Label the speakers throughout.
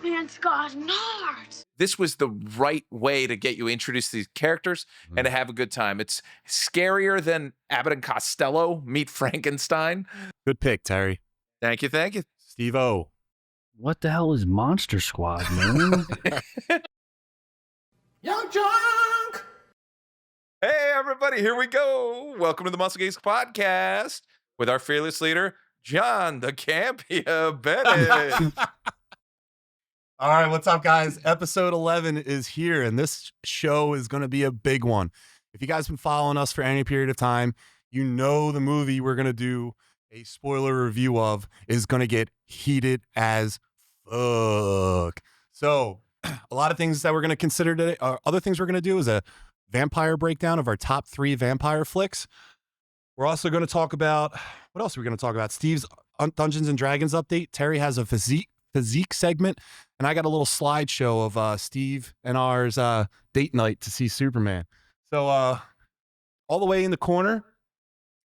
Speaker 1: man's got nards.
Speaker 2: This was the right way to get you introduced to these characters and to have a good time. It's scarier than Abbott and Costello meet Frankenstein.
Speaker 3: Good pick, Terry.
Speaker 2: Thank you, thank you.
Speaker 3: Steve-O.
Speaker 4: What the hell is Monster Squad, man?
Speaker 5: Yo, drunk!
Speaker 2: Hey, everybody, here we go. Welcome to the Muscle Geeks podcast with our fearless leader, John the Campia Bennett.
Speaker 3: All right, what's up, guys? Episode 11 is here, and this show is going to be a big one. If you guys have been following us for any period of time, you know the movie we're going to do a spoiler review of is going to get heated as fuck. So, a lot of things that we're going to consider today. Other things we're going to do is a vampire breakdown of our top 3 vampire flicks. We're also going to talk about, what else are we going to talk about? Steve's Dungeons and Dragons update. Terry has a physique segment, and I got a little slideshow of Steve and ours date night to see Superman. So all the way in the corner,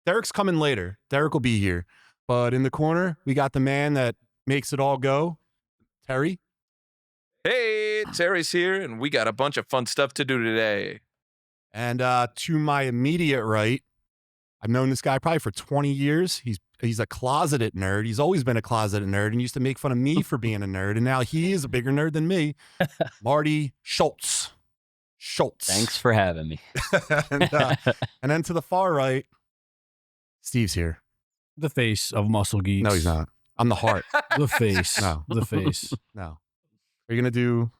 Speaker 3: Derek's coming later. Derek will be here. But in the corner, we got the man that makes it all go, Terry.
Speaker 2: Hey, Terry's here, and we got a bunch of fun stuff to do today.
Speaker 3: And to my immediate right, I've known this guy probably for 20 years. He's a closeted nerd. He's always been a closeted nerd and used to make fun of me for being a nerd. And now he is a bigger nerd than me. Marty Schultz.
Speaker 6: Thanks for having me.
Speaker 3: and then to the far right, Steve's here.
Speaker 4: The face of Muscle Geeks.
Speaker 3: No, he's not. I'm the heart.
Speaker 4: The face.
Speaker 3: No.
Speaker 4: The face.
Speaker 3: No. Are you going to do...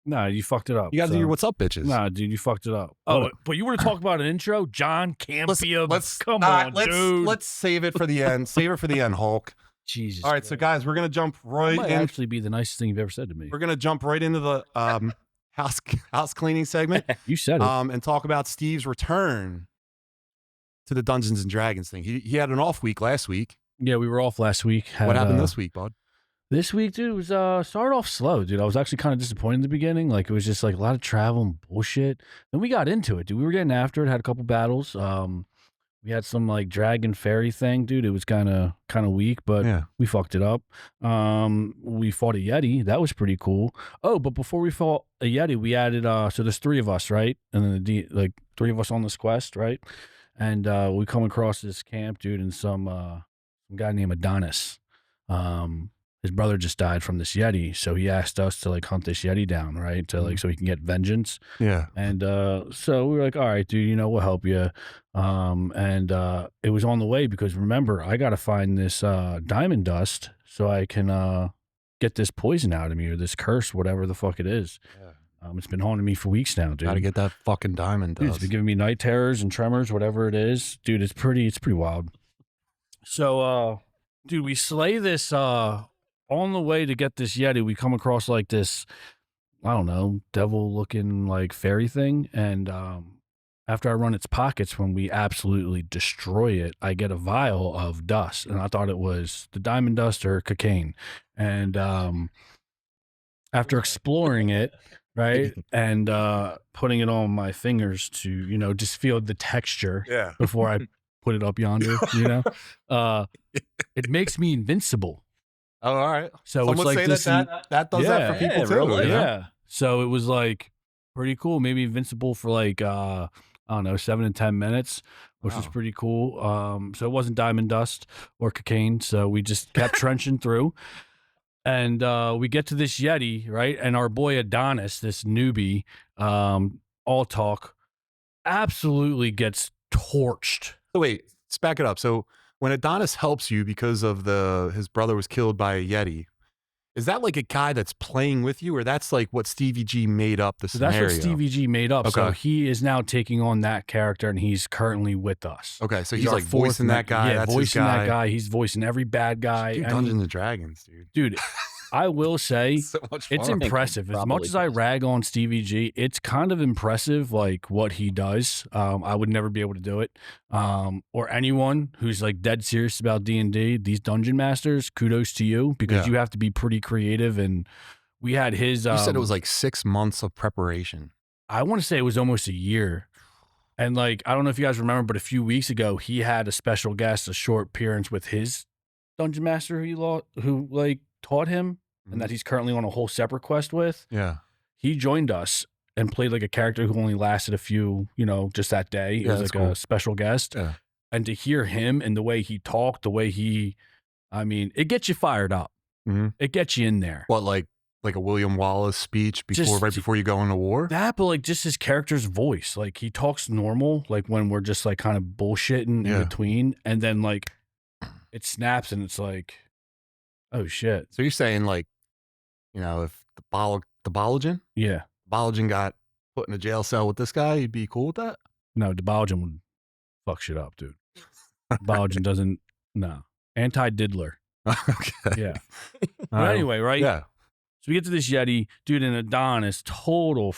Speaker 4: Nah, you fucked it up.
Speaker 3: You got to do your what's up, bitches.
Speaker 4: Nah, dude, you fucked it up. Oh, but you want to talk about an intro? John Campia. Come on, dude.
Speaker 3: Let's save it for the end. Save it for the end, Hulk.
Speaker 4: Jesus.
Speaker 3: All right, so guys, we're going to jump right
Speaker 4: That might
Speaker 3: in.
Speaker 4: actually be the nicest thing you've ever said to me.
Speaker 3: We're going to jump right into the house cleaning segment.
Speaker 4: You said it.
Speaker 3: And talk about Steve's return to the Dungeons and Dragons thing. He had an off week last week.
Speaker 4: Yeah, we were off last week.
Speaker 3: What happened this week, bud?
Speaker 4: This week, dude, was started off slow, dude. I was actually kind of disappointed in the beginning. Like, it was just like a lot of travel and bullshit. Then we got into it, dude. We were getting after it, had a couple battles. We had some like dragon fairy thing, dude. It was kind of weak, but
Speaker 3: Yeah.
Speaker 4: we fucked it up. We fought a Yeti. That was pretty cool. Oh, but before we fought a Yeti, we added so there's 3 of us, right? And then like 3 of us on this quest, right? And we come across this camp, dude, and some guy named Adonis. His brother just died from this Yeti, so he asked us to like hunt this Yeti down, right? To like so he can get vengeance.
Speaker 3: Yeah.
Speaker 4: And so we were like, all right, dude, you know, we'll help you. And it was on the way because remember, I got to find this diamond dust so I can get this poison out of me or this curse, whatever the fuck it is.
Speaker 3: Yeah.
Speaker 4: It's been haunting me for weeks now, dude.
Speaker 3: Got to get that fucking diamond
Speaker 4: Dude,
Speaker 3: dust.
Speaker 4: it's been giving me night terrors and tremors, whatever it is. Dude, it's pretty wild. So, dude, we slay this, on the way to get this Yeti, we come across like this, I don't know, devil-looking like fairy thing. And after I run its pockets, when we absolutely destroy it, I get a vial of dust. And I thought it was the diamond dust or cocaine. And after exploring it, right, and putting it on my fingers to, you know, just feel the texture before I put it up yonder, you know, it makes me invincible.
Speaker 3: Oh, all right.
Speaker 4: So
Speaker 3: Someone
Speaker 4: it's like
Speaker 3: say
Speaker 4: this,
Speaker 3: that does that for people too.
Speaker 6: really,
Speaker 3: you know?
Speaker 4: yeah. So it was like pretty cool. Maybe invincible for like I don't know, 7 to 10 minutes, which was pretty cool. So it wasn't diamond dust or cocaine. So we just kept trenching through, and we get to this Yeti, right? And our boy Adonis, this newbie, all talk, absolutely gets torched.
Speaker 3: So wait, let's back it up. So when Adonis helps you because of his brother was killed by a Yeti, is that like a guy that's playing with you, or that's like what Stevie G made up the scenario?
Speaker 4: That's what Stevie G made up.
Speaker 3: Okay.
Speaker 4: So he is now taking on that character, and he's currently with us.
Speaker 3: Okay, so he's
Speaker 4: our
Speaker 3: like
Speaker 4: fourth
Speaker 3: voicing that guy.
Speaker 4: Yeah,
Speaker 3: that's
Speaker 4: voicing
Speaker 3: his guy.
Speaker 4: that guy. He's voicing every bad guy.
Speaker 3: Dude,
Speaker 4: And
Speaker 3: Dungeons and Dragons, dude.
Speaker 4: dude, I will say
Speaker 3: So much fun.
Speaker 4: it's impressive. As much as I rag on Stevie G, it's kind of impressive, like what he does. I would never be able to do it. Or anyone who's like dead serious about D&D. These dungeon masters, kudos to you, because you have to be pretty creative. And we had his.
Speaker 3: You said it was like 6 months of preparation.
Speaker 4: I want to say it was almost a year. And like, I don't know if you guys remember, but a few weeks ago, he had a special guest, a short appearance with his dungeon master who like taught him and that he's currently on a whole separate quest with.
Speaker 3: Yeah.
Speaker 4: He joined us and played like a character who only lasted a few, just that day. It was like a special guest.
Speaker 3: Yeah.
Speaker 4: And to hear him and the way he talked, the way it gets you fired up.
Speaker 3: Mm-hmm.
Speaker 4: It gets you in there.
Speaker 3: What, like a William Wallace speech right before you go into war?
Speaker 4: That, but like just his character's voice. Like he talks normal, like when we're just like kind of bullshitting in between. And then like it snaps and it's like, oh shit.
Speaker 3: So you're saying like, if the Balogen got put in a jail cell with this guy, you'd be cool with that?
Speaker 4: No, the Balogen would fuck shit up, dude. Balogen doesn't, no. Anti-diddler.
Speaker 3: Okay.
Speaker 4: Yeah. But anyway, right?
Speaker 3: Yeah.
Speaker 4: So we get to this Yeti, dude, and Adonis, total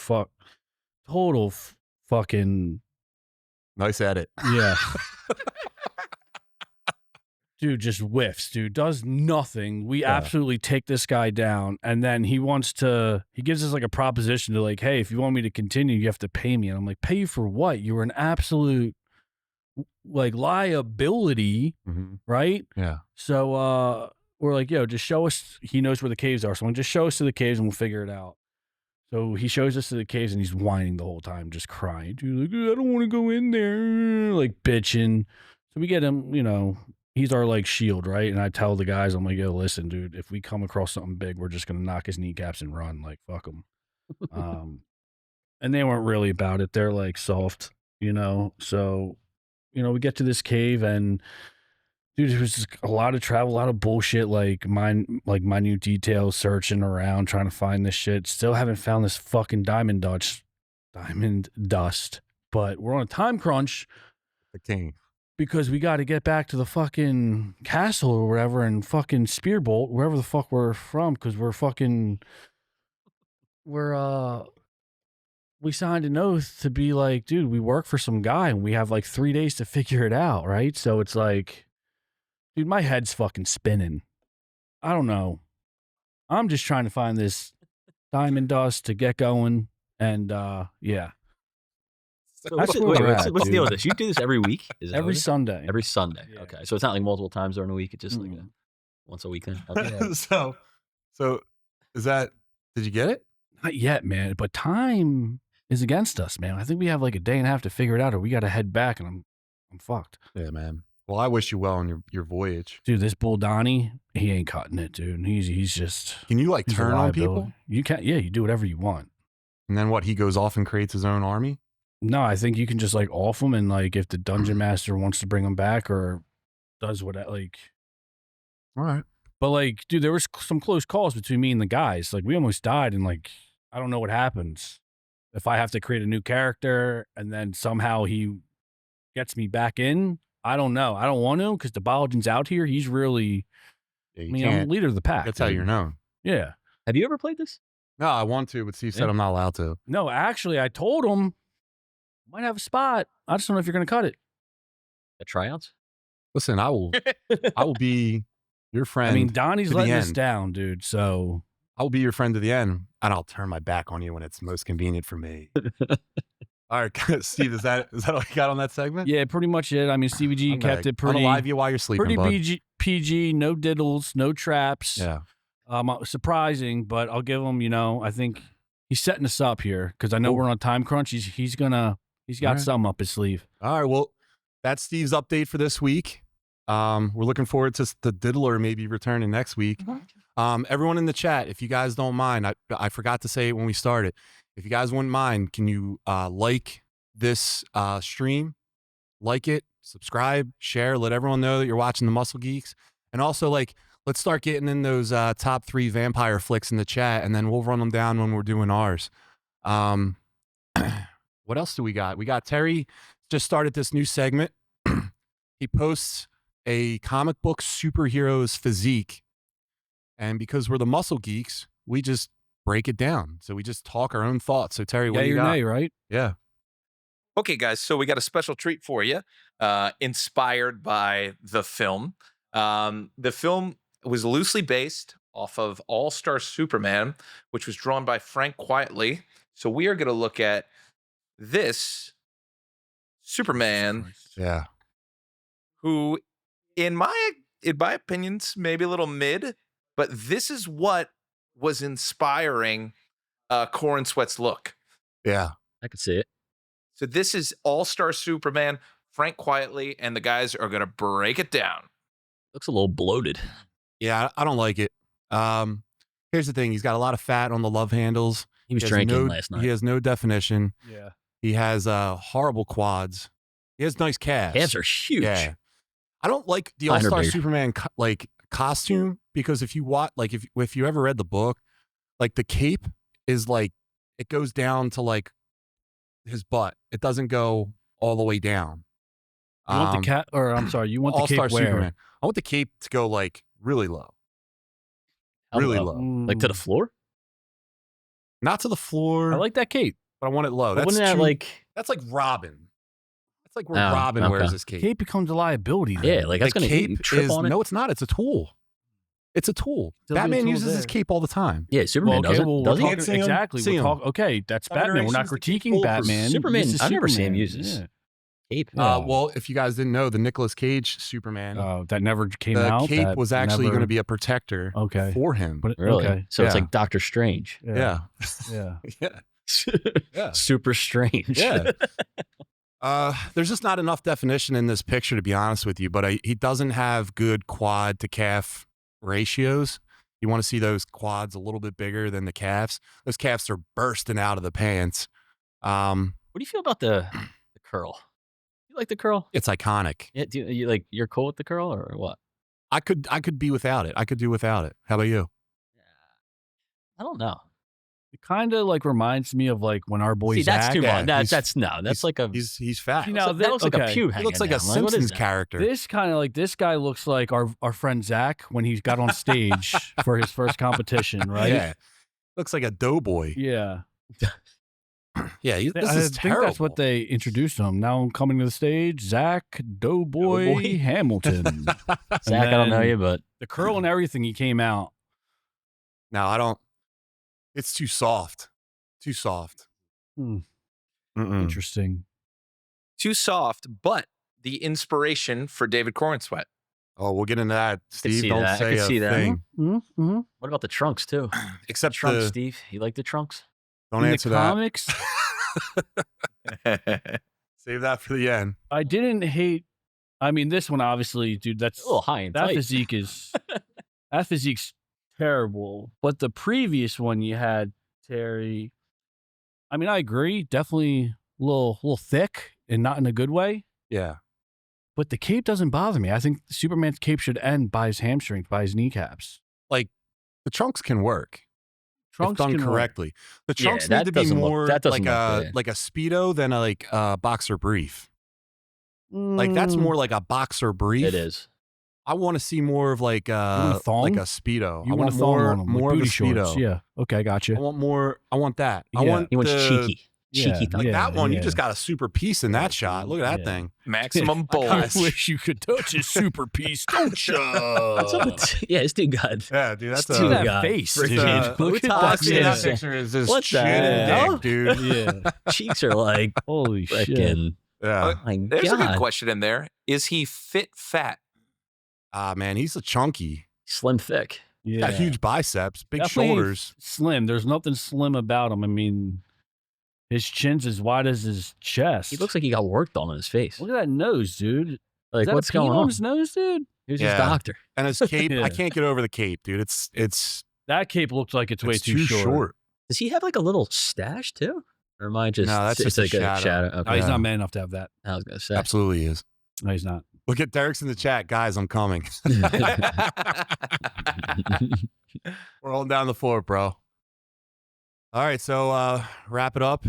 Speaker 4: fucking.
Speaker 3: Nice edit.
Speaker 4: Yeah. Dude just whiffs, dude, does nothing. We absolutely take this guy down. And then he gives us like a proposition to like, hey, if you want me to continue, you have to pay me. And I'm like, pay you for what? You're an absolute like liability, right?
Speaker 3: Yeah.
Speaker 4: So we're like, yo, just show us. He knows where the caves are. So I'm just show us to the caves and we'll figure it out. So he shows us to the caves and he's whining the whole time, just crying. Dude, like, I don't want to go in there, like bitching. So we get him, he's our like shield, right? And I tell the guys, I'm like, yo, listen, dude, if we come across something big, we're just gonna knock his kneecaps and run. Like, fuck him. And they weren't really about it. They're like soft, So, we get to this cave and dude, it was just a lot of travel, a lot of bullshit, like minute details, searching around, trying to find this shit. Still haven't found this fucking diamond dust. But we're on a time crunch.
Speaker 3: The king.
Speaker 4: Because we got to get back to the fucking castle or whatever and fucking Spearbolt, wherever the fuck we're from, because we signed an oath to be like, dude, we work for some guy and we have like 3 days to figure it out, right? So it's like, dude, my head's fucking spinning. I don't know. I'm just trying to find this diamond dust to get going. And yeah.
Speaker 6: So what's the deal with this? You do this every week?
Speaker 4: Every Sunday.
Speaker 6: Every Sunday.
Speaker 4: Yeah.
Speaker 6: Okay. So it's not like multiple times during a week. It's just like once a week then. Okay.
Speaker 3: So is that, did you get it?
Speaker 4: Not yet, man. But time is against us, man. I think we have like a day and a half to figure it out or we got to head back and I'm fucked.
Speaker 3: Yeah, man. Well, I wish you well on your voyage.
Speaker 4: Dude, this bull Donnie, he ain't cutting it, dude. He's just.
Speaker 3: Can you like turn on people?
Speaker 4: You can. Yeah, you do whatever you want.
Speaker 3: And then what? He goes off and creates his own army?
Speaker 4: No, I think you can just like off them and like if the dungeon master wants to bring them back or does what like.
Speaker 3: All right.
Speaker 4: But like, dude, there was some close calls between me and the guys. Like we almost died and like I don't know what happens if I have to create a new character and then somehow he gets me back in. I don't know. I don't want to because the Balogen's out here. He's really, I'm the leader of the pack.
Speaker 3: That's how you're known.
Speaker 4: Yeah.
Speaker 6: Have you ever played this?
Speaker 3: No, I want to, but Steve said I'm not allowed to.
Speaker 4: No, actually, I told him might have a spot. I just don't know if you're going to cut it.
Speaker 6: At tryouts?
Speaker 3: Listen, I will be your friend.
Speaker 4: I mean, Donnie's letting us
Speaker 3: end.
Speaker 4: down, dude. So
Speaker 3: I will be your friend to the end, and I'll turn my back on you when it's most convenient for me. All right, Steve, is that all you got on that segment?
Speaker 4: yeah, pretty much it. I mean, CVG kept it pretty.
Speaker 3: I'll alive you while you're sleeping,
Speaker 4: pretty PG, no diddles, no traps.
Speaker 3: Yeah.
Speaker 4: Surprising, but I'll give him. I think he's setting us up here because I know we're on a time crunch. He's got something up his sleeve.
Speaker 3: All right, well, that's Steve's update for this week. We're looking forward to the diddler maybe returning next week. Everyone in the chat, if you guys don't mind, I forgot to say it when we started. If you guys wouldn't mind, can you like this stream, like it, subscribe, share, let everyone know that you're watching the Muscle Geeks. And also, let's start getting in those top 3 vampire flicks in the chat, and then we'll run them down when we're doing ours. What else do we got? We got Terry just started this new segment. He posts a comic book superhero's physique. And because we're the Muscle Geeks, we just break it down. So we just talk our own thoughts. So Terry, what do you got?
Speaker 4: Nay, right?
Speaker 3: Yeah.
Speaker 2: Okay, guys. So we got a special treat for you, inspired by the film. The film was loosely based off of All-Star Superman, which was drawn by Frank Quietly. So we are going to look at this Superman,
Speaker 3: Yeah.
Speaker 2: who, in my opinions, maybe a little mid, but this is what was inspiring Corin Sweat's look.
Speaker 3: Yeah.
Speaker 6: I could see it.
Speaker 2: So this is All-Star Superman, Frank Quietly, and the guys are going to break it down.
Speaker 6: Looks a little bloated.
Speaker 3: Yeah, I don't like it. Here's the thing. He's got a lot of fat on the love handles.
Speaker 6: He was
Speaker 3: has
Speaker 6: drinking last night.
Speaker 3: He has no definition.
Speaker 4: Yeah.
Speaker 3: He has horrible quads. He has nice calves.
Speaker 6: Calves are huge.
Speaker 3: Yeah. I don't like the
Speaker 6: Mine are
Speaker 3: All-Star
Speaker 6: bigger.
Speaker 3: Superman costume because if you watch, like if you ever read the book, like the cape is like it goes down to like his butt. It doesn't go all the way down.
Speaker 4: You want the cat, or I'm sorry, you want the
Speaker 3: All-Star
Speaker 4: cape where?
Speaker 3: Superman. I want the cape to go like really low.
Speaker 6: How
Speaker 3: Really
Speaker 6: low?
Speaker 3: low.
Speaker 6: Like to the floor?
Speaker 3: Not to the floor,
Speaker 4: I like that cape.
Speaker 3: but I want it low.
Speaker 6: But
Speaker 3: That's
Speaker 6: wouldn't that
Speaker 3: too-
Speaker 6: like
Speaker 3: that's like Robin. That's like where
Speaker 6: Oh,
Speaker 3: Robin
Speaker 6: okay.
Speaker 3: wears his cape.
Speaker 4: Cape becomes a liability.
Speaker 6: yeah,
Speaker 4: Then.
Speaker 6: like
Speaker 3: The
Speaker 6: that's gonna
Speaker 3: cape
Speaker 6: trip
Speaker 3: is
Speaker 6: on it?
Speaker 3: no, it's not. It's a tool. It's a tool.
Speaker 4: Still be a
Speaker 3: Batman
Speaker 4: tool
Speaker 3: uses his
Speaker 4: there.
Speaker 3: cape all the time.
Speaker 6: Yeah, Superman
Speaker 4: Well, okay,
Speaker 6: doesn't.
Speaker 4: well,
Speaker 6: Does
Speaker 4: we're
Speaker 6: he?
Speaker 3: Can't
Speaker 4: talking,
Speaker 3: see him.
Speaker 4: exactly.
Speaker 3: See
Speaker 4: We're
Speaker 3: him.
Speaker 4: talking. Okay, that's Batman. We're not
Speaker 3: Generations to keep
Speaker 4: critiquing
Speaker 3: foolproof.
Speaker 4: Batman.
Speaker 6: Superman,
Speaker 4: This is
Speaker 6: I've never seen him
Speaker 4: Superman.
Speaker 6: use his
Speaker 4: Yeah.
Speaker 6: cape.
Speaker 4: Yeah.
Speaker 3: Well, if you guys didn't know, the Nicolas Cage Superman,
Speaker 4: That never came
Speaker 3: the
Speaker 4: out.
Speaker 3: cape
Speaker 4: That
Speaker 3: was actually
Speaker 4: never-
Speaker 3: going to be a protector
Speaker 4: Okay.
Speaker 3: for him.
Speaker 4: But
Speaker 6: Really?
Speaker 4: Okay.
Speaker 6: So it's
Speaker 3: Yeah.
Speaker 6: like Doctor Strange.
Speaker 3: Yeah.
Speaker 4: Yeah.
Speaker 3: Yeah. Yeah.
Speaker 6: Super strange.
Speaker 3: Yeah. There's just not enough definition in this picture, to be honest with you. But he doesn't have good quad to calf ratios. You want to see those quads a little bit bigger than the calves. Those calves are bursting out of the pants.
Speaker 6: What do you feel about the curl? You like the curl?
Speaker 3: It's iconic.
Speaker 6: Yeah. Do you like you're cool with the curl or what?
Speaker 3: I could be without it. I could do without it. How about you?
Speaker 6: I don't know.
Speaker 4: It kind of like reminds me of like when our boy
Speaker 6: See, that's
Speaker 4: Zach.
Speaker 6: too
Speaker 3: yeah,
Speaker 6: much. That's
Speaker 3: he's-
Speaker 6: that's like a.
Speaker 3: He's fat.
Speaker 4: You know,
Speaker 6: that looks like a
Speaker 4: okay.
Speaker 6: pube
Speaker 3: He
Speaker 6: hanging
Speaker 3: looks like a
Speaker 6: down. Like, what is
Speaker 3: Simpsons
Speaker 6: that?
Speaker 3: character.
Speaker 4: This kind of like this guy looks like our friend Zach when he got on stage for his first competition, right?
Speaker 3: Yeah. Looks like a doughboy.
Speaker 4: Yeah.
Speaker 3: Yeah, this
Speaker 4: I
Speaker 3: is
Speaker 4: think
Speaker 3: terrible.
Speaker 4: that's what they introduced him. Now coming to the stage, Zach Doughboy,
Speaker 3: Doughboy.
Speaker 4: Hamilton.
Speaker 6: Zach, I don't know
Speaker 4: then-
Speaker 6: you, but
Speaker 4: The curl and everything, he came out.
Speaker 3: No, I don't. It's too soft. Too soft.
Speaker 4: Hmm.
Speaker 3: Mm-mm.
Speaker 4: Interesting.
Speaker 2: Too soft, but the inspiration for David Corin Sweat.
Speaker 3: Oh, we'll get into that. Steve,
Speaker 6: see
Speaker 3: don't
Speaker 6: that. I
Speaker 3: say
Speaker 6: could
Speaker 3: a
Speaker 6: see that.
Speaker 3: thing.
Speaker 4: Mm-hmm.
Speaker 6: what about the trunks too?
Speaker 3: Except
Speaker 6: Trunks,
Speaker 3: the,
Speaker 6: Steve. You like the trunks?
Speaker 3: don't
Speaker 4: In
Speaker 3: answer
Speaker 4: the
Speaker 3: that.
Speaker 4: comics,
Speaker 3: Save that for the end.
Speaker 4: I didn't hate. I mean, this one obviously, dude. That's
Speaker 6: A little high and
Speaker 4: that
Speaker 6: tight.
Speaker 4: physique is that physique's terrible. But the previous one you had, Terry. I mean, I agree. Definitely a little thick and not in a good way.
Speaker 3: Yeah.
Speaker 4: But the cape doesn't bother me. I think Superman's cape should end by his hamstrings, by his kneecaps.
Speaker 3: The trunks can work.
Speaker 4: Trunks
Speaker 3: if done
Speaker 4: can work.
Speaker 3: correctly. The
Speaker 6: Yeah,
Speaker 3: trunks
Speaker 6: that
Speaker 3: need to be
Speaker 6: doesn't look-
Speaker 3: more
Speaker 6: that doesn't
Speaker 3: like
Speaker 6: look
Speaker 3: a
Speaker 6: good.
Speaker 3: like a Speedo than a boxer brief. Like that's
Speaker 4: Mm,
Speaker 3: more like a boxer brief.
Speaker 6: It is.
Speaker 3: I want to see more of like
Speaker 4: want a thong?
Speaker 3: like a Speedo.
Speaker 4: You
Speaker 3: I
Speaker 4: want a thong
Speaker 3: more
Speaker 4: on him,
Speaker 3: more
Speaker 4: like
Speaker 3: of a
Speaker 4: booty
Speaker 3: Speedo.
Speaker 4: shorts. Yeah. Okay,
Speaker 3: I
Speaker 4: gotcha.
Speaker 3: want more. I want that. I
Speaker 4: Yeah.
Speaker 3: want
Speaker 6: He wants
Speaker 3: the-
Speaker 6: cheeky.
Speaker 4: Yeah,
Speaker 6: Cheeky thong.
Speaker 3: Like that one, you
Speaker 4: yeah.
Speaker 3: just got a super piece in that shot. Look at that
Speaker 4: Yeah.
Speaker 3: thing.
Speaker 2: Maximum
Speaker 4: I
Speaker 2: boldness.
Speaker 4: wish you could touch his super piece, don't you?
Speaker 6: What's up with yeah, it's too good.
Speaker 3: Yeah, dude, that's
Speaker 6: It's
Speaker 3: a
Speaker 6: too
Speaker 4: that
Speaker 6: God.
Speaker 4: face,
Speaker 3: that's
Speaker 4: dude.
Speaker 3: a-
Speaker 6: Look at
Speaker 3: all I
Speaker 6: that
Speaker 3: see in that
Speaker 6: face.
Speaker 3: picture is this
Speaker 6: What the
Speaker 3: chin and
Speaker 6: hell?
Speaker 3: dick, dude.
Speaker 4: Yeah.
Speaker 6: Cheeks are like
Speaker 4: Holy shit.
Speaker 6: freaking.
Speaker 3: Yeah.
Speaker 6: My
Speaker 2: There's a good
Speaker 6: God.
Speaker 2: question in there. Is he fit fat?
Speaker 3: Ah, man, he's a chunky.
Speaker 6: Slim thick.
Speaker 4: Yeah.
Speaker 3: Got huge biceps, big
Speaker 4: Definitely
Speaker 3: shoulders.
Speaker 4: Slim. There's nothing slim about him. I mean, his chin's as wide as his chest.
Speaker 6: He looks like he got worked on his face.
Speaker 4: Look at that nose, dude. Is
Speaker 6: Like
Speaker 4: that
Speaker 6: what's
Speaker 4: a peen
Speaker 6: going
Speaker 4: on
Speaker 6: on?
Speaker 4: his nose, dude?
Speaker 6: Who's
Speaker 3: Yeah.
Speaker 6: his doctor?
Speaker 3: And his cape,
Speaker 4: Yeah.
Speaker 3: I can't get over the cape, dude. It's
Speaker 4: That cape looks like it's way
Speaker 3: too short.
Speaker 6: Does he have like a little stash too? Or am I just?
Speaker 3: No, that's
Speaker 6: it's
Speaker 3: just a shadow.
Speaker 6: Okay.
Speaker 4: No, he's
Speaker 3: Yeah.
Speaker 4: not man enough to have that.
Speaker 6: I was gonna say.
Speaker 3: Absolutely is.
Speaker 4: No, he's not.
Speaker 3: Look at Derek's in the chat, guys. I'm coming. We're holding down the floor, bro. All right, so wrap it up.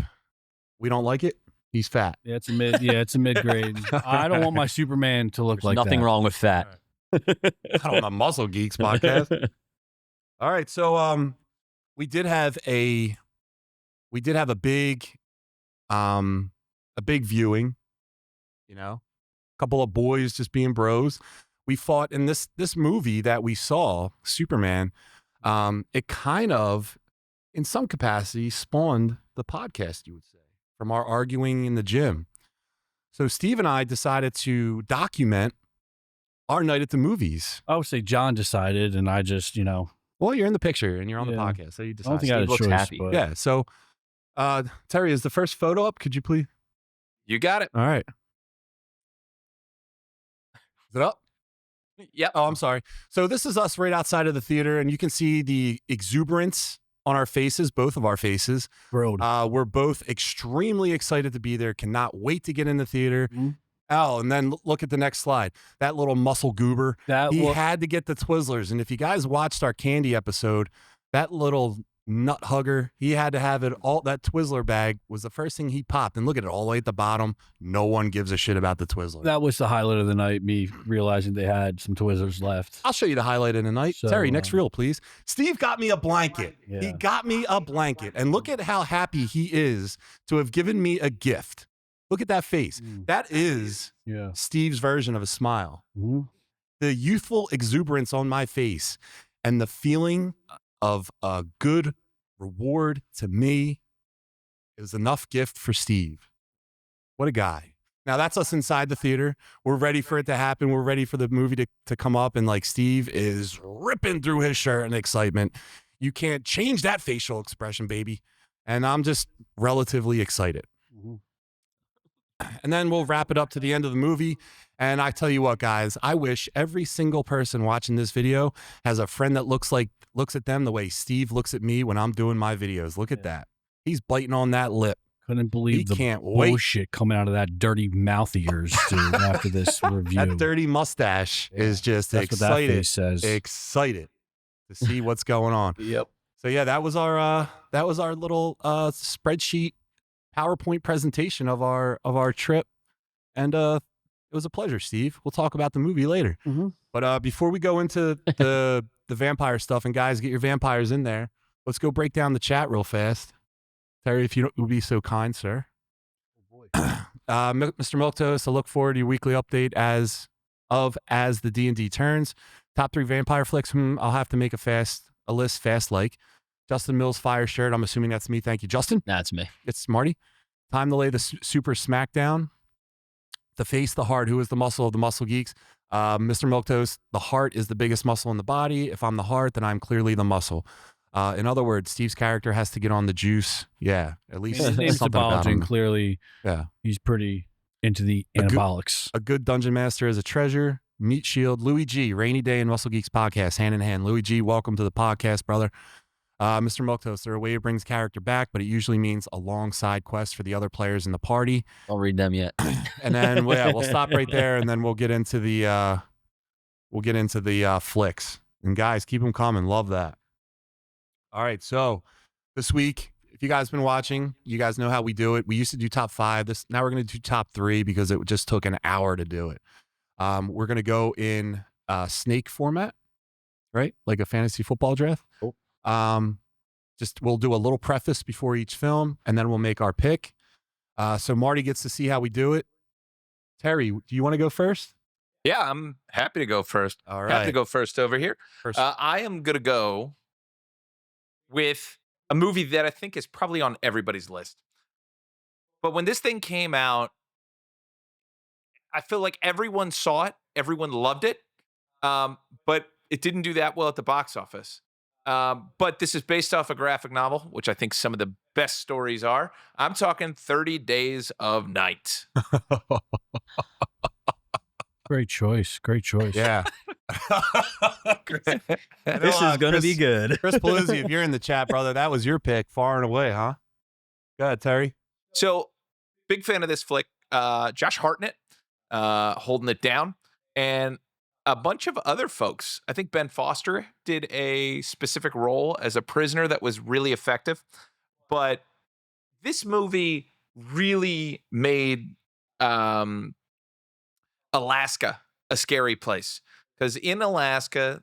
Speaker 3: We don't like it. He's fat.
Speaker 4: Yeah, it's a mid. Yeah, it's a mid grade. I don't want my Superman to look
Speaker 6: There's
Speaker 4: like
Speaker 6: nothing
Speaker 4: that.
Speaker 6: wrong with fat.
Speaker 3: I don't know, Muscle Geeks podcast. All right, so we did have a big viewing, you know. A couple of boys just being bros. We fought in this movie that we saw, Superman. It kind of, in some capacity, spawned the podcast, you would say, from our arguing in the gym. So Steve and I decided to document our night at the movies.
Speaker 4: I would say John decided, and I just,
Speaker 3: Well, you're in the picture and you're on the
Speaker 4: Yeah.
Speaker 3: podcast, so you
Speaker 4: I
Speaker 3: decide.
Speaker 4: don't think I had a
Speaker 6: looks
Speaker 4: choice,
Speaker 6: happy.
Speaker 4: but
Speaker 3: Yeah. So, Terry, is the first photo up? Could you please?
Speaker 2: You got it.
Speaker 3: All right. Is it up?
Speaker 2: Yep.
Speaker 3: Oh, I'm sorry. So this is us right outside of the theater, and you can see the exuberance on our faces, both of our faces.
Speaker 4: road.
Speaker 3: We're both extremely excited to be there. Cannot wait to get in the theater.
Speaker 4: Mhm.
Speaker 3: Oh, and then look at the next slide. That little muscle goober.
Speaker 4: That
Speaker 3: He
Speaker 4: wa-
Speaker 3: had to get the Twizzlers. And if you guys watched our candy episode, that little nut hugger, he had to have it all. That Twizzler bag was the first thing he popped. And look at it all the way at the bottom. No one gives a shit about the Twizzler.
Speaker 4: that was the highlight of the night. Me realizing they had some Twizzlers left.
Speaker 3: I'll show you the highlight in the night.
Speaker 4: So,
Speaker 3: Terry, next reel, please. Steve got me a blanket.
Speaker 4: Yeah.
Speaker 3: He got me a blanket. And look at how happy he is to have given me a gift. Look at that face. That is
Speaker 4: Yeah.
Speaker 3: Steve's version of a smile.
Speaker 4: Mhm.
Speaker 3: The youthful exuberance on my face and the feeling of a good reward to me is enough gift for Steve. What a guy. Now that's us inside the theater. We're ready for it to happen. We're ready for the movie to come up. And like Steve is ripping through his shirt in excitement. You can't change that facial expression, baby. And I'm just relatively excited.
Speaker 4: Mhm.
Speaker 3: And then we'll wrap it up to the end of the movie. And I tell you what, guys, I wish every single person watching this video has a friend that looks at them the way Steve looks at me when I'm doing my videos. Look at that. He's biting on that lip.
Speaker 4: Couldn't believe
Speaker 3: He
Speaker 4: the
Speaker 3: can't wait.
Speaker 4: bullshit coming out of that dirty mouth of yours, dude, after this review.
Speaker 3: That dirty mustache is just
Speaker 4: That's what that
Speaker 3: excited.
Speaker 4: face says.
Speaker 3: Excited to see what's going on.
Speaker 6: Yep.
Speaker 3: So yeah, that was our little spreadsheet PowerPoint presentation of our trip, and it was a pleasure, Steve. We'll talk about the movie later.
Speaker 4: Mhm.
Speaker 3: But before we go into the vampire stuff, and guys, get your vampires in there. Let's go break down the chat real fast. Terry, if you would be so kind, sir. Mr. Milktoast, I look forward to your weekly update as the D&D turns. Top 3 vampire flicks. I'll have to make a list fast like. Justin Mills fire shirt. I'm assuming that's me. Thank you, Justin.
Speaker 6: That's me.
Speaker 3: It's Marty. Time to lay the super smackdown. The face, the heart. Who is the muscle of the Muscle Geeks? Mr. Milktoast, the heart is the biggest muscle in the body. If I'm the heart, then I'm clearly the muscle. In other words, Steve's character has to get on the juice. Yeah, at least
Speaker 4: His name's
Speaker 3: something about
Speaker 4: Abology,
Speaker 3: him.
Speaker 4: and clearly
Speaker 3: Yeah.
Speaker 4: he's pretty into the anabolics.
Speaker 3: A good dungeon master is a treasure. Meat Shield, Louis G, Rainy Day and Muscle Geeks podcast, hand in hand. Louis G, welcome to the podcast, brother. Mr. Milktoast, there are ways brings character back, but it usually means a long side quest for the other players in the party.
Speaker 6: Don't read them yet.
Speaker 3: And then we'll stop right there, and then we'll get into the flicks. And guys, keep them coming. Love that. All right, so this week, if you guys have been watching, you guys know how we do it. We used to do top 5. Now we're going to do top 3 because it just took an hour to do it. We're going to go in snake format, right? Like a fantasy football draft.
Speaker 6: Cool.
Speaker 3: We'll do a little preface before each film, and then we'll make our pick. So Marty gets to see how we do it. Terry, do you want to go first?
Speaker 2: Yeah, I'm happy to go first.
Speaker 3: All
Speaker 2: Happy to
Speaker 3: right.
Speaker 2: go first over here.
Speaker 3: First.
Speaker 2: I am going to go with a movie that I think is probably on everybody's list. But when this thing came out, I feel like everyone saw it. Everyone loved it. But it didn't do that well at the box office. But this is based off a graphic novel, which I think some of the best stories are. I'm talking 30 Days of Night.
Speaker 4: Great choice. Great choice.
Speaker 3: Yeah.
Speaker 6: This is going to be good.
Speaker 3: Chris Paluzzi, if you're in the chat, brother, that was your pick far and away, huh? Go ahead, Terry.
Speaker 2: So, big fan of this flick. Josh Hartnett holding it down. And a bunch of other folks. I think Ben Foster did a specific role as a prisoner that was really effective. But this movie really made Alaska a scary place. Because in Alaska,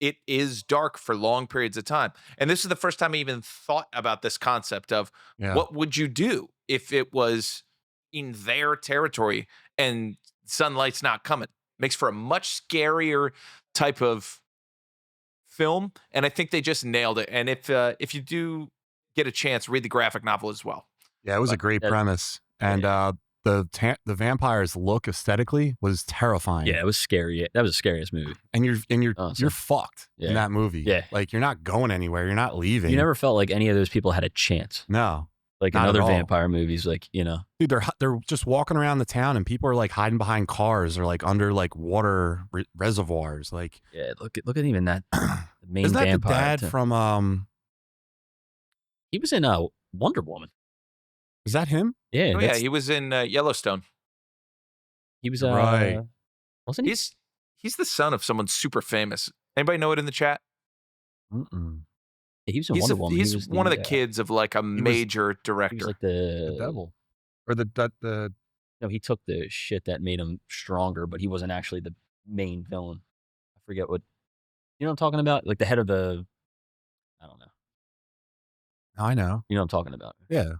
Speaker 2: it is dark for long periods of time. And this is the first time I even thought about this concept of what would you do if it was in their territory and sunlight's not coming? Makes for a much scarier type of film. And I think they just nailed it. And if you do get a chance, read the graphic novel as well.
Speaker 3: Yeah, it was a great premise. And the vampires look aesthetically was terrifying.
Speaker 6: Yeah, it was scary. That was the scariest movie.
Speaker 3: And you're
Speaker 6: Honestly.
Speaker 3: you're fucked in that movie.
Speaker 6: Yeah.
Speaker 3: Like you're not going anywhere. You're not leaving.
Speaker 6: You never felt like any of those people had a chance.
Speaker 3: No.
Speaker 6: Like in
Speaker 3: Not at
Speaker 6: other
Speaker 3: all.
Speaker 6: vampire movies, like, you know.
Speaker 3: Dude, they're just walking around the town and people are like hiding behind cars or like under like water reservoirs. Like,
Speaker 6: Yeah, look at even that the main
Speaker 3: isn't that the
Speaker 6: vampire.
Speaker 3: dad from
Speaker 6: He was in Wonder Woman.
Speaker 3: is that him?
Speaker 6: Yeah,
Speaker 2: Oh yeah, he was in Yellowstone.
Speaker 6: he was
Speaker 3: Right.
Speaker 6: Wasn't he?
Speaker 2: He's the son of someone super famous. Anybody know it in the chat?
Speaker 3: Mm-mm.
Speaker 6: Yeah, he was in
Speaker 2: He's
Speaker 6: Wonder Woman. He
Speaker 2: he's
Speaker 6: was
Speaker 2: one of the kids of like a major
Speaker 6: He
Speaker 2: director.
Speaker 6: was like
Speaker 3: The devil. Or the
Speaker 6: No, he took the shit that made him stronger, but he wasn't actually the main villain. I forget what. You know what I'm talking about? Like the head of the. I don't know.
Speaker 3: I know.
Speaker 6: You know what I'm talking about?
Speaker 3: Yeah.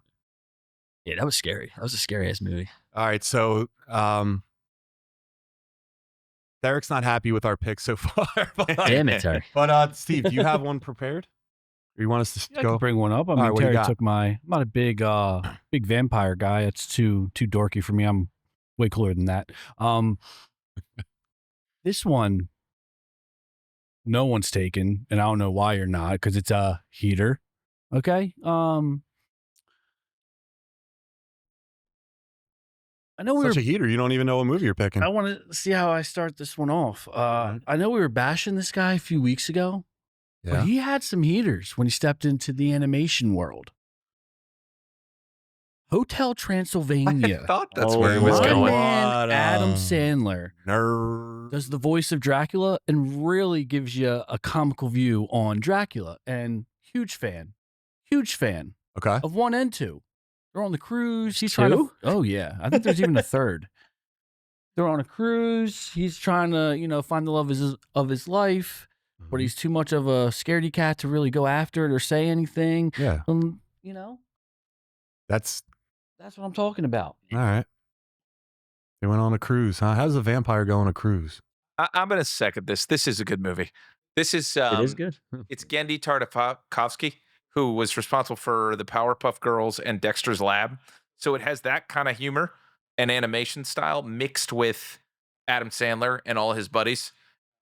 Speaker 6: Yeah, that was scary. That was a scary ass movie.
Speaker 3: All right. So Derek's not happy with our picks so far. But,
Speaker 6: Damn it, Terry.
Speaker 3: but Steve, do you have one prepared? Or you want us to
Speaker 4: I
Speaker 3: go?
Speaker 4: can bring one up. I
Speaker 3: All
Speaker 4: mean,
Speaker 3: right, what do you
Speaker 4: Terry
Speaker 3: got?
Speaker 4: took my. I'm not a big vampire guy. It's too dorky for me. I'm way cooler than that. This one, no one's taken, and I don't know why you're not, because it's a heater. Okay. I know we were.
Speaker 3: Such a heater. You don't even know what movie you're picking.
Speaker 4: I want to see how I start this one off.
Speaker 3: Alright.
Speaker 4: I know we were bashing this guy a few weeks ago,
Speaker 3: Yeah.
Speaker 4: but he had some heaters when he stepped into the animation world. Hotel
Speaker 2: I
Speaker 4: Transylvania.
Speaker 2: thought that's
Speaker 6: Oh,
Speaker 2: where he was
Speaker 4: My
Speaker 2: going.
Speaker 4: man,
Speaker 3: What,
Speaker 4: Adam Sandler
Speaker 3: Nerd.
Speaker 4: does the voice of Dracula and really gives you a comical view on Dracula. And huge fan
Speaker 3: Okay.
Speaker 4: of 1 and 2. They're on the cruise. He's trying to.
Speaker 6: Two?
Speaker 4: Oh yeah, I think there's even a third. They're on a cruise. He's trying to, find the love of his life, but he's too much of a scaredy cat to really go after it or say anything.
Speaker 3: Yeah. That's
Speaker 4: That's what I'm talking about.
Speaker 3: all right. They went on a cruise, huh? How does a vampire go on a cruise?
Speaker 2: I'm gonna second this. This is a good movie. This is
Speaker 6: It is good.
Speaker 2: It's Gendy Tartakovsky, who was responsible for the Powerpuff Girls and Dexter's Lab. So it has that kind of humor and animation style mixed with Adam Sandler and all his buddies,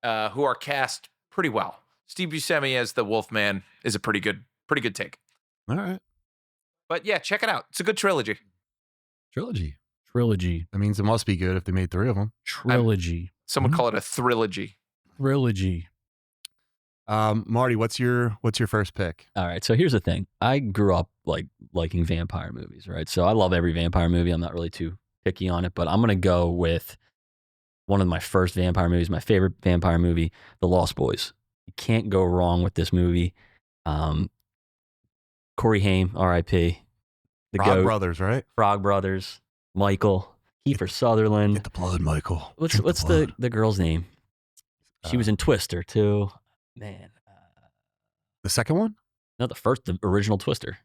Speaker 2: who are cast pretty well. Steve Buscemi as the Wolfman is a pretty good take.
Speaker 3: All right.
Speaker 2: But yeah, check it out. It's a good trilogy.
Speaker 3: Trilogy.
Speaker 4: Trilogy.
Speaker 3: That means it must be good if they made 3 of them.
Speaker 4: Trilogy.
Speaker 2: Some would
Speaker 3: Mhm.
Speaker 2: call it a trilogy.
Speaker 4: Trilogy.
Speaker 3: Marty, what's your first pick?
Speaker 6: All right, so here's the thing. I grew up liking vampire movies, right? So I love every vampire movie. I'm not really too picky on it, but I'm gonna go with one of my first vampire movies, my favorite vampire movie, The Lost Boys. You can't go wrong with this movie. Corey Haim, R.I.P. The
Speaker 3: Frog
Speaker 6: GOAT,
Speaker 3: Brothers, right?
Speaker 6: Frog Brothers, Michael, Kiefer Sutherland.
Speaker 3: Get the blood, Michael.
Speaker 6: What's
Speaker 3: Drink blood.
Speaker 6: the girl's name? She was in Twister too. Man,
Speaker 3: The second one?
Speaker 6: not the original Twister.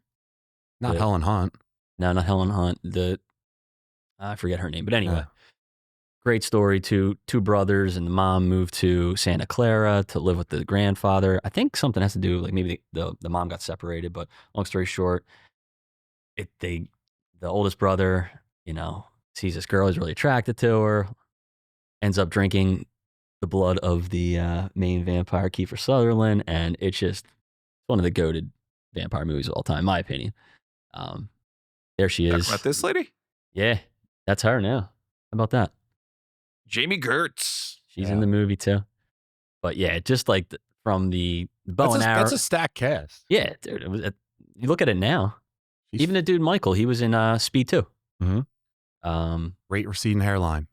Speaker 3: Not
Speaker 6: Yeah.
Speaker 3: Helen Hunt.
Speaker 6: No, not Helen Hunt. I forget her name, but anyway,
Speaker 3: Yeah.
Speaker 6: great story. Two brothers and the mom moved to Santa Clara to live with the grandfather. I think something has to do like maybe the mom got separated. But long story short, the oldest brother, sees this girl, he's really attracted to her, ends up drinking the blood of the main vampire, Kiefer Sutherland, and it's just one of the goated vampire movies of all time, in my opinion. There she
Speaker 2: Talking
Speaker 6: is.
Speaker 2: about this lady?
Speaker 6: Yeah, that's her now. How about that?
Speaker 2: Jamie Gertz.
Speaker 6: She's
Speaker 3: Yeah.
Speaker 6: in the movie too. But yeah, just like from the bow and arrow.
Speaker 3: That's a stacked cast.
Speaker 6: Yeah, dude. You look at it now.
Speaker 3: She's-
Speaker 6: Even the dude Michael, he was in Speed 2.
Speaker 3: Mhm.
Speaker 6: Great.
Speaker 3: Great receding hairline.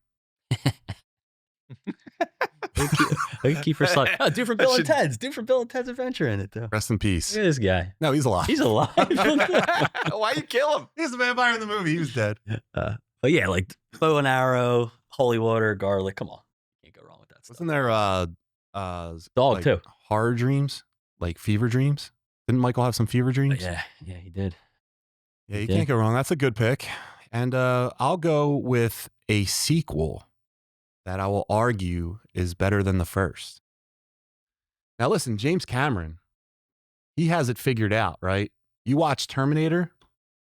Speaker 6: Keep her slide. Oh, dude from
Speaker 2: That
Speaker 6: Bill and
Speaker 2: should-
Speaker 6: Ted's. Dude from Bill and Ted's Adventure in it too.
Speaker 3: Rest in peace.
Speaker 6: Look at this guy.
Speaker 3: No, he's alive.
Speaker 6: He's alive.
Speaker 2: Why you kill him?
Speaker 3: He's the vampire in the movie. He was dead.
Speaker 6: But yeah, like bow and arrow, holy water, garlic. Come on, can't go wrong with that stuff.
Speaker 3: Wasn't there
Speaker 6: Dog
Speaker 3: like,
Speaker 6: too.
Speaker 3: horror dreams? Like fever dreams? Didn't Michael have some fever dreams?
Speaker 6: But yeah, he did.
Speaker 3: Yeah, you
Speaker 6: did.
Speaker 3: can't go wrong. That's a good pick. And I'll go with a sequel that I will argue is better than the first. Now, listen, James Cameron, he has it figured out, right? You watch Terminator,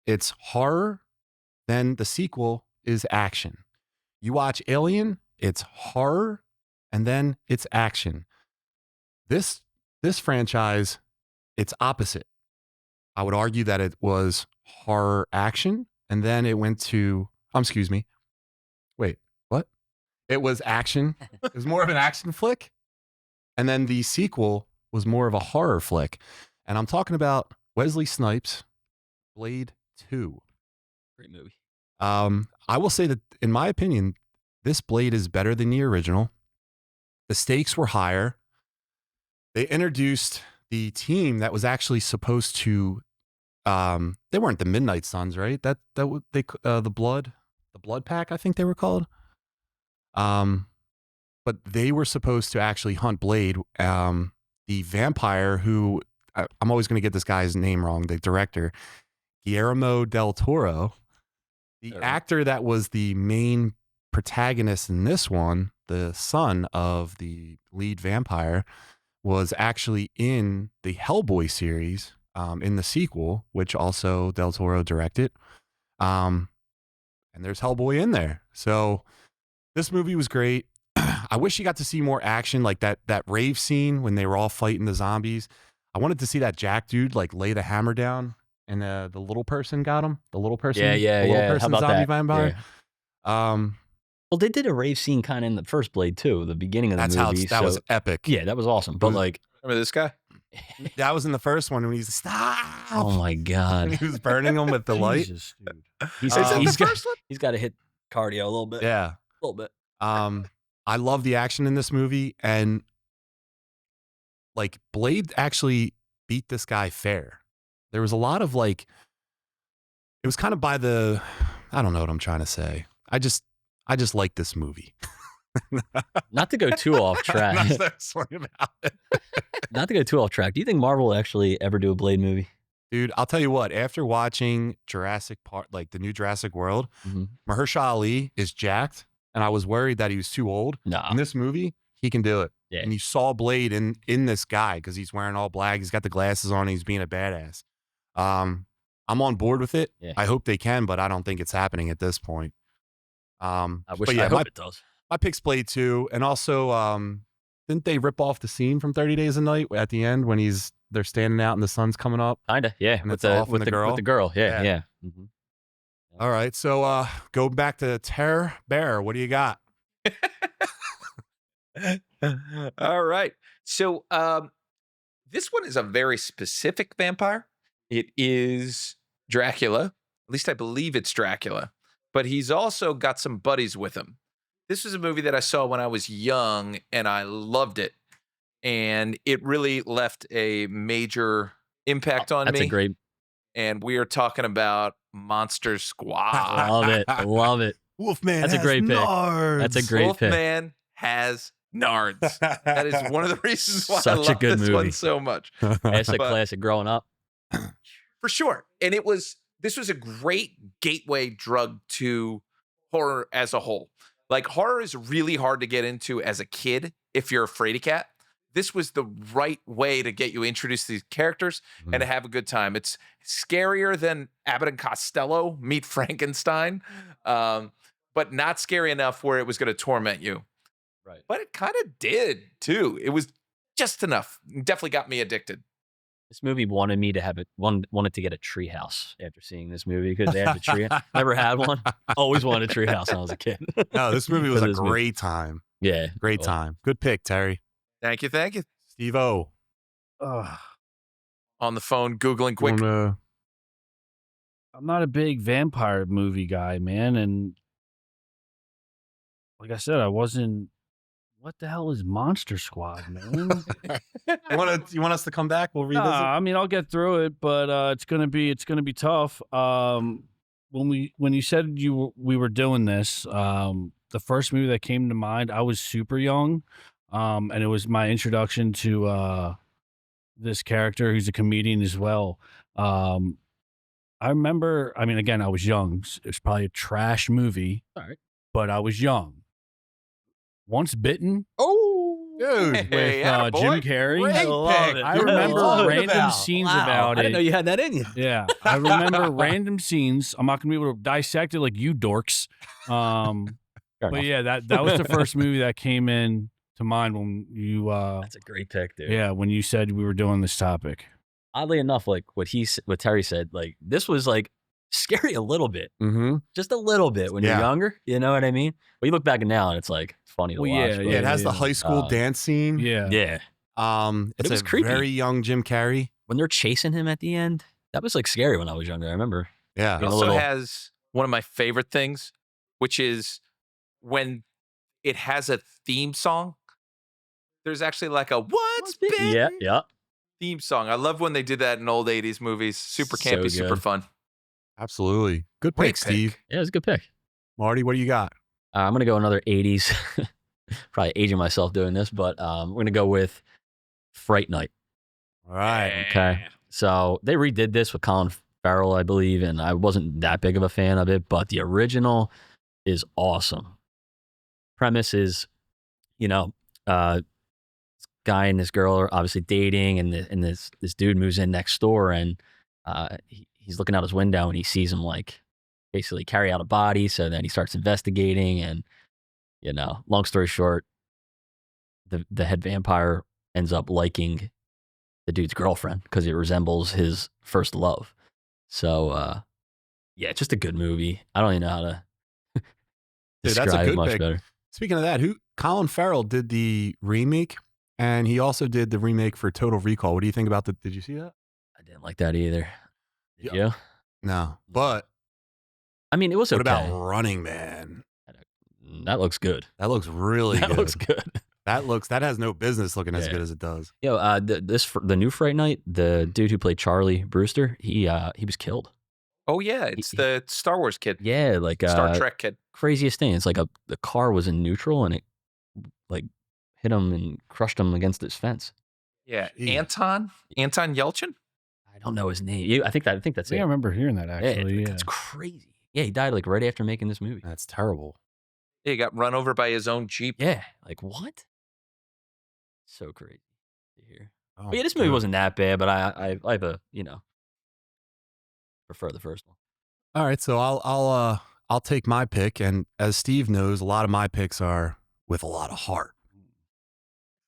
Speaker 3: it's horror. Then the sequel is action. You watch Alien, it's horror, and then it's action. This franchise, it's opposite. I would argue that it was horror action, and then it went to, excuse me. Wait, what? It was action. It was more of an action flick. And then the sequel was more of a horror flick. And I'm talking about Wesley Snipes' Blade 2.
Speaker 6: Great movie.
Speaker 3: I will say that, in my opinion, this Blade is better than the original. The stakes were higher. They introduced the team that was actually supposed to. They weren't the Midnight Suns, right? The Blood Pack, I think they were called. But they were supposed to actually hunt Blade. The vampire who I'm always going to get this guy's name wrong. The director, Guillermo del Toro. The actor that was the main protagonist in this one, the son of the lead vampire, was actually in the Hellboy series, in the sequel, which also Del Toro directed. And there's Hellboy in there. So this movie was great. I wish you got to see more action, like that rave scene when they were all fighting the zombies. I wanted to see that Jack dude like lay the hammer down, and the little person got him. The little person,
Speaker 6: Yeah.
Speaker 3: the little person
Speaker 6: How about
Speaker 3: zombie
Speaker 6: that?
Speaker 3: vampire.
Speaker 6: Yeah. Well, they did a rave scene kind of in the first Blade too, the beginning of the movie.
Speaker 3: That was epic.
Speaker 6: Yeah, that was awesome. But like,
Speaker 2: Remember this guy?
Speaker 3: That was in the first one when he's stop.
Speaker 6: oh my
Speaker 3: And
Speaker 6: god,
Speaker 3: he was burning them with the light.
Speaker 4: Jesus, dude.
Speaker 6: he's,
Speaker 2: Is that
Speaker 6: he's
Speaker 2: the
Speaker 6: got
Speaker 2: first one?
Speaker 6: he's got to hit cardio a little bit.
Speaker 3: Yeah.
Speaker 6: A little bit.
Speaker 3: I love the action in this movie, and like Blade actually beat this guy fair. There was a lot of like, it was kind of by the, I don't know what I'm trying to say. I just like this movie.
Speaker 6: Not to go too off track. Not to go too off track. Do you think Marvel will actually ever do a Blade movie?
Speaker 3: Dude, I'll tell you what, after watching Jurassic Park, like the new Jurassic World, Mahershala Ali is jacked, and I was worried that he was too old.
Speaker 6: Nah.
Speaker 3: In this movie, he can do it.
Speaker 6: Yeah.
Speaker 3: And you saw Blade in this guy because he's wearing all black. He's got the glasses on. He's being a badass. I'm on board with it.
Speaker 6: Yeah.
Speaker 3: I hope they can, but I don't think it's happening at this point.
Speaker 6: I
Speaker 3: but yeah,
Speaker 6: hope it does.
Speaker 3: my pick's Blade 2. And also, didn't they rip off the scene from 30 Days a Night at the end when they're standing out and the sun's coming up?
Speaker 6: Kinda, yeah.
Speaker 3: And
Speaker 6: With
Speaker 3: it's off
Speaker 6: with
Speaker 3: and the girl?
Speaker 6: With the girl, yeah,
Speaker 3: Yeah.
Speaker 6: yeah. Mhm.
Speaker 3: All right. So go back to Terror Bear. What do you got?
Speaker 2: All right. So this one is a very specific vampire. It is Dracula. At least I believe it's Dracula. But he's also got some buddies with him. This was a movie that I saw when I was young, and I loved it. And it really left a major impact on
Speaker 6: That's
Speaker 2: me.
Speaker 6: a great.
Speaker 2: And we are talking about Monster Squad.
Speaker 6: I love it. I love it.
Speaker 3: Wolfman.
Speaker 6: That's a
Speaker 3: has
Speaker 6: great pick.
Speaker 3: nards.
Speaker 6: That's a great pick.
Speaker 2: Wolfman has nards. That is one of the reasons why I
Speaker 6: Such a
Speaker 2: love
Speaker 6: good
Speaker 2: this one
Speaker 6: movie.
Speaker 2: so much.
Speaker 6: That's a
Speaker 2: But-
Speaker 6: classic growing up.
Speaker 2: For sure. And this was a great gateway drug to horror as a whole. Like, horror is really hard to get into as a kid if you're a fraidy cat. This was the right way to get you introduced to these characters and to have a good time. It's scarier than Abbott and Costello meet Frankenstein, but not scary enough where it was going to torment you.
Speaker 6: Right.
Speaker 2: But it kind of did, too. It was just enough. It definitely got me addicted.
Speaker 6: This movie wanted me to have wanted to get a treehouse after seeing this movie because they had the tree. Never had one. Always wanted a treehouse when I was a kid.
Speaker 3: No, this movie was a
Speaker 6: This movie.
Speaker 3: great time.
Speaker 6: Yeah.
Speaker 3: Great time. Good pick, Terry.
Speaker 2: Thank you. Thank you.
Speaker 3: Steve-O.
Speaker 2: On the phone, Googling quick.
Speaker 4: I'm not a big vampire movie guy, man. And like I said, I wasn't. What the hell is Monster Squad, man?
Speaker 3: You want us to come back? We'll revisit.
Speaker 4: I mean, I'll get through it, but it's gonna be tough. When you said we were doing this, the first movie that came to mind, I was super young, and it was my introduction to this character who's a comedian as well. I remember. I mean, again, I was young. It was probably a trash movie.
Speaker 6: All right.
Speaker 4: But I was young. Once Bitten.
Speaker 6: Oh.
Speaker 3: Dude,
Speaker 4: with
Speaker 2: atta boy.
Speaker 4: Jim Carrey.
Speaker 3: Great
Speaker 6: I love
Speaker 3: pick.
Speaker 6: it.
Speaker 4: I
Speaker 3: Dude,
Speaker 4: remember
Speaker 3: talking
Speaker 4: random
Speaker 3: about?
Speaker 4: scenes
Speaker 6: Wow,
Speaker 4: about
Speaker 6: I didn't know
Speaker 4: it.
Speaker 6: you had that in you.
Speaker 4: Yeah, I remember random scenes. I'm not gonna be able to dissect it like you dorks.
Speaker 6: Fair
Speaker 4: But
Speaker 6: enough.
Speaker 4: yeah, that was the first movie that came in to mind when you
Speaker 6: That's a great pick, dude.
Speaker 4: yeah, when you said we were doing this topic.
Speaker 6: Oddly enough, like what Terry said, like this was like scary a little bit,
Speaker 3: Mm-hmm.
Speaker 6: just a little bit when
Speaker 3: Yeah.
Speaker 6: you're younger. You know what I mean? But you look back now and it's like funny to
Speaker 4: Well,
Speaker 6: watch.
Speaker 4: yeah,
Speaker 6: but
Speaker 3: Yeah, it has the high school dance scene.
Speaker 4: Yeah.
Speaker 6: yeah.
Speaker 3: It's
Speaker 6: it was
Speaker 3: a
Speaker 6: creepy.
Speaker 3: very young Jim Carrey.
Speaker 6: When they're chasing him at the end, that was like scary when I was younger. I remember.
Speaker 3: Yeah.
Speaker 2: It
Speaker 6: Being a
Speaker 2: also
Speaker 6: little-
Speaker 2: has one of my favorite things, which is when it has a theme song. There's actually like a "What's Been"
Speaker 6: Yeah.
Speaker 2: theme song. I love when they did that in old 80s movies. Super
Speaker 6: So
Speaker 2: campy, super
Speaker 6: good.
Speaker 2: fun.
Speaker 3: Absolutely. Good
Speaker 2: Great
Speaker 3: pick, Steve.
Speaker 6: Yeah, it was a good pick.
Speaker 3: Marty, what do you got?
Speaker 6: I'm gonna go another 80s. Probably aging myself doing this, but we're gonna go with Fright Night.
Speaker 3: All right.
Speaker 6: Okay. So they redid this with Colin Farrell, I believe, and I wasn't that big of a fan of it, but the original is awesome. Premise is, guy and this girl are obviously dating, and this dude moves in next door, and he's looking out his window and he sees him like basically carry out a body. So then he starts investigating, and long story short, the head vampire ends up liking the dude's girlfriend because it resembles his first love. So yeah, it's just a good movie. I don't even know how to
Speaker 3: Dude,
Speaker 6: describe
Speaker 3: that's a
Speaker 6: it
Speaker 3: good
Speaker 6: much
Speaker 3: pick.
Speaker 6: better.
Speaker 3: Speaking of that, Colin Farrell did the remake, and he also did the remake for Total Recall. What do you think about did you see that?
Speaker 6: I didn't like that either. Did you?
Speaker 3: No. But
Speaker 6: I mean, it was
Speaker 3: what
Speaker 6: okay.
Speaker 3: about Running Man?
Speaker 6: That looks good.
Speaker 3: That looks really
Speaker 6: That
Speaker 3: good.
Speaker 6: looks good.
Speaker 3: That has no business looking as
Speaker 6: Yeah.
Speaker 3: good as it does.
Speaker 6: Yo, the new Fright Night, the dude who played Charlie Brewster, he was killed.
Speaker 2: Oh yeah, it's the Star Wars kid.
Speaker 6: Yeah, like
Speaker 2: Star Trek kid.
Speaker 6: craziest thing. It's like the car was in neutral and it like hit him and crushed him against this fence.
Speaker 2: Yeah,
Speaker 3: Jeez.
Speaker 2: Anton Yelchin.
Speaker 6: I don't know his name. I think that's
Speaker 4: I think I
Speaker 6: it.
Speaker 4: remember hearing that actually. Yeah,
Speaker 6: That's crazy. Yeah, he died like right after making this movie.
Speaker 3: That's terrible.
Speaker 2: Yeah, he got run over by his own Jeep.
Speaker 6: Yeah, like what? So crazy to hear.
Speaker 3: Oh,
Speaker 6: But yeah, this movie
Speaker 3: God.
Speaker 6: wasn't that bad, but I have a prefer the first one.
Speaker 3: All right, so I'll take my pick, and as Steve knows, a lot of my picks are with a lot of heart.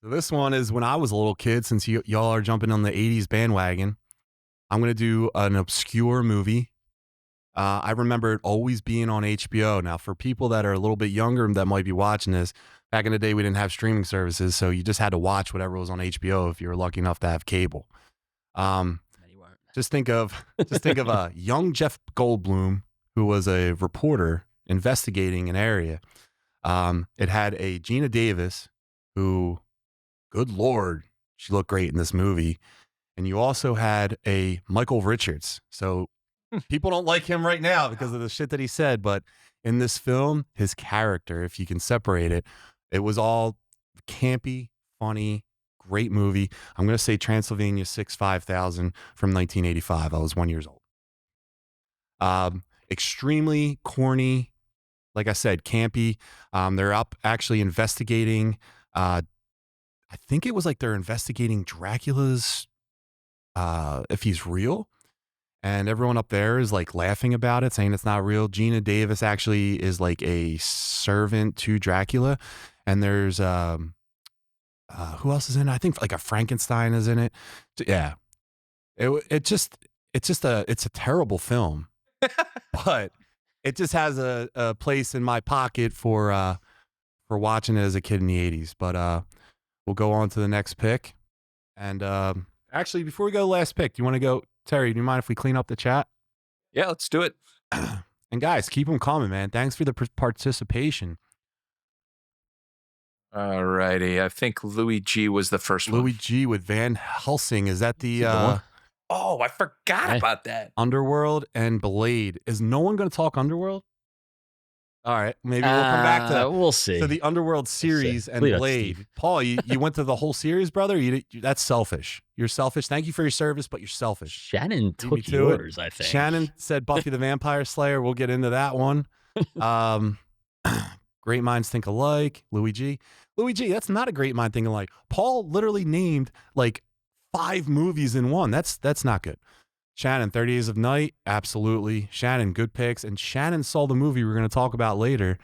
Speaker 3: So this one is when I was a little kid. Since y'all are jumping on the '80s bandwagon, I'm gonna do an obscure movie. I remember it always being on HBO. Now, for people that are a little bit younger that might be watching this, back in the day we didn't have streaming services, so you just had to watch whatever was on HBO if you were lucky enough to have cable.
Speaker 6: Many weren't.
Speaker 3: Just think of a young Jeff Goldblum who was a reporter investigating an area. It had a Gina Davis who, good Lord, she looked great in this movie. And you also had a Michael Richards. So people don't like him right now because of the shit that he said. But in this film, his character, if you can separate it, it was all campy, funny, great movie. I'm going to say Transylvania 65000 from 1985. I was 1 year old. Extremely corny, like I said, campy. They're up actually investigating. I think it was like they're investigating Dracula's, if he's real. And everyone up there is like laughing about it, saying it's not real. Gina Davis actually is like a servant to Dracula. And there's, who else is in it? I think like a Frankenstein is in it. Yeah. It's a terrible film, but it just has a place in my pocket for watching it as a kid in the 80s. But we'll go on to the next pick. And actually, before we go to the last pick, do you want to go, Terry, do you mind if we clean up the chat?
Speaker 2: Yeah, let's do it.
Speaker 3: And guys, keep them coming, man. Thanks for the participation.
Speaker 2: All righty. I think Louis G was the first one.
Speaker 3: Louis G with Van Helsing. Is that the
Speaker 6: the one?
Speaker 2: Oh, I forgot
Speaker 6: Hey.
Speaker 2: about that.
Speaker 3: Underworld and Blade? Is no one going to talk Underworld? All right, maybe we'll come back to that.
Speaker 6: We'll see.
Speaker 3: So the Underworld series and
Speaker 6: Leave it to
Speaker 3: Blade.
Speaker 6: Steve.
Speaker 3: Paul, you went to the whole series, brother? That's selfish. You're selfish. Thank you for your service, but you're selfish.
Speaker 6: Shannon
Speaker 3: Beat me
Speaker 6: took
Speaker 3: to it.
Speaker 6: yours, I think.
Speaker 3: Shannon said Buffy the Vampire Slayer. We'll get into that one. Great minds think alike. Louis G. Louis G, that's not a great mind think alike. Paul literally named like 5 movies in one. That's not good. Shannon, 30 Days of Night. Absolutely. Shannon, good picks. And Shannon saw the movie we're going to talk about later.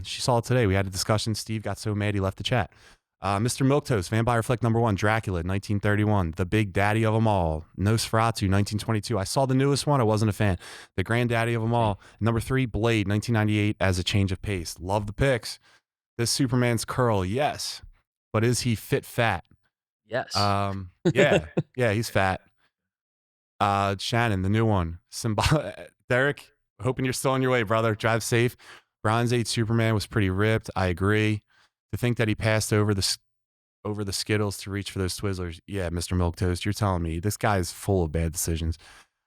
Speaker 3: She saw it today. We had a discussion. Steve got so mad he left the chat. Mr. Milquetoast, Vampire Flick #1, Dracula, 1931. The Big Daddy of them all, Nosferatu, 1922. I saw the newest one. I wasn't a fan. The Granddaddy of them all. #3, Blade, 1998, as a change of pace. Love the picks. This Superman's curl, yes. But is he fit fat?
Speaker 6: Yes.
Speaker 3: Yeah, he's fat. Shannon, the new one. Derek, hoping you're still on your way, brother. Drive safe. Bronze Age Superman was pretty ripped. I agree. To think that he passed over the Skittles to reach for those Twizzlers. Yeah, Mr. Milquetoast, you're telling me this guy is full of bad decisions.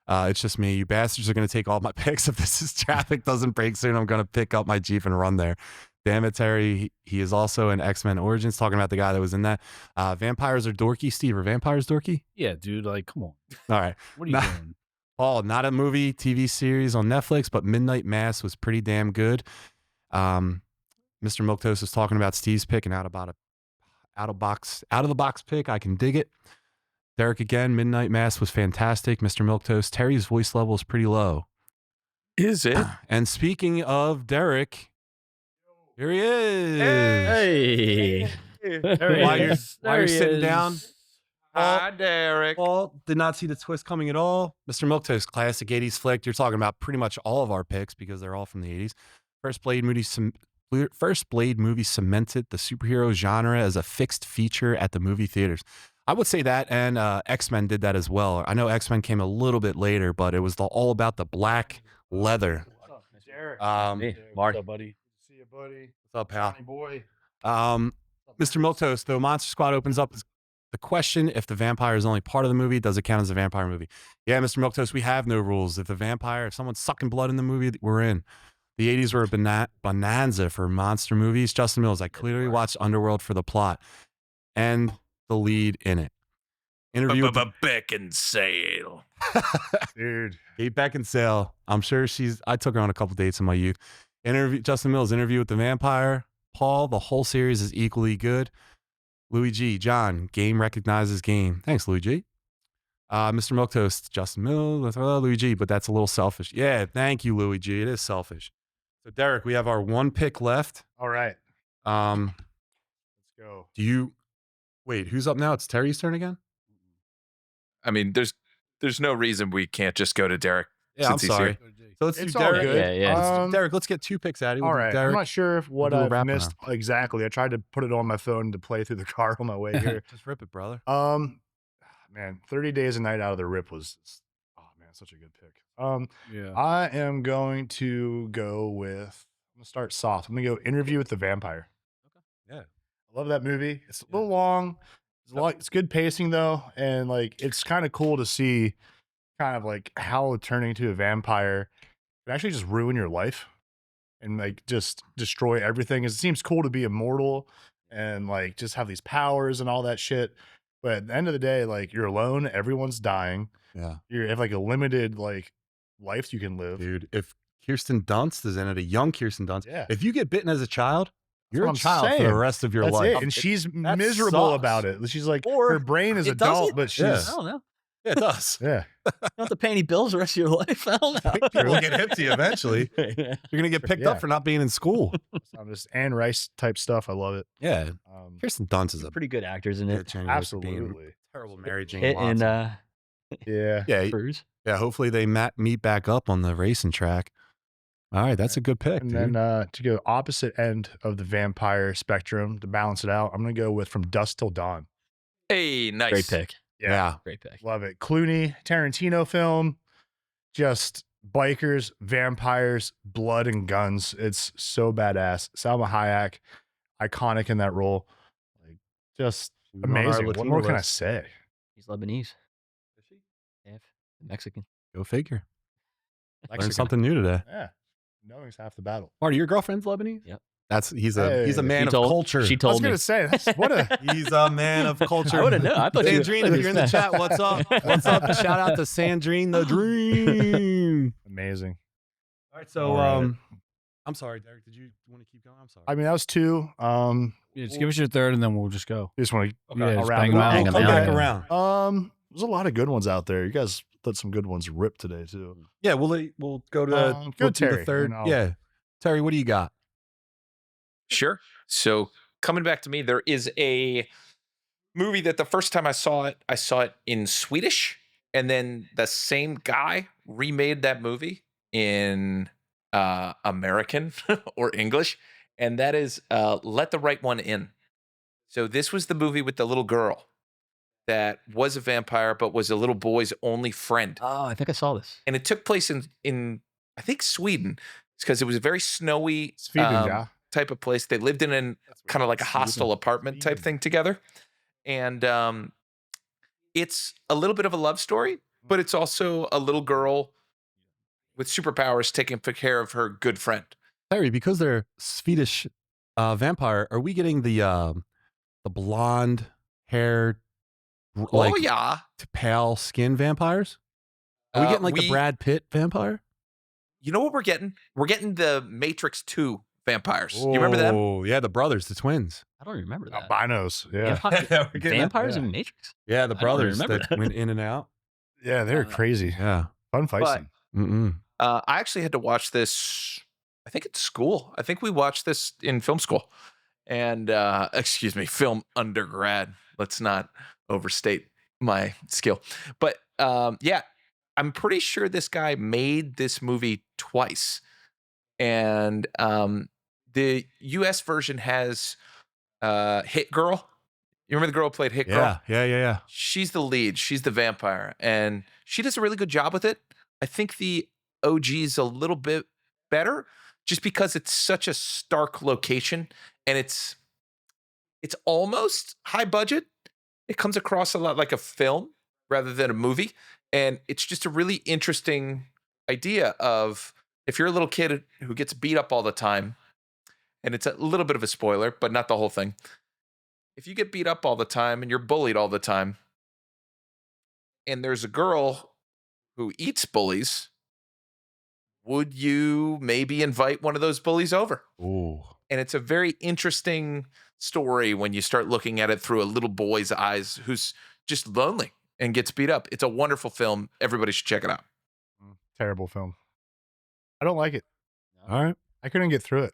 Speaker 3: It's just me. You bastards are going to take all my picks. If this is traffic doesn't break soon, I'm going to pick up my Jeep and run there. Damn it, Terry. He is also in X-Men Origins, talking about the guy that was in that. Vampires are dorky. Steve, are vampires dorky?
Speaker 4: Yeah, dude. Like, come on.
Speaker 3: All right.
Speaker 4: What are you doing?
Speaker 3: Paul, not a movie, TV series on Netflix, but Midnight Mass was pretty damn good. Mr. Milquetoast was talking about Steve's pick and out of the box pick. I can dig it. Derek again, Midnight Mass was fantastic. Mr. Milquetoast, Terry's voice level is pretty low.
Speaker 2: Is it?
Speaker 3: And speaking of Derek, here he is.
Speaker 6: Hey.
Speaker 3: While you're sitting down,
Speaker 2: Hi, Derek.
Speaker 3: Paul did not see the twist coming at all. Mr. Milquetoast, classic 80s flick. You're talking about pretty much all of our picks because they're all from the 80s. First Blade movie cemented the superhero genre as a fixed feature at the movie theaters. I would say that, and X-Men did that as well. I know X-Men came a little bit later, but it was all about the black leather.
Speaker 6: Hey, Marty.
Speaker 4: What's up, buddy?
Speaker 5: See you, buddy.
Speaker 3: What's up, pal?
Speaker 5: Johnny boy.
Speaker 3: Mr. Milquetoast, though, Monster Squad opens up the question: if the vampire is only part of the movie, does it count as a vampire movie? Yeah, Mr. Milquetoast, we have no rules. If someone's sucking blood in the movie, we're in. The 80s were a bonanza for monster movies. Justin Mills, I clearly watched Underworld for the plot and the lead in it. Interview with
Speaker 2: Beckinsale.
Speaker 5: Dude.
Speaker 3: Kate Beckinsale. I'm sure I took her on a couple dates in my youth. Justin Mills, Interview with the Vampire. Paul, the whole series is equally good. Louis G, John, game recognizes game. Thanks, Louis G. Mr. Milquetoast, Justin Mills, Louis G, but that's a little selfish. Yeah, thank you, Louis G. It is selfish. So, Derek, we have our one pick left.
Speaker 5: All right.
Speaker 3: Let's
Speaker 5: go.
Speaker 3: Wait, who's up now? It's Terry's turn again?
Speaker 2: I mean, there's no reason we can't just go to Derek.
Speaker 3: Yeah, I'm
Speaker 2: since he's
Speaker 3: sorry.
Speaker 2: here.
Speaker 3: So let's
Speaker 5: It's
Speaker 3: do
Speaker 5: all
Speaker 3: Derek.
Speaker 5: good.
Speaker 6: Yeah.
Speaker 3: Derek, let's get 2 picks out of you.
Speaker 5: All right.
Speaker 3: Derek,
Speaker 5: I'm not sure if what
Speaker 3: we'll do a
Speaker 5: I've
Speaker 3: wrap
Speaker 5: missed
Speaker 3: around.
Speaker 5: exactly. I tried to put it on my phone to play through the car on my way here.
Speaker 3: just rip it, brother.
Speaker 5: Man, 30 Days a Night Out of the Rip was, such a good pick.
Speaker 4: Yeah.
Speaker 5: I am going to go with, I'm going to start soft. I'm going to go Interview with the Vampire.
Speaker 3: Okay. Yeah.
Speaker 5: I love that movie. It's a little long. It's good pacing though. And like, it's kind of cool to see kind of like how turning into a vampire can actually just ruin your life and like just destroy everything. It seems cool to be immortal and like just have these powers and all that shit. But at the end of the day, like you're alone, everyone's dying.
Speaker 3: Yeah.
Speaker 5: You have like a limited like life you can live.
Speaker 3: Dude, if Kirsten Dunst is in it, a young Kirsten Dunst,
Speaker 5: Yeah.
Speaker 3: if you get bitten as a child, you're
Speaker 5: what
Speaker 3: a
Speaker 5: I'm
Speaker 3: child for
Speaker 5: saying.
Speaker 3: the rest of your
Speaker 5: That's
Speaker 3: life.
Speaker 5: it. And she's
Speaker 3: That
Speaker 5: miserable
Speaker 3: sucks.
Speaker 5: about it. She's like,
Speaker 3: Or
Speaker 5: her brain is
Speaker 6: it
Speaker 5: adult,
Speaker 6: doesn't?
Speaker 5: but she's,
Speaker 3: Yeah.
Speaker 6: I don't know.
Speaker 3: Yeah, it does.
Speaker 5: yeah.
Speaker 6: You don't have to pay any bills the rest of your life. I don't know.
Speaker 3: People will get hip to you eventually. You're going to get picked up
Speaker 5: Yeah.
Speaker 3: for not being in school.
Speaker 5: I'm just Anne Rice type stuff. I love it.
Speaker 3: Yeah. Kirsten Dunst is a
Speaker 6: Pretty good actors in it.
Speaker 3: bitch anyway for being
Speaker 5: Absolutely.
Speaker 3: terrible Mary Jane
Speaker 6: Hit
Speaker 3: Watson.
Speaker 6: and
Speaker 5: Yeah.
Speaker 3: yeah,
Speaker 6: Bruce.
Speaker 3: yeah. Hopefully they meet back up on the racing track. All right, that's a good pick,
Speaker 5: And
Speaker 3: dude.
Speaker 5: then to go opposite end of the vampire spectrum to balance it out, I'm going to go with From Dusk Till Dawn.
Speaker 2: Hey, nice.
Speaker 6: Great pick.
Speaker 3: yeah.
Speaker 6: Great pick.
Speaker 5: Love it. Clooney, Tarantino film, just bikers, vampires, blood and guns. It's so badass. Salma Hayek, iconic in that role. Like, just
Speaker 3: Moving on our
Speaker 5: amazing. What
Speaker 3: Latino
Speaker 5: more can I
Speaker 3: list.
Speaker 5: say?
Speaker 6: He's Lebanese. Half Mexican.
Speaker 3: Go figure. Learned
Speaker 5: Mexican.
Speaker 3: something new today.
Speaker 5: Yeah. Knowing's half the battle.
Speaker 3: Marty, your girlfriend's Lebanese?
Speaker 6: Yep.
Speaker 3: He's
Speaker 5: Hey.
Speaker 3: a man
Speaker 6: She
Speaker 3: of
Speaker 6: told-
Speaker 3: culture.
Speaker 6: She
Speaker 5: I was
Speaker 6: told me.
Speaker 5: going to say, that's, what a.
Speaker 3: He's a man of culture.
Speaker 6: I would have known. I thought
Speaker 3: Sandrine, if you're in the chat, what's up? What's up? Shout out to Sandrine the Dream.
Speaker 5: Amazing.
Speaker 3: All right, so
Speaker 5: All right.
Speaker 3: I'm sorry, Derek. Did you want to keep going? I'm sorry.
Speaker 5: I mean, that was 2.
Speaker 4: Yeah, just give us your third, and then we'll just go.
Speaker 5: You just want to
Speaker 4: Yeah,
Speaker 5: I'll
Speaker 4: just
Speaker 5: round
Speaker 4: bang
Speaker 5: it
Speaker 4: 'em
Speaker 5: up.
Speaker 4: out.
Speaker 6: Hang 'em
Speaker 3: Come
Speaker 6: out.
Speaker 3: back
Speaker 6: Yeah.
Speaker 3: around.
Speaker 5: There's a lot of good ones out there. You guys let some good ones rip today too.
Speaker 3: Yeah, we'll go to
Speaker 5: Go
Speaker 3: we'll do
Speaker 5: Terry,
Speaker 3: the third.
Speaker 5: and I'll-
Speaker 3: Yeah, Terry, what do you got?
Speaker 2: Sure. So coming back to me, there is a movie that the first time I saw it in Swedish, and then the same guy remade that movie in American or English, and that is Let the Right One In. So this was the movie with the little girl that was a vampire but was a little boy's only friend.
Speaker 6: Oh, I think I saw this.
Speaker 2: And it took place in I think Sweden, because it was a very snowy
Speaker 5: Sweden, yeah.
Speaker 2: type of place. They lived in kind of like a hostel apartment type thing together. And it's a little bit of a love story, but it's also a little girl with superpowers taking care of her good friend.
Speaker 3: Terry, because they're Swedish vampire, are we getting the blonde hair, like
Speaker 2: oh yeah,
Speaker 3: pale skin vampires? Are we getting like the Brad Pitt vampire?
Speaker 2: You know what we're getting? We're getting the Matrix 2 vampires. You remember them?
Speaker 3: Oh, yeah, the brothers, the twins.
Speaker 6: I don't remember that.
Speaker 5: Albinos. Yeah.
Speaker 3: We're getting
Speaker 6: Vampires
Speaker 3: that.
Speaker 6: in Matrix?
Speaker 3: Yeah, the
Speaker 6: I don't
Speaker 3: brothers
Speaker 6: remember
Speaker 3: that
Speaker 6: that.
Speaker 3: went in and out.
Speaker 5: Yeah, they're crazy.
Speaker 3: Yeah.
Speaker 5: Fun fight
Speaker 2: But-
Speaker 5: scene.
Speaker 3: Mm-mm.
Speaker 2: I actually had to watch this, I think at school. I think we watched this in film school. And, excuse me, film undergrad. Let's not overstate my skill. But yeah, I'm pretty sure this guy made this movie twice. And the US version has Hit Girl. You remember the girl who played Hit Girl?
Speaker 3: Yeah.
Speaker 2: She's the lead. She's the vampire. And she does a really good job with it. I think the OG is a little bit better just because it's such a stark location and it's almost high budget. It comes across a lot like a film rather than a movie. And it's just a really interesting idea of if you're a little kid who gets beat up all the time, and it's a little bit of a spoiler, but not the whole thing. If you get beat up all the time and you're bullied all the time, and there's a girl who eats bullies, would you maybe invite one of those bullies over?
Speaker 3: Ooh.
Speaker 2: And it's a very interesting story when you start looking at it through a little boy's eyes who's just lonely and gets beat up. It's a wonderful film. Everybody should check it out.
Speaker 5: Terrible film. I don't like it.
Speaker 3: All right.
Speaker 5: I couldn't get through it.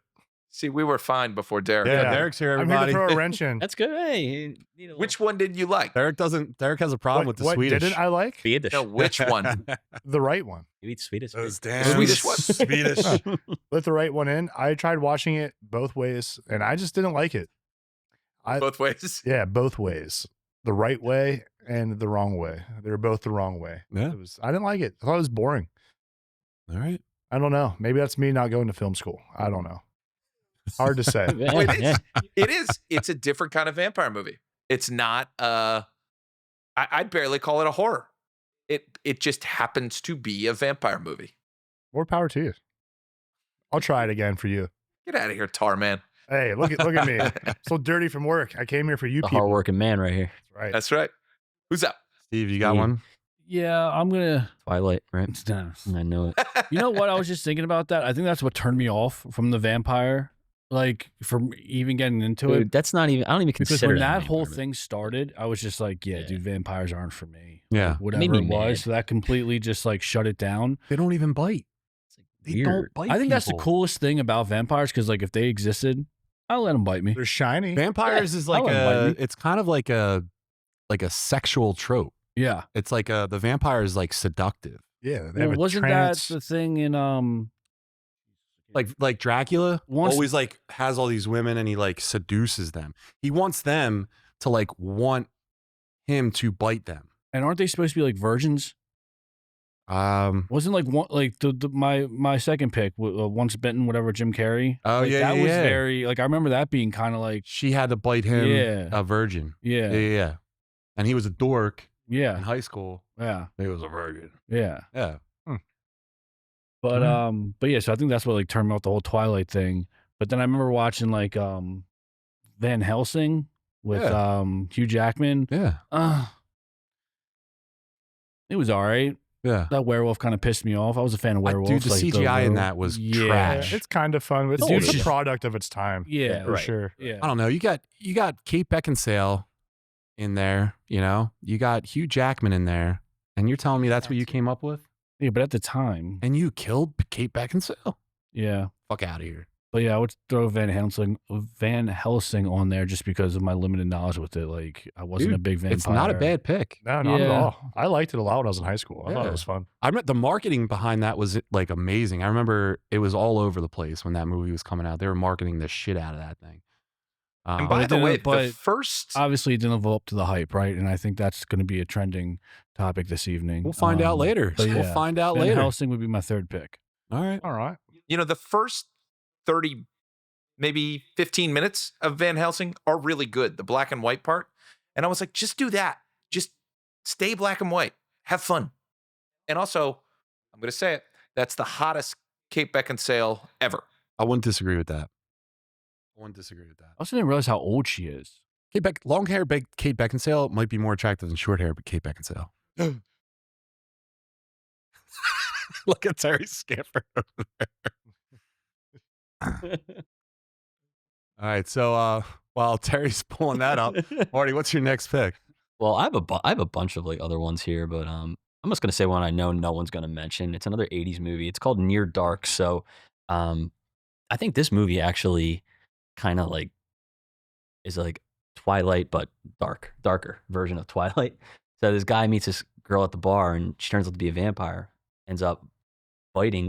Speaker 2: See, we were fine before Derek.
Speaker 3: Yeah,
Speaker 5: Yeah.
Speaker 3: Derek's here,
Speaker 5: I'm here to
Speaker 3: everybody.
Speaker 5: throw a wrench in.
Speaker 6: That's good. Hey, you need a
Speaker 2: Which one did you like?
Speaker 3: Derek has a problem with the
Speaker 5: what
Speaker 3: Swedish.
Speaker 5: didn't I like?
Speaker 6: Swedish.
Speaker 2: No, which one?
Speaker 5: The right one.
Speaker 6: You eat Swedish.
Speaker 3: Those
Speaker 6: food.
Speaker 3: damn
Speaker 2: Swedish one?
Speaker 3: Swedish.
Speaker 5: Let the right one in. I tried watching it both ways, and I just didn't like it.
Speaker 2: Both ways.
Speaker 5: Yeah, both ways. The right way and the wrong way. They were both the wrong way.
Speaker 3: Yeah.
Speaker 5: I didn't like it. I thought it was boring.
Speaker 3: All right.
Speaker 5: I don't know. Maybe that's me not going to film school. I don't know. Hard to say.
Speaker 6: Yeah,
Speaker 2: Oh, it is.
Speaker 6: yeah.
Speaker 2: It is. It's a different kind of vampire movie. It's not. I'd barely call it a horror. It just happens to be a vampire movie.
Speaker 5: More power to you. I'll try it again for you.
Speaker 2: Get out of here, Tar Man.
Speaker 5: Hey, look at me. So dirty from work. I came here for you
Speaker 6: The
Speaker 5: people.
Speaker 6: hardworking man right here.
Speaker 5: That's right.
Speaker 2: That's right. Who's up?
Speaker 3: Steve, you got
Speaker 6: Steve.
Speaker 3: one?
Speaker 4: Yeah, I'm gonna.
Speaker 6: Twilight, right? I know it.
Speaker 4: You know what? I was just thinking about that. I think that's what turned me off from the vampire. Like from even getting into it.
Speaker 6: Dude, that's not even. I don't even
Speaker 4: Because
Speaker 6: consider
Speaker 4: when
Speaker 6: that
Speaker 4: that whole
Speaker 6: vampire
Speaker 4: thing started, I was just like, yeah,
Speaker 6: Yeah.
Speaker 4: dude, vampires aren't for me.
Speaker 3: Yeah.
Speaker 4: Whatever
Speaker 6: Made me
Speaker 4: it was.
Speaker 6: mad.
Speaker 4: So that completely just like shut it down.
Speaker 3: They don't even bite. They
Speaker 6: movie.
Speaker 3: don't
Speaker 6: Weird.
Speaker 3: bite.
Speaker 4: I think that's the
Speaker 3: people.
Speaker 4: coolest thing about vampires because like if they existed, I'll let them bite me.
Speaker 5: They're shiny.
Speaker 3: Vampires is like
Speaker 4: I wouldn't bite
Speaker 3: it's kind of like a sexual trope.
Speaker 4: Yeah.
Speaker 3: It's like the vampire is like seductive.
Speaker 5: Yeah. They have
Speaker 4: Well,
Speaker 5: a
Speaker 4: wasn't
Speaker 5: trance.
Speaker 4: that the thing in
Speaker 3: Like Dracula
Speaker 4: Once-
Speaker 3: always like has all these women and he like seduces them. He wants them to like want him to bite them.
Speaker 4: and aren't they supposed to be like virgins? Wasn't like one like my second pick once bitten whatever Jim Carrey.
Speaker 3: Oh,
Speaker 4: Like,
Speaker 3: yeah,
Speaker 4: that
Speaker 3: yeah,
Speaker 4: was
Speaker 3: yeah.
Speaker 4: very like I remember that being kind of like
Speaker 3: She had to bite him
Speaker 4: Yeah.
Speaker 3: a virgin.
Speaker 4: yeah
Speaker 3: Yeah. And he was a dork in
Speaker 4: yeah
Speaker 3: high school.
Speaker 4: yeah
Speaker 3: He was a virgin.
Speaker 4: yeah.
Speaker 3: Yeah.
Speaker 4: But
Speaker 3: Right.
Speaker 4: but yeah, so I think that's what like turned me off the whole Twilight thing. But then I remember watching like Van Helsing with Hugh Jackman.
Speaker 3: Yeah.
Speaker 4: It was all right.
Speaker 3: Yeah.
Speaker 4: That werewolf kind of pissed me off. I was a fan of werewolves.
Speaker 3: Dude, the
Speaker 4: like
Speaker 3: CGI in
Speaker 4: werewolf-
Speaker 3: that was
Speaker 4: Yeah.
Speaker 3: trash.
Speaker 5: It's kind of fun. It's,
Speaker 4: Dude,
Speaker 5: it's a
Speaker 4: just-
Speaker 5: product of its time.
Speaker 4: Yeah,
Speaker 5: for
Speaker 6: right.
Speaker 5: sure.
Speaker 4: Yeah.
Speaker 3: I don't know. You got Kate Beckinsale in there, you know? You got Hugh Jackman in there. And you're telling me that's what you came up with?
Speaker 4: Yeah, but at the time,
Speaker 3: And you killed Kate Beckinsale?
Speaker 4: yeah.
Speaker 3: Fuck out of here.
Speaker 4: But yeah, I would throw Van Helsing on there just because of my limited knowledge with it. Like, I wasn't a
Speaker 3: Dude,
Speaker 4: big vampire.
Speaker 3: It's not a bad pick.
Speaker 5: No, not at
Speaker 4: Yeah.
Speaker 5: all. I liked it a lot when I was in high school. I thought
Speaker 3: Yeah.
Speaker 5: it was fun.
Speaker 3: I remember the marketing behind that was like amazing. I remember it was all over the place when that movie was coming out. They were marketing the shit out of that thing.
Speaker 2: And
Speaker 4: But
Speaker 2: by
Speaker 4: it
Speaker 2: the way,
Speaker 4: didn't- but
Speaker 2: the first
Speaker 4: Obviously, it didn't live up to the hype, right? And I think that's going to be a trending topic this evening.
Speaker 3: We'll find out later.
Speaker 4: but
Speaker 3: We'll
Speaker 4: yeah,
Speaker 3: find out
Speaker 4: Van
Speaker 3: later.
Speaker 4: Helsing would be my third pick.
Speaker 3: All right.
Speaker 5: All right.
Speaker 2: the first 30, maybe 15 minutes of Van Helsing are really good, the black and white part. And I was like, just do that. Just stay black and white. Have fun. And also, I'm going to say it, that's the hottest Kate Beckinsale ever.
Speaker 3: I wouldn't disagree with that.
Speaker 4: I also didn't realize how old she is.
Speaker 3: Long hair Kate Beckinsale might be more attractive than short hair, but Kate Beckinsale. Look at Terry Scamper over there. All right, so while Terry's pulling that up, Marty, what's your next pick?
Speaker 6: Well, I have a bunch of like other ones here, but I'm just gonna say one I know no one's gonna mention. It's another '80s movie. It's called Near Dark. So, I think this movie actually kind of like is like Twilight, but darker version of Twilight. So this guy meets this girl at the bar, and she turns out to be a vampire. Ends up biting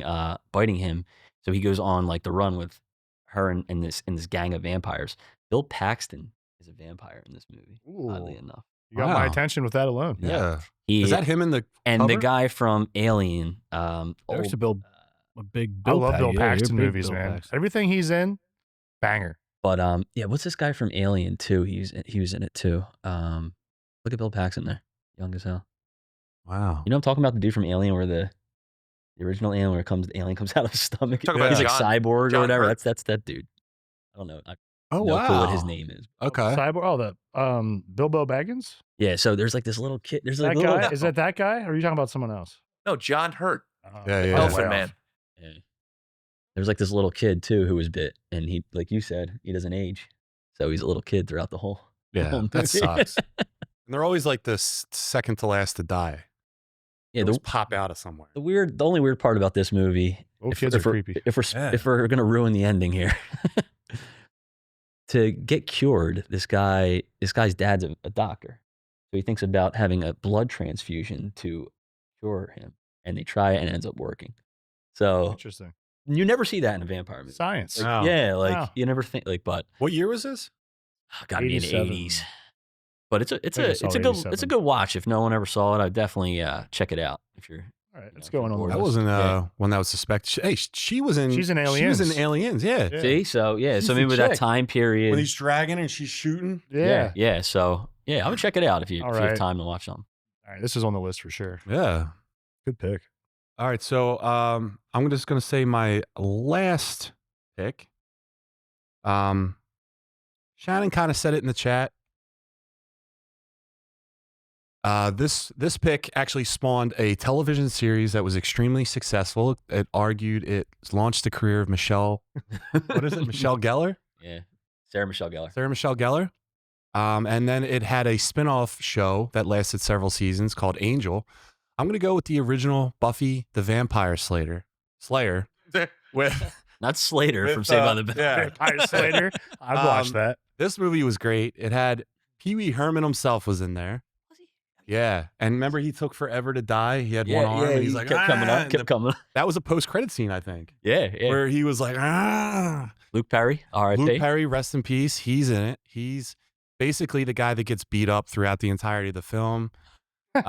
Speaker 6: him. So he goes on like the run with her and this gang of vampires. Bill Paxton is a vampire in this movie. Oddly
Speaker 5: Ooh.
Speaker 6: enough,
Speaker 5: You got my
Speaker 3: Wow.
Speaker 5: attention with that alone.
Speaker 3: Yeah.
Speaker 6: he
Speaker 3: Is that him in the
Speaker 6: and the
Speaker 3: cover?
Speaker 6: guy from Alien.
Speaker 4: There's
Speaker 6: old-
Speaker 4: a big
Speaker 5: I
Speaker 4: Bill
Speaker 5: love Bill
Speaker 4: Paxton. Yeah, you're a
Speaker 5: Paxton
Speaker 4: big
Speaker 5: movies,
Speaker 4: Bill
Speaker 5: man.
Speaker 4: Paxton.
Speaker 5: Everything he's in, banger.
Speaker 6: But yeah, what's this guy from Alien too? He was in it too. Look at Bill Paxton there, young as hell.
Speaker 3: Wow.
Speaker 6: You know I'm talking about, the dude from Alien, where the original Alien, where the alien comes out of his stomach.
Speaker 2: Talk about
Speaker 6: He's like
Speaker 2: John-
Speaker 6: cyborg
Speaker 2: John
Speaker 6: or whatever.
Speaker 2: Hurt.
Speaker 6: That's that dude. I don't know. I
Speaker 3: Oh,
Speaker 6: no
Speaker 3: wow.
Speaker 6: clue what his name is.
Speaker 3: Okay.
Speaker 5: Cyborg. Oh, the Bilbo Baggins.
Speaker 6: Yeah, so there's like this little kid. There's like
Speaker 5: That
Speaker 6: a little
Speaker 5: guy. Is that that guy? Or are you talking about someone else?
Speaker 2: No, John Hurt,
Speaker 3: Yeah, yeah.
Speaker 2: Elephant
Speaker 5: wow.
Speaker 2: Man.
Speaker 6: Yeah. There's like this little kid too who was bit, and he, like you said, he doesn't age, so he's a little kid throughout the whole.
Speaker 3: Yeah,
Speaker 6: whole
Speaker 3: that
Speaker 6: movie.
Speaker 3: sucks. And they're always like the second to last to die.
Speaker 6: Yeah,
Speaker 3: They always
Speaker 6: the
Speaker 3: pop out of somewhere.
Speaker 6: the only weird part about this movie,
Speaker 5: Old kids are creepy.
Speaker 6: if
Speaker 3: Yeah.
Speaker 6: we're gonna ruin the ending here, to get cured, this guy's dad's a doctor, so he thinks about having a blood transfusion to cure him, and they try it and it ends up working. So
Speaker 5: Interesting.
Speaker 6: you never see that in a vampire movie.
Speaker 5: Science.
Speaker 6: Like,
Speaker 3: Wow.
Speaker 6: yeah, like
Speaker 5: Wow.
Speaker 6: you never think like, but
Speaker 3: What year was this?
Speaker 6: gotta be in the
Speaker 5: 87.
Speaker 6: '80s. But it's
Speaker 5: I think I saw
Speaker 6: a good
Speaker 5: 87.
Speaker 6: watch. If no one ever saw it, I'd definitely check it out. If you're
Speaker 5: All right,
Speaker 6: you
Speaker 5: it's
Speaker 6: know,
Speaker 5: going on the
Speaker 6: bored.
Speaker 3: That
Speaker 5: list.
Speaker 3: wasn't
Speaker 6: Yeah.
Speaker 3: when that was suspected. Hey, she was in.
Speaker 5: She's in
Speaker 3: She was
Speaker 5: Aliens.
Speaker 3: in Aliens. Yeah.
Speaker 5: Yeah.
Speaker 6: see, so yeah,
Speaker 3: She's
Speaker 6: so
Speaker 3: the
Speaker 6: maybe that
Speaker 3: chick.
Speaker 6: time period.
Speaker 3: When he's dragging her and she's shooting.
Speaker 5: Yeah.
Speaker 6: yeah. So yeah, I would check it out if you
Speaker 5: All
Speaker 6: have
Speaker 5: right.
Speaker 6: time to watch them.
Speaker 5: All right, this is on the list for sure.
Speaker 3: Yeah.
Speaker 5: Good pick.
Speaker 3: All right. So I'm just gonna say my last pick. Shannon kind of said it in the chat. This pick actually spawned a television series that was extremely successful. It argued it launched the career of Michelle. What is it? Michelle Gellar?
Speaker 6: Yeah, Sarah Michelle Gellar.
Speaker 3: Sarah Michelle Gellar. And then it had a spin-off show that lasted several seasons called Angel. I'm going to go with the original Buffy the Vampire Slayer. With
Speaker 6: Not Slater from
Speaker 3: with,
Speaker 6: Saved by the Bell.
Speaker 3: yeah.
Speaker 5: Vampire Slayer. I've watched that.
Speaker 3: This movie was great. It had Pee-wee Herman himself was in there. Yeah. And remember he took forever to die? He had one arm and he's
Speaker 6: he
Speaker 3: like,
Speaker 6: kept coming
Speaker 3: "Ah,"
Speaker 6: up, kept coming up.
Speaker 3: That was a post-credit scene, I think,
Speaker 6: Yeah, yeah.
Speaker 3: where he was like, ah.
Speaker 6: Luke Perry, R.I.P.
Speaker 3: Luke Perry, rest in peace. He's in it. He's basically the guy that gets beat up throughout the entirety of the film.
Speaker 5: What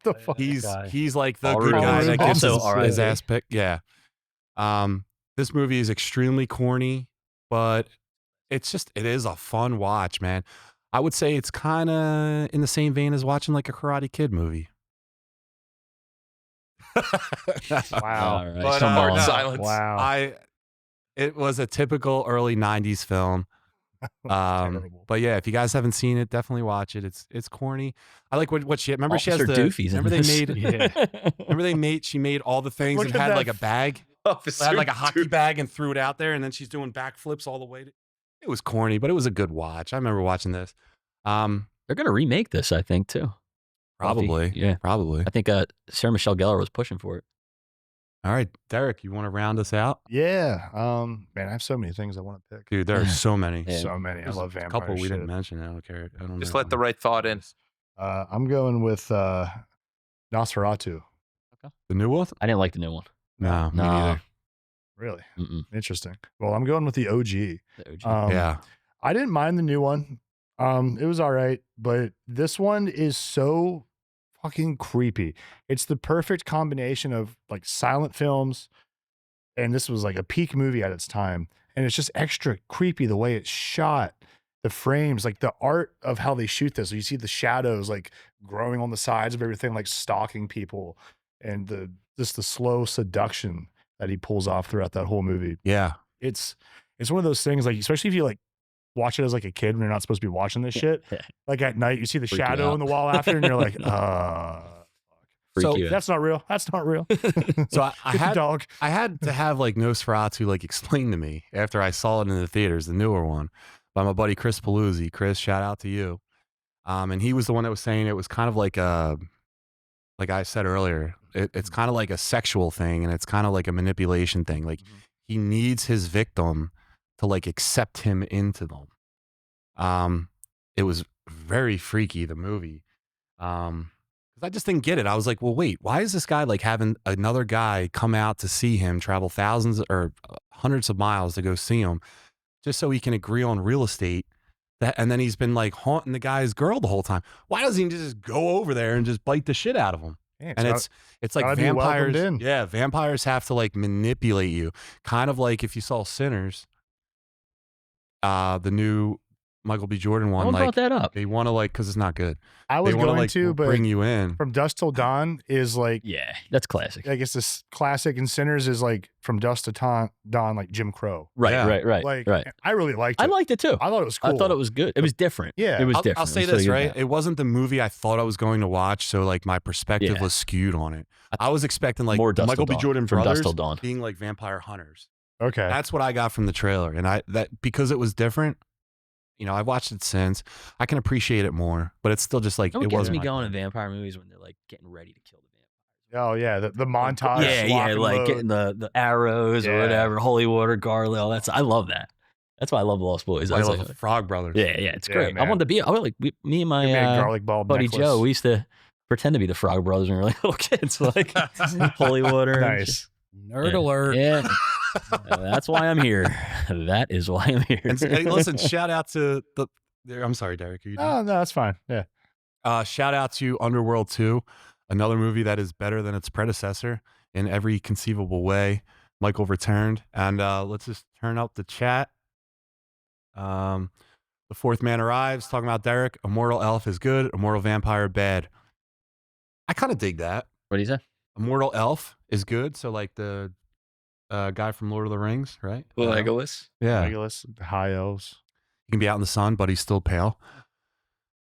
Speaker 5: the fuck?
Speaker 3: He's like the
Speaker 6: Already
Speaker 3: good guy that gets
Speaker 6: also
Speaker 3: his
Speaker 6: RIP.
Speaker 3: ass picked. Yeah. This movie is extremely corny, but it is a fun watch, man. I would say it's kind of in the same vein as watching like a Karate Kid movie.
Speaker 5: Wow.
Speaker 6: All right,
Speaker 3: But,
Speaker 6: come
Speaker 3: uh,
Speaker 6: on.
Speaker 2: Silence.
Speaker 5: Wow.
Speaker 3: It was a typical early 90s film.
Speaker 5: Terrible.
Speaker 3: But yeah, if you guys haven't seen it, definitely watch it. It's corny. I like what she remember.
Speaker 6: Officer
Speaker 3: She has the
Speaker 6: Doofy's in
Speaker 3: remember they
Speaker 6: this.
Speaker 3: made remember they made she made all the things
Speaker 5: Look
Speaker 3: and
Speaker 5: at
Speaker 3: had
Speaker 5: that
Speaker 3: like a bag.
Speaker 2: Officer
Speaker 3: Had like a hockey
Speaker 2: Doof.
Speaker 3: bag and threw it out there, and then she's doing backflips all the way. It was corny, but it was a good watch. I remember watching this.
Speaker 6: They're gonna remake this, I think, too.
Speaker 3: Probably,
Speaker 6: Yeah.
Speaker 3: probably.
Speaker 6: I think Sarah Michelle Gellar was pushing for it.
Speaker 3: All right, Derek, you want to round us out?
Speaker 5: Yeah. Man, I have so many things I want to pick.
Speaker 3: Dude, there are so many.
Speaker 6: Yeah.
Speaker 5: So many.
Speaker 3: There's
Speaker 5: I love
Speaker 3: a
Speaker 5: vampire
Speaker 3: couple we
Speaker 5: shit.
Speaker 3: didn't mention. I don't care. I don't
Speaker 2: Just
Speaker 3: know.
Speaker 2: let the right thought in.
Speaker 5: I'm going with Nosferatu.
Speaker 3: The new one?
Speaker 6: I didn't like the new one.
Speaker 3: No, me
Speaker 6: No.
Speaker 3: neither.
Speaker 5: Really
Speaker 6: Mm-mm.
Speaker 5: interesting. Well, I'm going with the OG.
Speaker 6: The OG.
Speaker 3: Yeah.
Speaker 5: I didn't mind the new one. It was all right, but this one is so fucking creepy. It's the perfect combination of like silent films, and this was like a peak movie at its time. And it's just extra creepy the way it's shot, the frames, like the art of how they shoot this. You see the shadows like growing on the sides of everything, like stalking people, and the slow seduction that he pulls off throughout that whole movie.
Speaker 3: Yeah.
Speaker 5: It's one of those things, like, especially if you like watch it as like a kid when you're not supposed to be watching this shit. Like at night, you see the
Speaker 6: Freak you
Speaker 5: shadow
Speaker 6: out.
Speaker 5: on the wall after, and you're like,
Speaker 6: Freak
Speaker 3: So
Speaker 6: you out.
Speaker 5: that's not real. That's not real.
Speaker 3: So I
Speaker 5: Get the
Speaker 3: had
Speaker 5: dog.
Speaker 3: I had to have like Nosferatu like explained to me after I saw it in the theaters, the newer one, by my buddy Chris Paluzzi. Chris, shout out to you. And he was the one that was saying it was kind of like I said earlier, it's kind of like a sexual thing, and it's kind of like a manipulation thing. Like he needs his victim to like accept him into them. It was very freaky, the movie. 'Cause I just didn't get it. I was like, well, wait, why is this guy like having another guy come out to see him, travel thousands or hundreds of miles to go see him, just so he can agree on real estate? And then he's been like haunting the guy's girl the whole time. Why doesn't he just go over there and just bite the shit out of him?
Speaker 5: Yeah,
Speaker 3: And it's like
Speaker 5: gotta be welcomed
Speaker 3: vampires.
Speaker 5: in.
Speaker 3: Yeah, vampires have to like manipulate you, kind of like if you saw Sinners, the new Michael B. Jordan
Speaker 6: No
Speaker 3: one.
Speaker 6: one
Speaker 3: Like
Speaker 6: brought that up.
Speaker 3: they want to like because it's not good.
Speaker 5: I was
Speaker 3: They want
Speaker 5: going
Speaker 3: like
Speaker 5: to, but
Speaker 3: bring you in.
Speaker 5: From Dusk Till Dawn is like,
Speaker 6: Yeah, that's classic.
Speaker 5: I guess this classic, and Sinners is like From Dusk to Dawn, like Jim Crow.
Speaker 6: Right,
Speaker 3: Yeah.
Speaker 6: right.
Speaker 5: Like,
Speaker 6: right.
Speaker 5: I really liked it.
Speaker 6: I liked it too.
Speaker 5: I thought it was cool.
Speaker 6: I thought it was good. It was different.
Speaker 5: Yeah.
Speaker 6: it was
Speaker 3: I'll
Speaker 6: different.
Speaker 3: say
Speaker 6: It was
Speaker 3: this,
Speaker 6: so
Speaker 3: right?
Speaker 6: good.
Speaker 3: It wasn't the movie I thought I was going to watch, so like my perspective
Speaker 6: Yeah.
Speaker 3: was skewed on it. I was expecting like
Speaker 6: More
Speaker 3: the
Speaker 6: Dusk
Speaker 3: Michael
Speaker 6: Till
Speaker 3: B.
Speaker 6: Dawn,
Speaker 3: Jordan
Speaker 6: from Dusk
Speaker 3: brothers
Speaker 6: Till Dawn.
Speaker 3: being like vampire hunters.
Speaker 5: Okay.
Speaker 3: That's what I got from the trailer, and that because it was different. You know, I've watched it since. I can appreciate it more, but it's still just like
Speaker 6: You know what
Speaker 3: it
Speaker 6: gets
Speaker 3: wasn't
Speaker 6: me
Speaker 3: my
Speaker 6: going
Speaker 3: thing.
Speaker 6: in vampire movies when they're like getting ready to kill the vampire.
Speaker 5: Oh yeah, the montage.
Speaker 6: Yeah,
Speaker 5: lock and
Speaker 6: like
Speaker 5: load.
Speaker 6: getting the arrows or
Speaker 5: Yeah.
Speaker 6: whatever, holy water, garlic. All that's I love that. That's why I love Lost Boys.
Speaker 3: I
Speaker 6: I was
Speaker 3: love
Speaker 6: like,
Speaker 3: the Frog Brothers.
Speaker 6: yeah, it's
Speaker 5: Yeah,
Speaker 6: great. I
Speaker 5: man.
Speaker 6: wanted to be. I was like me and
Speaker 5: Give me a
Speaker 6: my
Speaker 5: garlic bulb
Speaker 6: buddy
Speaker 5: necklace.
Speaker 6: Joe. We used to pretend to be the Frog Brothers when we were like little kids, like holy water. and shit.
Speaker 5: Nice.
Speaker 4: Nerd alert.
Speaker 6: Yeah, that's why I'm here. That is why I'm here.
Speaker 3: And hey, listen, shout out to the. I'm sorry, Derek. Are you done?
Speaker 5: Oh no, that's fine. Yeah.
Speaker 3: Shout out to Underworld 2, another movie that is better than its predecessor in every conceivable way. Michael returned, and let's just turn up the chat. The fourth man arrives, talking about Derek. Immortal elf is good, immortal vampire bad. I kind of dig that.
Speaker 6: What do you say?
Speaker 3: Immortal elf is good, so like the guy from Lord of the Rings, right?
Speaker 2: Legolas.
Speaker 3: Yeah,
Speaker 5: Legolas, the high elves.
Speaker 3: he can be out in the sun, but he's still pale.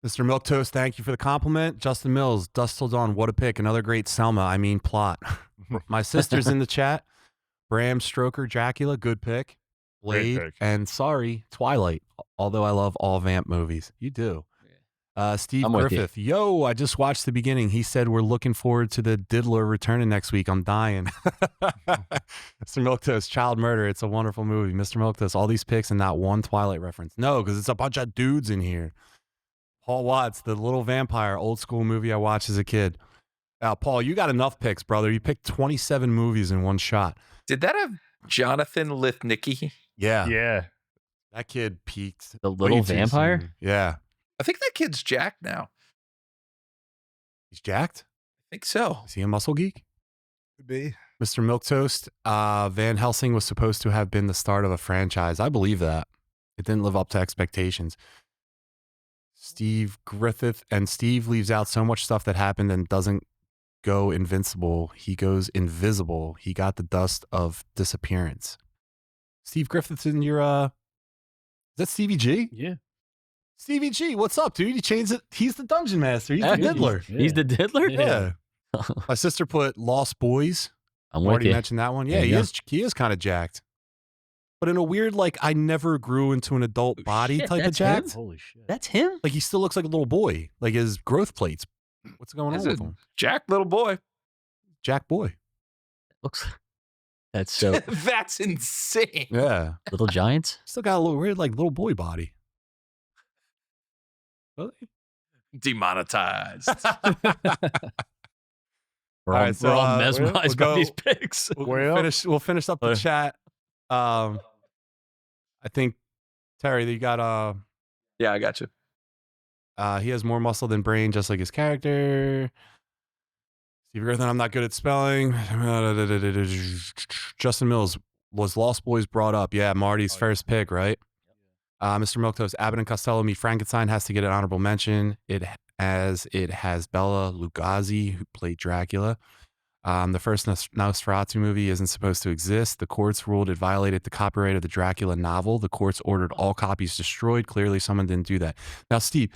Speaker 3: Mr. Milquetoast, thank you for the compliment. Justin Mills, Dusk Till Dawn, what a pick. Another great Selma, I mean plot. My sister's in the chat. Bram Stoker, Dracula, good pick.
Speaker 5: Great
Speaker 3: Blade,
Speaker 5: pick.
Speaker 3: and sorry, Twilight, although I love all vamp movies. You do. Steve
Speaker 6: I'm with you.
Speaker 3: Griffith, yo, I just watched the beginning. He said we're looking forward to the Diddler returning next week. I'm dying. Mr. Milquetoast, Child Murder, it's a wonderful movie. Mr. Milquetoast, all these picks and not one Twilight reference. No, because it's a bunch of dudes in here. Paul Watts, The Little Vampire, old school movie I watched as a kid. Paul, you got enough picks, brother. You picked 27 movies in one shot.
Speaker 2: Did that have Jonathan Lithnicki?
Speaker 3: Yeah.
Speaker 5: Yeah.
Speaker 3: That kid peaked.
Speaker 6: The Little
Speaker 3: way too
Speaker 6: Vampire?
Speaker 3: soon. Yeah.
Speaker 2: I think that kid's jacked now.
Speaker 3: He's jacked?
Speaker 2: I think so.
Speaker 3: Is he a muscle geek?
Speaker 5: Could be.
Speaker 3: Mr. Milquetoast, Van Helsing was supposed to have been the start of a franchise. I believe that. It didn't live up to expectations. Steve Griffith, and Steve leaves out so much stuff that happened and doesn't go invincible. He goes invisible. He got the dust of disappearance. Steve Griffith's in your that Stevie G?
Speaker 4: Yeah.
Speaker 3: Stevie G, what's up, dude? You changed it. He's the dungeon master. He's the diddler.
Speaker 6: He's the diddler?
Speaker 3: Yeah. My sister put Lost Boys.
Speaker 6: I'm
Speaker 3: I
Speaker 6: with
Speaker 3: already
Speaker 6: you.
Speaker 3: mentioned that one. Yeah,
Speaker 6: There you
Speaker 3: he is kind of jacked. But in a weird, like, I never grew into an adult body
Speaker 6: shit,
Speaker 3: type of
Speaker 6: that's
Speaker 3: jacked.
Speaker 6: him?
Speaker 4: Holy shit.
Speaker 6: That's him?
Speaker 3: Like, he still looks like a little boy. Like, his growth plates. What's going
Speaker 2: He's
Speaker 3: on
Speaker 2: a
Speaker 3: with him?
Speaker 2: Jack little boy.
Speaker 3: Jack boy.
Speaker 6: Looks. That's so.
Speaker 2: That's insane.
Speaker 3: Yeah.
Speaker 6: Little Giants?
Speaker 3: Still got a little weird, like, little boy body. Really?
Speaker 2: Demonetized.
Speaker 6: We're
Speaker 3: All
Speaker 6: all,
Speaker 3: right, so,
Speaker 6: we're all
Speaker 3: we'll
Speaker 6: mesmerized by
Speaker 3: go-
Speaker 6: these pics.
Speaker 3: We'll finish up the chat. I think, Terry, you got
Speaker 2: Yeah, I got you.
Speaker 3: he has more muscle than brain, just like his character. Steve Griffin, I'm not good at spelling. Justin Mills, was Lost Boys brought up? Yeah, Marty's first pick, right? Mr. Milktoast, Abbott and Costello meet Frankenstein has to get an honorable mention. It has Bela Lugosi, who played Dracula. The first Nosferatu movie isn't supposed to exist. The courts ruled it violated the copyright of the Dracula novel. The courts ordered all copies destroyed. Clearly, someone didn't do that. Now, Steve,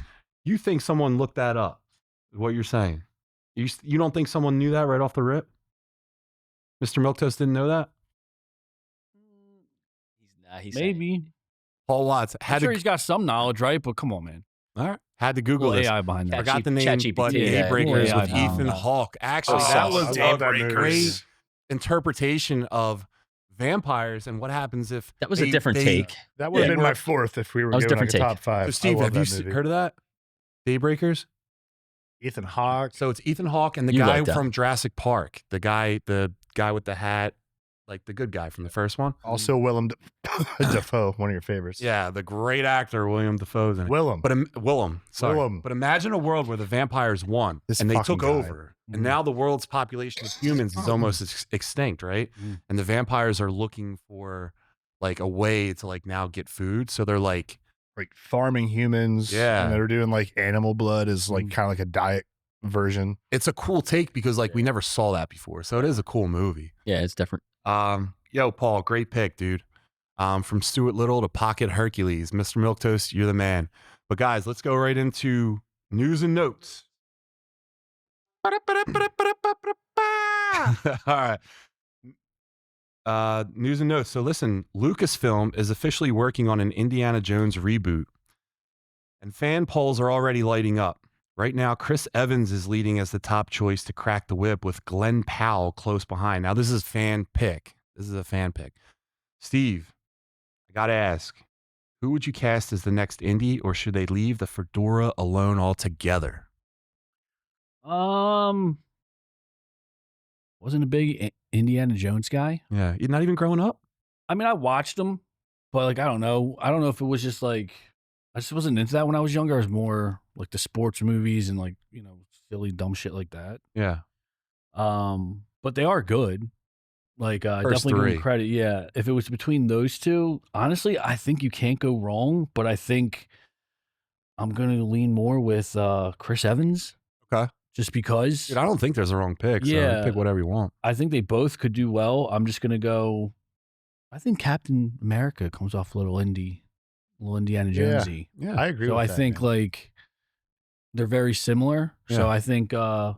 Speaker 3: you think someone looked that up? What you're saying? You don't think someone knew that right off the rip? Mr. Milktoast didn't know that?
Speaker 6: He's
Speaker 4: Maybe.
Speaker 3: Paul Watts
Speaker 4: I'm
Speaker 3: had
Speaker 4: sure
Speaker 3: to,
Speaker 4: he's got some knowledge, right? But come on, man.
Speaker 3: all right, had to Google
Speaker 4: Little
Speaker 3: this.
Speaker 4: AI behind that.
Speaker 3: Forgot the name,
Speaker 6: ChatGPT,
Speaker 3: but
Speaker 6: yeah.
Speaker 3: Daybreakers
Speaker 4: Yeah,
Speaker 3: with
Speaker 4: I know.
Speaker 3: Ethan Hawke. Actually,
Speaker 2: Oh,
Speaker 3: that was
Speaker 5: I love that
Speaker 3: a
Speaker 5: movie.
Speaker 3: great interpretation of vampires and what happens if
Speaker 6: That was a different take.
Speaker 5: That would have
Speaker 3: Yeah,
Speaker 5: been my fourth if we were
Speaker 6: That was
Speaker 5: doing like a
Speaker 6: different
Speaker 5: top five.
Speaker 3: So, Steve,
Speaker 5: I love
Speaker 3: have you
Speaker 5: that movie.
Speaker 3: heard of that? Daybreakers.
Speaker 5: Ethan Hawke?
Speaker 3: So it's Ethan Hawke and the
Speaker 6: You
Speaker 3: guy
Speaker 6: like that.
Speaker 3: from Jurassic Park, the guy with the hat, like the good guy from the first one.
Speaker 5: Also Willem Dafoe, one of your favorites.
Speaker 3: Yeah, the great actor William Dafoe's in it.
Speaker 5: Willem.
Speaker 3: But Willem, sorry.
Speaker 5: Willem.
Speaker 3: But imagine a world where the vampires won
Speaker 5: This
Speaker 3: and they
Speaker 5: fucking
Speaker 3: took
Speaker 5: guy.
Speaker 3: over, and now the world's population of humans is almost extinct, right?
Speaker 4: Mm.
Speaker 3: And the vampires are looking for like a way to like now get food, so they're like,
Speaker 5: farming humans.
Speaker 3: Yeah.
Speaker 5: And they're doing like animal blood is like
Speaker 4: Mm.
Speaker 5: kind of like a diet version.
Speaker 3: it's a cool take because like we never saw that before, so it is a cool movie.
Speaker 6: Yeah, it's different.
Speaker 3: Yo, Paul, great pick, dude. From Stuart Little to Pocket Hercules, Mr. Milktoast, you're the man. But guys, let's go right into news and notes. All right. News and notes. So listen, Lucasfilm is officially working on an Indiana Jones reboot, and fan polls are already lighting up. Right now, Chris Evans is leading as the top choice to crack the whip, with Glenn Powell close behind. Now, this is fan pick. This is a fan pick. Steve, I got to ask, who would you cast as the next Indy, or should they leave the fedora alone altogether?
Speaker 4: Wasn't a big Indiana Jones guy.
Speaker 3: Yeah, you're not even growing up?
Speaker 4: I mean, I watched them, but like I don't know. I don't know if it was just like I just wasn't into that when I was younger. I was more like the sports movies and like silly dumb shit like that.
Speaker 3: Yeah.
Speaker 4: But they are good. Like
Speaker 3: First
Speaker 4: definitely give
Speaker 3: three.
Speaker 4: them credit. Yeah, if it was between those two, honestly, I think you can't go wrong. But I think I'm gonna lean more with Chris Evans.
Speaker 3: Okay.
Speaker 4: Just because
Speaker 3: Dude, I don't think there's a wrong pick. So
Speaker 4: Yeah.
Speaker 3: you pick whatever you want.
Speaker 4: I think they both could do well. I'm just gonna go. I think Captain America comes off a little Indiana
Speaker 5: Yeah.
Speaker 4: Jonesy.
Speaker 3: Yeah.
Speaker 5: I agree
Speaker 4: So
Speaker 5: with
Speaker 4: I
Speaker 5: that,
Speaker 4: think
Speaker 5: man.
Speaker 4: like they're very similar.
Speaker 3: Yeah.
Speaker 4: So I think I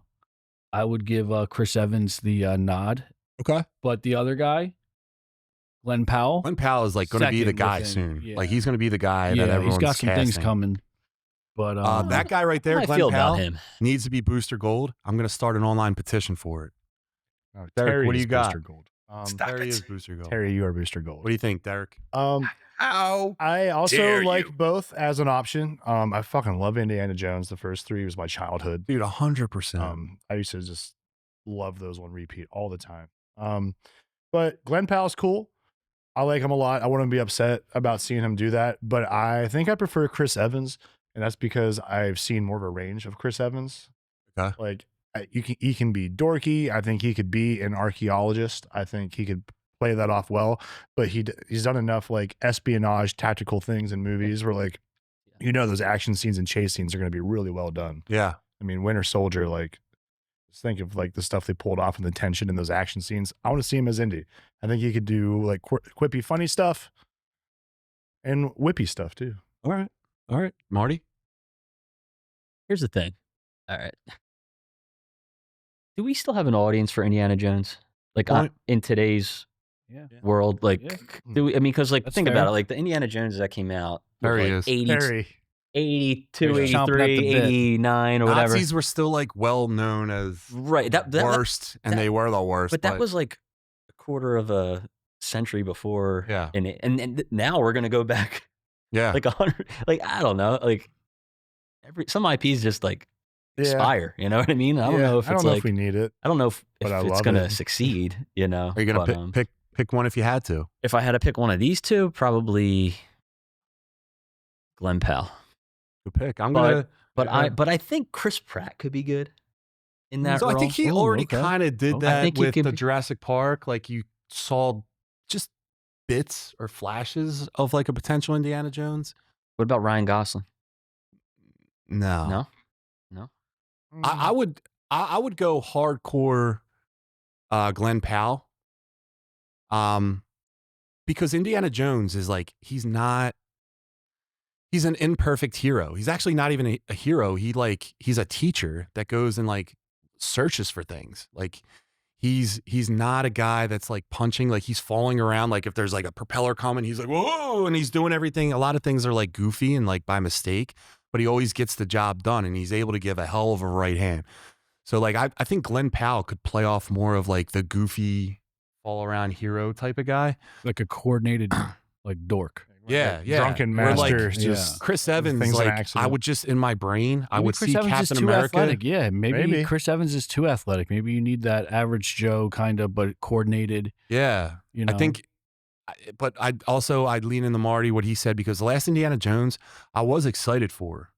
Speaker 4: would give Chris Evans the nod,
Speaker 3: Okay.
Speaker 4: but the other guy, Glenn Powell,
Speaker 3: Glenn Powell is like going to be the
Speaker 4: Second
Speaker 3: guy
Speaker 4: within,
Speaker 3: soon.
Speaker 4: yeah.
Speaker 3: Like he's going to be the guy that
Speaker 4: yeah,
Speaker 3: everyone's
Speaker 4: he's got some
Speaker 3: casting.
Speaker 4: things coming. But
Speaker 3: That guy right there,
Speaker 6: How I
Speaker 3: Glenn
Speaker 6: feel
Speaker 3: Powell,
Speaker 6: about him.
Speaker 3: needs to be Booster Gold. I'm going to start an online petition for it.
Speaker 5: Oh,
Speaker 3: Derek,
Speaker 5: Terry
Speaker 3: what do
Speaker 5: is
Speaker 3: you got?
Speaker 5: Booster Gold.
Speaker 2: Stop
Speaker 3: Terry
Speaker 2: it.
Speaker 3: is Booster Gold.
Speaker 5: Terry, you are Booster Gold.
Speaker 3: What do you think, Derek?
Speaker 2: How?
Speaker 5: I also
Speaker 2: dare
Speaker 5: like
Speaker 2: you.
Speaker 5: both as an option. I fucking love Indiana Jones. The first three was my childhood.
Speaker 3: Dude, 100%.
Speaker 5: I used to just love those on repeat all the time. But Glenn Powell's cool. I like him a lot. I wouldn't be upset about seeing him do that. But I think I prefer Chris Evans, and that's because I've seen more of a range of Chris Evans.
Speaker 3: Okay.
Speaker 5: Like he can be dorky. I think he could be an archaeologist. I think he could play that off well. But he's done enough like espionage, tactical things in movies where like those action scenes and chase scenes are going to be really well done.
Speaker 3: Yeah.
Speaker 5: I mean, Winter Soldier, like, just think of like the stuff they pulled off and the tension in those action scenes. I want to see him as Indy. I think he could do like quippy, funny stuff. And whippy stuff too.
Speaker 3: All right, Marty.
Speaker 6: Here's the thing. All right. Do we still have an audience for Indiana Jones? Like
Speaker 3: Point.
Speaker 6: in today's
Speaker 4: Yeah.
Speaker 6: world, like,
Speaker 4: Yeah.
Speaker 6: do we, I mean, because like
Speaker 4: That's
Speaker 6: think
Speaker 4: fair.
Speaker 6: about it, like the Indiana Jones that came out, was,
Speaker 3: There he
Speaker 6: like
Speaker 3: is.
Speaker 6: 80,
Speaker 5: Harry.
Speaker 6: 82,
Speaker 4: He's chomping at
Speaker 6: 83,
Speaker 4: the bit.
Speaker 6: 89 or whatever.
Speaker 3: Nazis were still like well known as
Speaker 6: Right. That
Speaker 3: worst, and they were the worst.
Speaker 6: but that was like a quarter of a century before.
Speaker 3: Yeah.
Speaker 6: And now we're gonna go back
Speaker 3: yeah.
Speaker 6: like 100. Like I don't know. Like some IPs just like expire. You know what I mean? I don't know if
Speaker 5: I
Speaker 6: it's
Speaker 5: don't know
Speaker 6: like
Speaker 5: if we need it.
Speaker 6: I don't know if
Speaker 5: but I
Speaker 6: it's
Speaker 5: love
Speaker 6: gonna
Speaker 5: it.
Speaker 6: succeed. You know?
Speaker 3: Are you gonna
Speaker 6: But,
Speaker 3: pick one if you had to?
Speaker 6: if I had to pick one of these two, probably Glenn Powell.
Speaker 3: Good pick. I'm
Speaker 6: But-
Speaker 3: gonna.
Speaker 6: But I think Chris Pratt could be good in that
Speaker 3: So
Speaker 6: role.
Speaker 3: I think he
Speaker 4: Ooh,
Speaker 3: already
Speaker 4: okay.
Speaker 3: kind of did
Speaker 4: Okay.
Speaker 6: I
Speaker 3: that
Speaker 6: think he
Speaker 3: with
Speaker 6: could
Speaker 3: the
Speaker 6: be-
Speaker 3: Jurassic Park. Like you saw just bits or flashes of like a potential Indiana Jones.
Speaker 6: What about Ryan Gosling?
Speaker 3: No,
Speaker 6: No.
Speaker 3: I would go hardcore Glenn Powell. Because Indiana Jones is like he's an imperfect hero. He's actually not even a hero. He's a teacher that goes and like searches for things. Like he's not a guy that's like punching, like he's falling around. Like if there's like a propeller coming, he's like, whoa, and he's doing everything. A lot of things are like goofy and like by mistake, but he always gets the job done and he's able to give a hell of a right hand. So like I think Glenn Powell could play off more of like the goofy all around hero type of guy.
Speaker 4: Like a coordinated like dork.
Speaker 3: Yeah, yeah.
Speaker 5: Drunken
Speaker 3: Where, like,
Speaker 5: masters just
Speaker 3: Chris Evans,
Speaker 5: things an
Speaker 3: like I
Speaker 5: accident.
Speaker 3: would just in my brain, I
Speaker 4: Maybe
Speaker 3: would
Speaker 4: Chris
Speaker 3: see
Speaker 4: Evans is
Speaker 3: Captain
Speaker 4: too
Speaker 3: America.
Speaker 4: athletic. Yeah, maybe
Speaker 5: Maybe.
Speaker 4: Chris Evans is too athletic. Maybe you need that average Joe kind of, but coordinated.
Speaker 3: Yeah,
Speaker 4: You know,
Speaker 3: I think. But I'd lean in the Marty what he said because the last Indiana Jones I was excited for,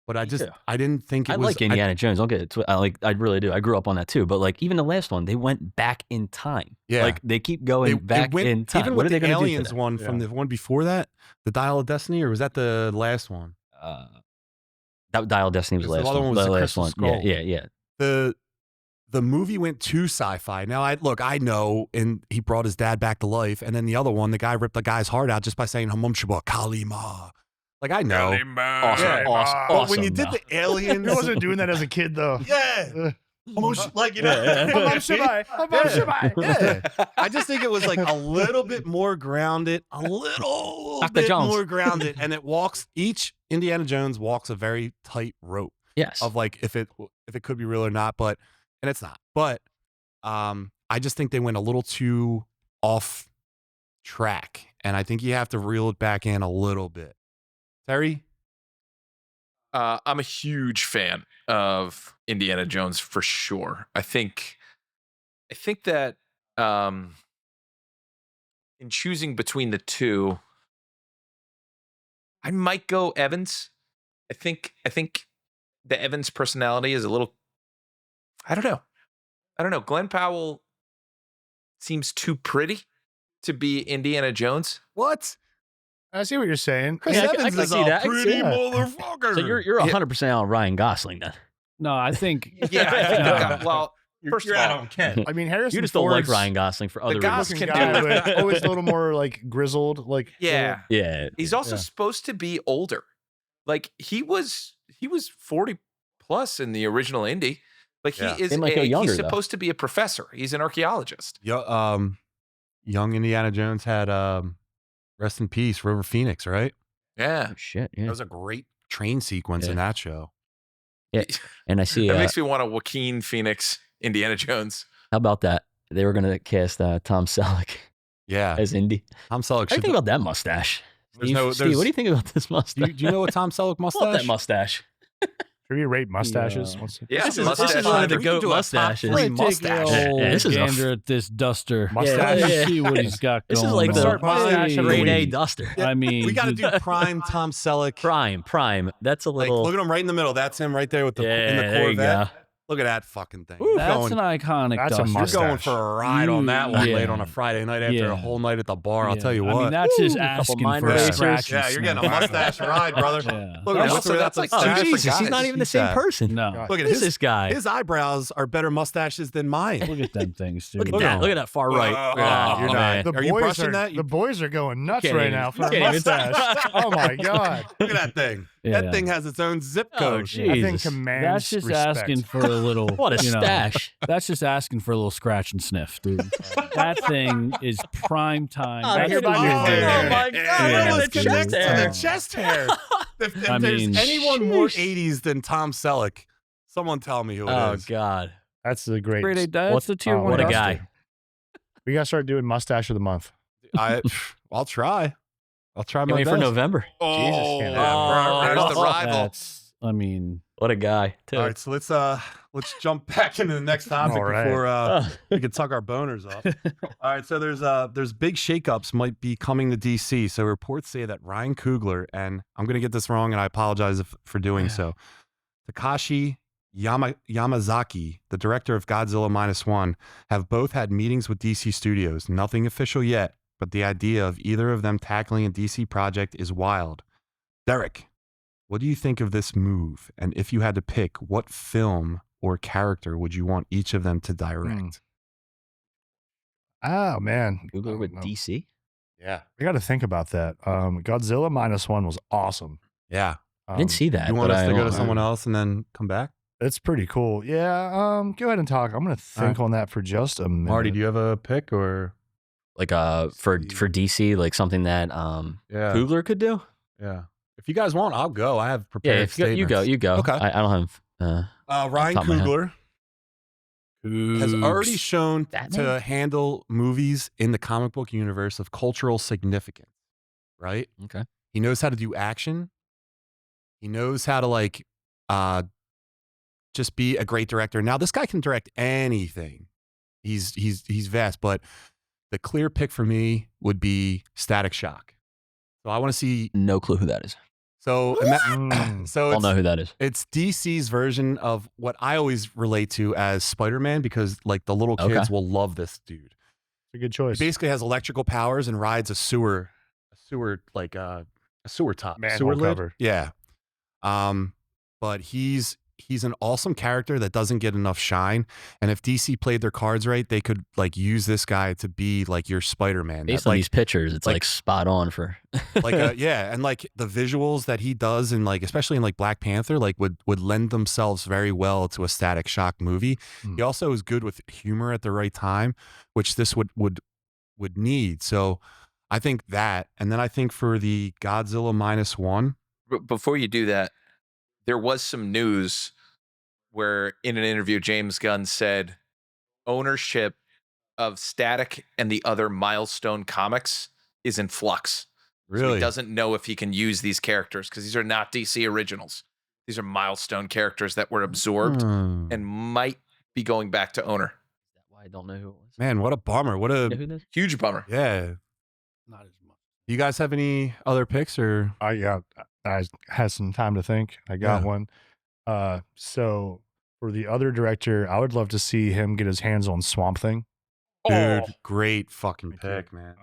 Speaker 3: but I just
Speaker 6: too.
Speaker 3: I didn't think it
Speaker 6: I
Speaker 3: was.
Speaker 6: like Indiana Jones. Don't get it. I really do. I grew up on that too. But like even the last one, they went back in time.
Speaker 3: Yeah.
Speaker 6: Like they keep going back
Speaker 3: went,
Speaker 6: in time.
Speaker 3: Even
Speaker 6: What
Speaker 3: with
Speaker 6: are they
Speaker 3: the
Speaker 6: going to do?
Speaker 3: aliens one from the one before that, the Dial of Destiny, or was that the last one?
Speaker 6: That Dial of Destiny was the
Speaker 3: Because
Speaker 6: last
Speaker 3: the other
Speaker 6: one.
Speaker 3: one was
Speaker 6: The
Speaker 3: the
Speaker 6: last
Speaker 3: Crystal
Speaker 6: one.
Speaker 3: Skull.
Speaker 6: Yeah.
Speaker 3: The movie went too sci-fi. Now I know, and he brought his dad back to life, and then the other one, the guy ripped the guy's heart out just by saying Hamum Shaba Kalima. Like I know.
Speaker 6: Awesome.
Speaker 3: Yeah.
Speaker 6: Awesome.
Speaker 3: But when you did
Speaker 6: though.
Speaker 3: the aliens,
Speaker 5: He wasn't doing that as a kid though.
Speaker 3: yeah. Like you know,
Speaker 5: Yeah.
Speaker 3: yeah. I just think it was like a little bit more grounded, a little
Speaker 6: Dr.
Speaker 3: bit
Speaker 6: Jones.
Speaker 3: more grounded, and each Indiana Jones walks a very tight rope
Speaker 6: Yes.
Speaker 3: of like if it could be real or not, and it's not. But I just think they went a little too off track, and I think you have to reel it back in a little bit. Terry?
Speaker 2: I'm a huge fan of Indiana Jones for sure. I think that in choosing between the two, I might go Evans. I think the Evans personality is a little. I don't know. Glenn Powell seems too pretty to be Indiana Jones.
Speaker 3: What?
Speaker 5: I see what you're saying.
Speaker 3: Chris
Speaker 6: Yeah, I
Speaker 3: Evans
Speaker 6: can
Speaker 3: is
Speaker 6: see
Speaker 3: a
Speaker 6: that. I can
Speaker 3: pretty
Speaker 6: see that.
Speaker 3: motherfucker.
Speaker 6: So you're 100% on Ryan Gosling then.
Speaker 4: no, I think
Speaker 2: Yeah, I think the guy, well, first of all,
Speaker 3: Ken.
Speaker 5: I mean, Harrison
Speaker 6: You just don't like
Speaker 5: Ford's
Speaker 6: Ryan Gosling for other
Speaker 2: guys
Speaker 6: reasons.
Speaker 5: looking
Speaker 2: can do
Speaker 5: guy,
Speaker 2: it.
Speaker 5: but always a little more like grizzled. Like
Speaker 2: yeah.
Speaker 6: Yeah.
Speaker 2: He's also
Speaker 5: Yeah.
Speaker 2: supposed to be older. Like he was 40 plus in the original Indy. Like
Speaker 3: Yeah.
Speaker 2: he is
Speaker 6: They might go younger,
Speaker 2: he's
Speaker 6: though.
Speaker 2: supposed to be a professor. He's an archaeologist.
Speaker 3: Young Indiana Jones had rest in peace, River Phoenix, right?
Speaker 2: Yeah.
Speaker 6: Oh, shit.
Speaker 3: That
Speaker 6: Yeah.
Speaker 3: was a great train sequence in that show.
Speaker 6: And I see.
Speaker 2: That makes me want a Joaquin Phoenix Indiana Jones.
Speaker 6: How about that? They were going to cast Tom Selleck
Speaker 3: Yeah.
Speaker 6: as Indy.
Speaker 3: Tom Selleck
Speaker 6: What do you
Speaker 3: should.
Speaker 6: think about that mustache?
Speaker 3: There's
Speaker 6: Steve,
Speaker 3: no-
Speaker 6: Steve,
Speaker 3: there's-
Speaker 6: what do you think about this mustache?
Speaker 3: Do you know what Tom Selleck
Speaker 6: I love
Speaker 3: mustache?
Speaker 6: that mustache.
Speaker 5: should we rate mustaches?
Speaker 4: Yeah.
Speaker 5: What's it?
Speaker 2: Yeah,
Speaker 6: This is
Speaker 2: mustache.
Speaker 6: one of the
Speaker 3: We can
Speaker 6: goat
Speaker 3: do a top
Speaker 6: mustaches.
Speaker 3: three
Speaker 4: Take
Speaker 3: mustache.
Speaker 4: a old
Speaker 6: Yeah, this is a
Speaker 4: gander at this duster.
Speaker 5: Mustache?
Speaker 4: Let's see what he's got
Speaker 6: This
Speaker 4: going
Speaker 6: is like
Speaker 4: on.
Speaker 6: the
Speaker 3: Start
Speaker 6: mustache
Speaker 3: mine.
Speaker 6: grade A
Speaker 3: Hey.
Speaker 6: duster.
Speaker 3: Yeah,
Speaker 4: I mean,
Speaker 3: We got to do prime Tom Selleck.
Speaker 6: Prime. That's a
Speaker 3: Like,
Speaker 6: little.
Speaker 3: look at him right in the middle. That's him right there with the in the
Speaker 6: yeah, there you
Speaker 3: Corvette.
Speaker 6: go.
Speaker 3: Look at that fucking thing.
Speaker 5: Ooh,
Speaker 3: You're
Speaker 4: That's
Speaker 3: going,
Speaker 4: an iconic
Speaker 5: That's a
Speaker 4: duster.
Speaker 3: you're going
Speaker 5: mustache.
Speaker 3: for a ride on that one
Speaker 4: Yeah.
Speaker 3: late on a Friday night after
Speaker 4: Yeah.
Speaker 3: a whole night at the bar. I'll
Speaker 4: Yeah.
Speaker 3: tell you
Speaker 4: I
Speaker 3: what.
Speaker 4: mean, that's just
Speaker 6: Ooh, a couple
Speaker 4: asking
Speaker 6: minor
Speaker 4: for a
Speaker 6: racers.
Speaker 4: scratch.
Speaker 3: Yeah,
Speaker 4: and
Speaker 3: you're getting a
Speaker 4: sniff.
Speaker 3: mustache ride, brother.
Speaker 4: Yeah.
Speaker 3: Look at
Speaker 6: Also,
Speaker 3: him.
Speaker 6: that's like
Speaker 3: That's
Speaker 6: two
Speaker 3: different
Speaker 6: Jesus. He's
Speaker 3: guys.
Speaker 6: not even the
Speaker 3: He's
Speaker 6: same
Speaker 3: that.
Speaker 6: person.
Speaker 4: No.
Speaker 3: Look
Speaker 6: Look
Speaker 3: at
Speaker 6: at
Speaker 3: his
Speaker 6: this guy.
Speaker 3: His eyebrows are better mustaches than mine.
Speaker 4: Look at them things, dude.
Speaker 6: Look at
Speaker 3: Look
Speaker 6: that.
Speaker 3: at
Speaker 6: Look at that far right.
Speaker 3: Oh,
Speaker 6: You're
Speaker 3: man.
Speaker 6: not.
Speaker 5: The
Speaker 3: Are you
Speaker 5: boys
Speaker 3: brushing
Speaker 5: are,
Speaker 3: that?
Speaker 5: The boys are going nuts
Speaker 6: can't
Speaker 5: right
Speaker 6: even-
Speaker 5: now for
Speaker 6: you
Speaker 5: a
Speaker 6: can't even-
Speaker 5: mustache. Oh my god!
Speaker 3: Look at that thing.
Speaker 4: Yeah.
Speaker 3: That thing has its own zip
Speaker 6: Oh,
Speaker 3: code.
Speaker 6: gee.
Speaker 5: I think
Speaker 6: Jesus.
Speaker 5: commands
Speaker 4: That's just
Speaker 5: respect.
Speaker 4: asking for a little.
Speaker 6: What a
Speaker 4: you know,
Speaker 6: stash.
Speaker 4: That's just asking for a little scratch and sniff, dude. That thing is prime time.
Speaker 6: Oh,
Speaker 4: That's
Speaker 6: here's
Speaker 4: what
Speaker 6: my
Speaker 4: you're
Speaker 6: God.
Speaker 4: doing.
Speaker 6: Oh, my God.
Speaker 4: Yeah,
Speaker 6: Look at the
Speaker 4: dude.
Speaker 6: chest hair.
Speaker 3: The chest hair. If
Speaker 4: I
Speaker 3: there's
Speaker 4: mean,
Speaker 3: anyone more
Speaker 6: sheesh.
Speaker 3: 80s than Tom Selleck, someone tell me who it
Speaker 6: Oh
Speaker 3: is.
Speaker 6: God.
Speaker 5: That's the great.
Speaker 4: Grade A, that's
Speaker 6: What-
Speaker 4: the tier
Speaker 5: oh,
Speaker 4: one.
Speaker 6: What a
Speaker 4: duster.
Speaker 6: guy.
Speaker 5: We gotta start doing mustache of the month.
Speaker 3: I'll try. I'll try
Speaker 6: Can't
Speaker 3: my
Speaker 6: wait
Speaker 3: best.
Speaker 6: for November.
Speaker 3: Oh,
Speaker 5: can't
Speaker 2: There's the
Speaker 6: Oh,
Speaker 2: rival.
Speaker 4: That's, I mean,
Speaker 6: What a guy. Too.
Speaker 3: All right, so let's jump back into the next topic
Speaker 5: All right.
Speaker 3: before we can tuck our boners off. All right, so there's big shakeups might be coming to DC. So reports say that Ryan Coogler, and I'm gonna get this wrong, and I apologize for doing so. Takashi Yamazaki, the director of Godzilla -1, have both had meetings with DC Studios. Nothing official yet, but the idea of either of them tackling a DC project is wild. Derek, what do you think of this move? And if you had to pick, what film or character would you want each of them to direct?
Speaker 5: Oh man,
Speaker 6: Coogler with
Speaker 5: No.
Speaker 6: DC.
Speaker 3: Yeah.
Speaker 5: I got to think about that. Godzilla -1 was awesome.
Speaker 3: Yeah.
Speaker 6: I didn't see that.
Speaker 3: You want
Speaker 6: but
Speaker 3: us
Speaker 6: I
Speaker 3: to go
Speaker 6: don't
Speaker 3: to
Speaker 6: know.
Speaker 3: someone else and then come back?
Speaker 5: It's pretty cool. Yeah. Go ahead and talk. I'm gonna think on that for just a minute.
Speaker 3: Marty, do you have a pick or?
Speaker 6: Like for DC, like something that
Speaker 3: Yeah.
Speaker 6: Coogler could do.
Speaker 3: Yeah. If you guys want, I'll go. I have prepared
Speaker 6: Yeah, if you go,
Speaker 3: statements.
Speaker 6: you go.
Speaker 3: Okay.
Speaker 6: I don't have.
Speaker 3: Ryan
Speaker 6: top of my head.
Speaker 3: Coogler has already shown
Speaker 6: Batman?
Speaker 3: to handle movies in the comic book universe of cultural significance, right?
Speaker 6: Okay.
Speaker 3: He knows how to do action. He knows how to like just be a great director. Now this guy can direct anything. He's vast, but the clear pick for me would be Static Shock. So I want to see.
Speaker 6: No clue who that is.
Speaker 3: So
Speaker 5: Mm.
Speaker 3: so
Speaker 6: I'll
Speaker 3: it's,
Speaker 6: know who that is.
Speaker 3: it's DC's version of what I always relate to as Spider-Man, because like the little kids
Speaker 6: Okay.
Speaker 3: will love this dude.
Speaker 5: It's a good
Speaker 3: He
Speaker 5: choice.
Speaker 3: basically has electrical powers and rides a sewer like a sewer top,
Speaker 5: Manhole
Speaker 3: sewer lid.
Speaker 5: cover.
Speaker 3: Yeah. But he's an awesome character that doesn't get enough shine. And if DC played their cards right, they could like use this guy to be like your Spider-Man.
Speaker 6: Based
Speaker 3: That,
Speaker 6: on
Speaker 3: like,
Speaker 6: these pictures, it's
Speaker 3: like-
Speaker 6: like spot on for.
Speaker 3: yeah, and like the visuals that he does in like especially in like Black Panther like would lend themselves very well to a Static Shock movie.
Speaker 5: Hmm.
Speaker 3: He also is good with humor at the right time, which this would need. So I think that, and then I think for the Godzilla -1,
Speaker 2: But before you do that, there was some news where in an interview, James Gunn said ownership of Static and the other Milestone comics is in flux. So
Speaker 3: really
Speaker 2: he doesn't know if he can use these characters because these are not DC originals. These are Milestone characters that were absorbed
Speaker 3: Hmm.
Speaker 2: and might be going back to owner.
Speaker 6: That's why I don't know who it was.
Speaker 3: Man, what a bummer! What
Speaker 6: You know
Speaker 3: a
Speaker 6: who that is?
Speaker 2: Huge bummer.
Speaker 3: yeah.
Speaker 4: not as much.
Speaker 3: You guys have any other picks or?
Speaker 5: I had some time to think. I got
Speaker 3: Yeah.
Speaker 5: one. So for the other director, I would love to see him get his hands on Swamp Thing.
Speaker 3: Dude, great fucking
Speaker 5: Me too.
Speaker 3: pick, man.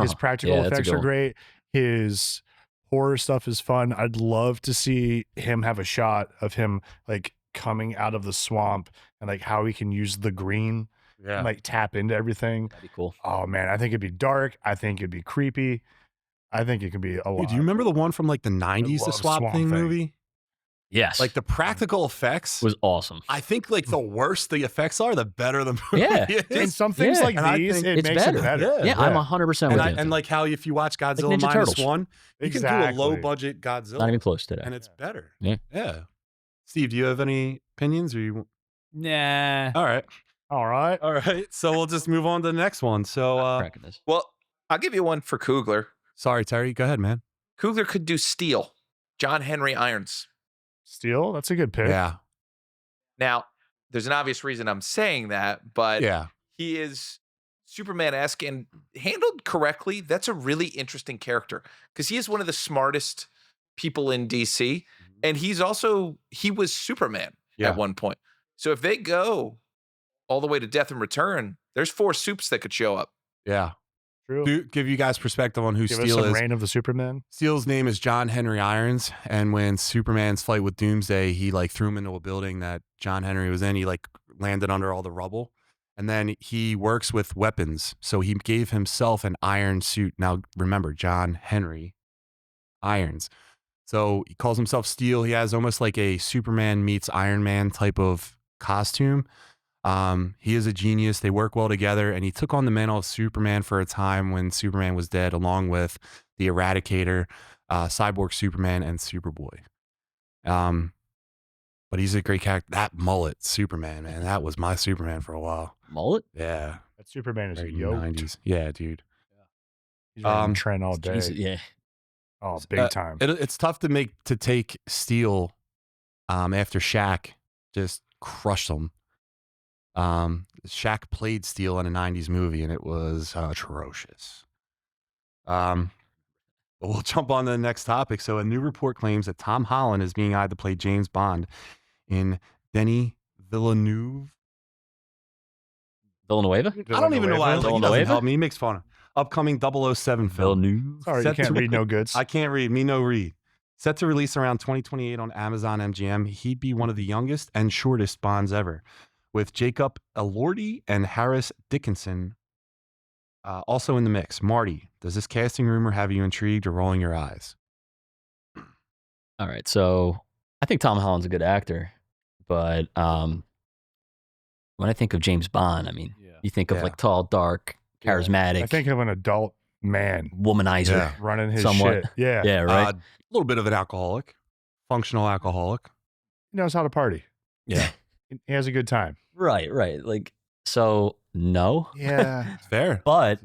Speaker 5: His
Speaker 6: Oh,
Speaker 5: practical
Speaker 6: yeah, that's a
Speaker 5: effects
Speaker 6: good
Speaker 5: are
Speaker 6: one.
Speaker 5: great. His horror stuff is fun. I'd love to see him have a shot of him like coming out of the swamp and like how he can use the green
Speaker 3: Yeah.
Speaker 5: and like tap into everything.
Speaker 6: That'd be cool.
Speaker 5: Oh man, I think it'd be dark. I think it'd be creepy. I think it could be a lot.
Speaker 3: Dude, do you remember the one from like the 90s, the
Speaker 5: love
Speaker 3: Swamp
Speaker 5: Swamp
Speaker 3: Thing
Speaker 5: Thing.
Speaker 3: movie?
Speaker 6: Yes.
Speaker 3: Like the practical effects.
Speaker 6: was awesome.
Speaker 3: I think like the worse the effects are, the better the movie
Speaker 6: Yeah.
Speaker 3: is.
Speaker 5: And some things
Speaker 6: Yeah.
Speaker 5: like
Speaker 3: And I
Speaker 5: these,
Speaker 3: think
Speaker 5: it
Speaker 6: it's
Speaker 5: makes
Speaker 6: better.
Speaker 5: it better.
Speaker 6: Yeah, I'm 100% with you.
Speaker 3: And like how if you watch Godzilla
Speaker 6: Ninja Turtles.
Speaker 3: -1, you can do a
Speaker 5: Exactly.
Speaker 3: low budget Godzilla
Speaker 6: Not even close today.
Speaker 3: and it's better.
Speaker 6: Yeah.
Speaker 3: Yeah. Steve, do you have any opinions or you
Speaker 4: Nah.
Speaker 3: All right.
Speaker 5: All right.
Speaker 3: All right. So we'll just move on to the next one. So
Speaker 6: Cracking this.
Speaker 2: Well, I'll give you one for Coogler.
Speaker 3: sorry, Terry. Go ahead, man.
Speaker 2: Coogler could do Steel, John Henry Irons.
Speaker 5: Steel, that's a good pick.
Speaker 3: Yeah.
Speaker 2: Now, there's an obvious reason I'm saying that, but
Speaker 3: Yeah.
Speaker 2: he is Superman-esque and handled correctly. That's a really interesting character because he is one of the smartest people in DC, and he was Superman
Speaker 3: Yeah.
Speaker 2: at one point. So if they go all the way to Death and Return, there's 4 Supes that could show up.
Speaker 3: Yeah.
Speaker 5: True.
Speaker 3: To give you guys perspective on who
Speaker 5: Give us
Speaker 3: Steel
Speaker 5: some
Speaker 3: is.
Speaker 5: Reign of the Superman.
Speaker 3: Steele's name is John Henry Irons, and when Superman's fight with Doomsday, he like threw him into a building that John Henry was in. He like landed under all the rubble, and then he works with weapons, so he gave himself an iron suit. Now remember, John Henry Irons. So he calls himself Steel. He has almost like a Superman meets Iron Man type of costume. He is a genius. They work well together, and he took on the mantle of Superman for a time when Superman was dead, along with the Eradicator, Cyborg Superman, and Superboy. But he's a great character. That mullet Superman, man, that was my Superman for a while.
Speaker 6: Mullet?
Speaker 3: Yeah,
Speaker 5: That Superman is
Speaker 3: right,
Speaker 5: yoked.
Speaker 3: 90s. Yeah, dude.
Speaker 5: He's running Trent all day.
Speaker 6: Jesus, yeah.
Speaker 5: Oh, big time.
Speaker 3: It's tough to take Steel after Shaq just crushed him. Shaq played Steel in a 90s movie, and it was atrocious. But we'll jump on to the next topic. So a new report claims that Tom Holland is being eyed to play James Bond in Denis Villeneuve.
Speaker 6: Villanueva?
Speaker 3: I don't even know why he doesn't
Speaker 6: Villanueva?
Speaker 3: help me. He makes fun of upcoming 007 film.
Speaker 6: Villeneuve?
Speaker 5: Sorry, you
Speaker 3: Set
Speaker 5: can't
Speaker 3: to-
Speaker 5: read no goods.
Speaker 3: I can't read. Me no read. Set to release around 2028 on Amazon MGM. He'd be one of the youngest and shortest Bonds ever, with Jacob Elordi and Harris Dickinson also in the mix. Marty, does this casting rumor have you intrigued or rolling your eyes?
Speaker 6: All right, so I think Tom Holland's a good actor, but when I think of James Bond, I mean, you think of
Speaker 3: Yeah.
Speaker 6: like tall, dark, charismatic,
Speaker 5: I think of an adult man
Speaker 6: womanizer.
Speaker 3: Yeah.
Speaker 5: running his
Speaker 6: Somewhat.
Speaker 5: shit. Yeah.
Speaker 6: Yeah, right.
Speaker 3: A little bit of an alcoholic, functional alcoholic.
Speaker 5: He knows how to party.
Speaker 3: Yeah.
Speaker 5: He has a good time.
Speaker 6: Right. Like, so no,
Speaker 5: Yeah.
Speaker 3: It's fair.
Speaker 6: but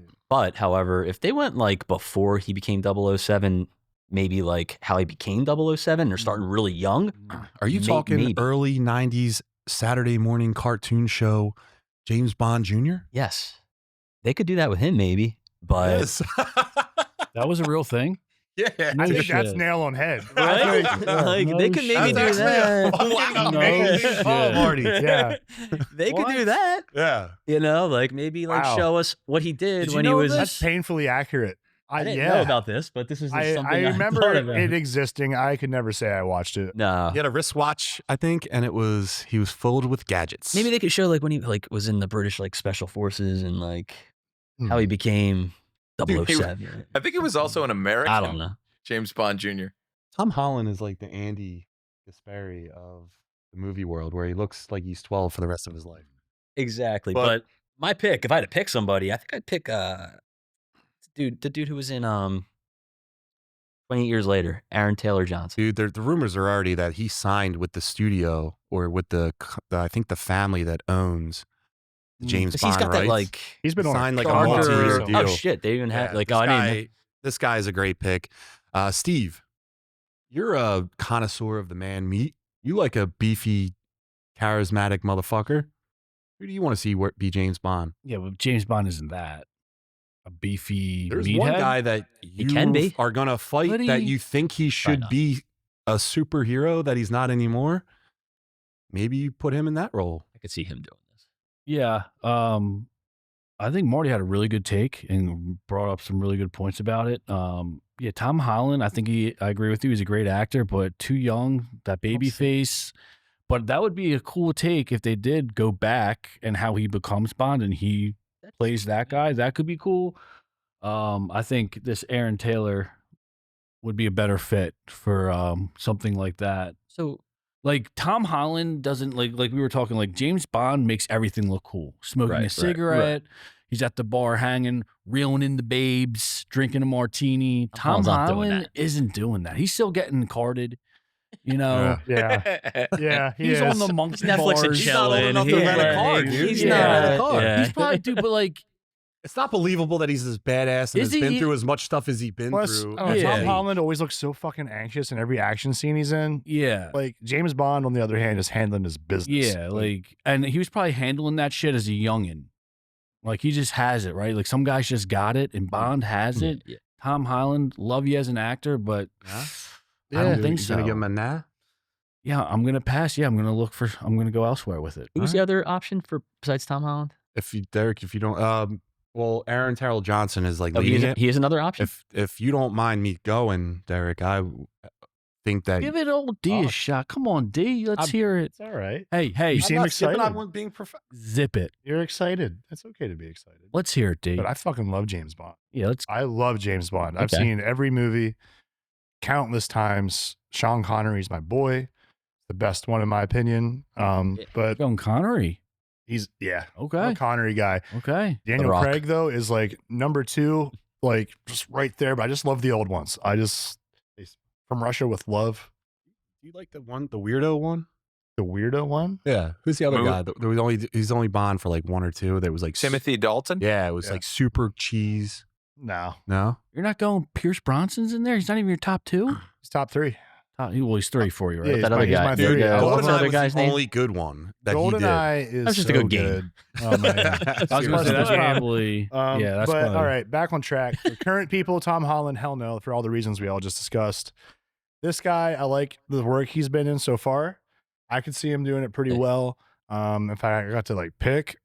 Speaker 6: however, if they went like before he became 007, maybe like how he became 007 or starting really young.
Speaker 3: Are you
Speaker 6: May-
Speaker 3: talking
Speaker 6: maybe.
Speaker 3: early 90s Saturday morning cartoon show James Bond Jr.?
Speaker 6: Yes, they could do that with him, maybe. But
Speaker 3: Yes.
Speaker 4: That was a real thing.
Speaker 3: Yeah.
Speaker 5: I think
Speaker 4: shit.
Speaker 5: that's nail on head.
Speaker 6: right?
Speaker 5: I think, yeah.
Speaker 6: Like
Speaker 4: No
Speaker 6: they could maybe
Speaker 3: That's
Speaker 6: do
Speaker 3: actually a
Speaker 6: that.
Speaker 3: fucking
Speaker 4: No
Speaker 3: amazing
Speaker 4: shit.
Speaker 3: call, Marty.
Speaker 5: Yeah.
Speaker 6: They could do
Speaker 4: What?
Speaker 6: that.
Speaker 3: Yeah.
Speaker 6: You know, like maybe like
Speaker 5: Wow.
Speaker 6: show us what he did,
Speaker 4: Did you
Speaker 6: when he
Speaker 4: know
Speaker 6: was.
Speaker 4: this?
Speaker 5: That's painfully accurate.
Speaker 6: I didn't
Speaker 5: yeah.
Speaker 6: know about this, but this is just
Speaker 5: I
Speaker 6: something I
Speaker 5: remember
Speaker 6: thought about.
Speaker 5: it existing. I could never say I watched it.
Speaker 6: No,
Speaker 3: He had a wristwatch, I think, and he was filled with gadgets.
Speaker 6: maybe they could show like when he like was in the British like special forces and like how he became
Speaker 2: Dude, he-
Speaker 6: 007.
Speaker 2: I think it was also an American
Speaker 6: I don't know.
Speaker 2: James Bond Jr.
Speaker 3: Tom Holland is like the Andy Gasperi of the movie world, where he looks like he's 12 for the rest of his life.
Speaker 6: Exactly.
Speaker 3: But-
Speaker 6: But my pick, if I had to pick somebody, I think I'd pick the dude who was in 28 Years Later, Aaron Taylor Johnson.
Speaker 3: Dude, the rumors are already that he signed with the studio or with the I think the family that owns the James
Speaker 6: 'Cause
Speaker 3: Bond
Speaker 6: he's got
Speaker 3: rights.
Speaker 6: that like
Speaker 5: He's been on
Speaker 3: signed like a
Speaker 5: charter
Speaker 3: multi-year
Speaker 5: or
Speaker 3: deal.
Speaker 6: oh shit, they even had
Speaker 3: Yeah,
Speaker 6: like
Speaker 3: this
Speaker 6: oh I didn't.
Speaker 3: guy, this guy is a great pick. Steve, you're a connoisseur of the man meat. You like a beefy, charismatic motherfucker. Who do you want to see be James Bond?
Speaker 4: Yeah, but James Bond isn't that. A beefy
Speaker 3: There's
Speaker 4: meathead?
Speaker 3: one guy that you
Speaker 6: can be.
Speaker 3: are gonna fight
Speaker 4: But
Speaker 3: that
Speaker 4: he-
Speaker 3: you think he should
Speaker 6: not.
Speaker 3: be a superhero that he's not anymore. Maybe you put him in that role.
Speaker 6: I could see him doing this.
Speaker 4: Yeah. I think Marty had a really good take and brought up some really good points about it. Yeah, Tom Holland, I agree with you. He's a great actor, but too young, that baby face. But that would be a cool take if they did go back and how he becomes Bond and he plays that guy. That could be cool. I think this Aaron Taylor would be a better fit for something like that.
Speaker 6: So
Speaker 4: Like Tom Holland doesn't like we were talking like James Bond makes everything look cool. Smoking
Speaker 6: Right,
Speaker 4: a
Speaker 6: right,
Speaker 4: cigarette, he's at the bar hanging, reeling in the babes, drinking a martini. Tom
Speaker 6: Holland's not doing
Speaker 4: Holland
Speaker 6: that.
Speaker 4: isn't doing that. He's still getting carded. You know,
Speaker 5: Yeah. Yeah. He
Speaker 4: he's
Speaker 5: is.
Speaker 4: on the monkey
Speaker 6: Netflix and
Speaker 4: bars.
Speaker 3: He's not old
Speaker 6: chilling.
Speaker 3: enough to rent a car, dude.
Speaker 6: He's
Speaker 3: He
Speaker 6: not.
Speaker 3: can't rent a car.
Speaker 6: Yeah.
Speaker 4: He's probably dude, but like
Speaker 3: It's not believable that he's as badass and
Speaker 4: Is
Speaker 3: has been
Speaker 4: he?
Speaker 3: through as much stuff as he's been
Speaker 5: Plus,
Speaker 3: through.
Speaker 5: Tom
Speaker 4: Yeah.
Speaker 5: Holland always looks so fucking anxious in every action scene he's in.
Speaker 4: yeah.
Speaker 5: Like James Bond, on the other hand, is handling his business.
Speaker 4: Yeah, like, and he was probably handling that shit as a youngin. Like, he just has it, right? Like, some guys just got it, and Bond has it.
Speaker 6: Yeah.
Speaker 4: Tom Holland, love you as an actor, but
Speaker 3: Yeah?
Speaker 4: I don't think
Speaker 3: You
Speaker 4: so.
Speaker 3: gonna give him a nah?
Speaker 4: Yeah, I'm gonna pass. Yeah, I'm gonna go elsewhere with it.
Speaker 6: Who's the other option for besides Tom Holland?
Speaker 3: If you, Derek, if you don't, well, Aaron Terrell Johnson is like
Speaker 6: Oh,
Speaker 3: leading it.
Speaker 6: he is another option.
Speaker 3: If you don't mind me going, Derek, I think that
Speaker 4: Give it old D a shot. Come on, D. Let's hear it.
Speaker 5: It's all right.
Speaker 4: Hey,
Speaker 5: You seem
Speaker 3: I'm
Speaker 5: excited.
Speaker 3: not being
Speaker 4: zip it.
Speaker 5: You're excited. It's okay to be excited.
Speaker 4: Let's hear it, D.
Speaker 5: But I fucking love James Bond.
Speaker 4: Yeah, let's.
Speaker 5: I love James Bond. I've
Speaker 6: Okay.
Speaker 5: seen every movie countless times. Sean Connery's my boy. The best one in my opinion. But
Speaker 4: Sean Connery.
Speaker 5: he's I'm a
Speaker 4: Okay.
Speaker 5: Connery guy.
Speaker 4: Okay.
Speaker 5: Daniel
Speaker 6: Rock.
Speaker 5: Craig though is like number 2, like just right there. But I just love the old ones. He's From Russia with Love,
Speaker 3: Do you like the weirdo one?
Speaker 5: the weirdo one.
Speaker 3: Yeah. Who's the other
Speaker 2: Who?
Speaker 3: guy? There was he's only Bond for like 1 or 2. That was like
Speaker 2: Timothy Dalton.
Speaker 3: Yeah, it was
Speaker 5: Yeah.
Speaker 3: like super cheese.
Speaker 5: No,
Speaker 3: No,
Speaker 4: You're not going Pierce Bronson's in there? He's not even your top 2?
Speaker 5: he's top 3.
Speaker 4: He's 3 for you, right?
Speaker 5: Yeah,
Speaker 6: that
Speaker 5: he's
Speaker 6: other
Speaker 5: my
Speaker 6: guy.
Speaker 5: third.
Speaker 6: Dude,
Speaker 5: I love
Speaker 6: what's the
Speaker 5: him.
Speaker 6: other
Speaker 3: was
Speaker 6: guy's
Speaker 3: the
Speaker 6: name?
Speaker 3: only good one that he did.
Speaker 5: GoldenEye is
Speaker 6: That's just a
Speaker 5: so
Speaker 6: good game.
Speaker 5: good. Oh man.
Speaker 4: I was going to say, that's probably. Yeah, that's
Speaker 5: but
Speaker 4: probably.
Speaker 5: all right, back on track. For current people, Tom Holland, hell no, for all the reasons we all just discussed. This guy, I like the work he's been in so far. I could see him doing it pretty well. If I got to like pick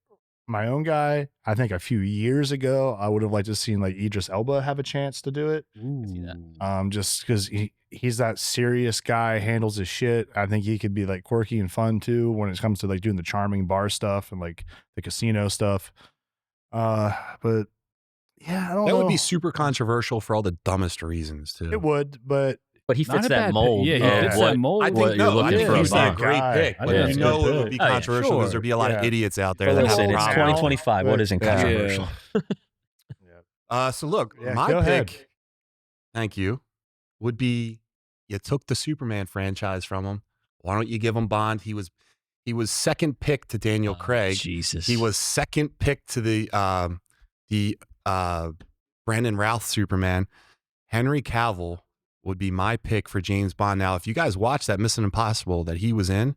Speaker 5: my own guy, I think a few years ago, I would have liked to seen like Idris Elba have a chance to do it.
Speaker 6: See that.
Speaker 5: Just because he's that serious guy, handles his shit. I think he could be like quirky and fun too when it comes to like doing the charming bar stuff and like the casino stuff. But yeah, I don't
Speaker 3: That
Speaker 5: know.
Speaker 3: would be super controversial for all the dumbest reasons too.
Speaker 5: It would, but
Speaker 6: But he
Speaker 4: Not
Speaker 6: fits
Speaker 4: a
Speaker 6: that
Speaker 4: bad pick.
Speaker 6: mold.
Speaker 4: Yeah, he
Speaker 6: of
Speaker 4: fits
Speaker 6: what-
Speaker 4: that mold.
Speaker 3: I
Speaker 6: what
Speaker 3: think
Speaker 6: you're
Speaker 3: no, I
Speaker 6: looking
Speaker 3: think
Speaker 6: for a
Speaker 3: he's a
Speaker 6: Bond.
Speaker 3: great
Speaker 5: guy.
Speaker 3: pick.
Speaker 5: I
Speaker 3: But
Speaker 4: think
Speaker 3: you
Speaker 4: it's a
Speaker 3: know
Speaker 5: good
Speaker 3: it would
Speaker 5: pick.
Speaker 3: be
Speaker 6: Oh, yeah,
Speaker 3: controversial because
Speaker 5: sure.
Speaker 3: there'd be a lot of
Speaker 5: Yeah.
Speaker 3: idiots out there
Speaker 5: But
Speaker 3: that
Speaker 5: let's
Speaker 3: have
Speaker 5: say
Speaker 6: Listen,
Speaker 5: it's
Speaker 3: problems.
Speaker 6: 2025. What isn't
Speaker 5: Yeah.
Speaker 6: controversial?
Speaker 3: So look,
Speaker 5: Yeah,
Speaker 3: my
Speaker 5: go ahead.
Speaker 3: pick, thank you, would be you took the Superman franchise from him. Why don't you give him Bond? He was second pick to Daniel Craig.
Speaker 6: Jesus.
Speaker 3: He was second pick to the Brandon Routh Superman. Henry Cavill would be my pick for James Bond. Now, if you guys watch that Mission Impossible that he was in,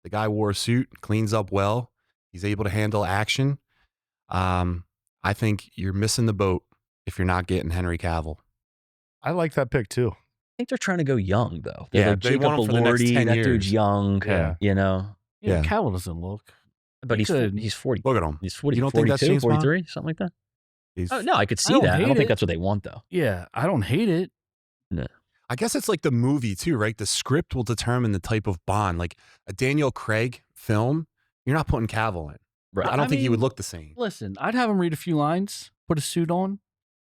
Speaker 3: the guy wore a suit, cleans up well. He's able to handle action. I think you're missing the boat if you're not getting Henry Cavill.
Speaker 5: I like that pick too.
Speaker 6: I think they're trying to go young though. They're
Speaker 3: Yeah,
Speaker 6: like
Speaker 3: they
Speaker 6: Jacob
Speaker 3: want him for the next
Speaker 6: Elordi,
Speaker 3: 10
Speaker 6: that
Speaker 3: years.
Speaker 6: dude's young.
Speaker 5: Yeah.
Speaker 6: You know.
Speaker 4: Yeah,
Speaker 3: Yeah.
Speaker 4: Cavill doesn't look.
Speaker 6: But
Speaker 4: He could.
Speaker 6: he's 40.
Speaker 3: Look at him.
Speaker 6: He's 40.
Speaker 3: You don't think that's
Speaker 6: 42,
Speaker 3: James Bond?
Speaker 6: 43, something like that.
Speaker 3: He's,
Speaker 6: Oh, no, I could see
Speaker 4: don't
Speaker 6: that. I
Speaker 4: hate
Speaker 6: don't think
Speaker 4: it.
Speaker 6: that's what they want though.
Speaker 4: Yeah, I don't hate it.
Speaker 3: I guess it's like the movie too, right? The script will determine the type of Bond. Like a Daniel Craig film, you're not putting Cavill in.
Speaker 6: Right.
Speaker 3: I don't
Speaker 4: I
Speaker 3: think he would
Speaker 4: mean,
Speaker 3: look the same.
Speaker 4: Listen, I'd have him read a few lines, put a suit on,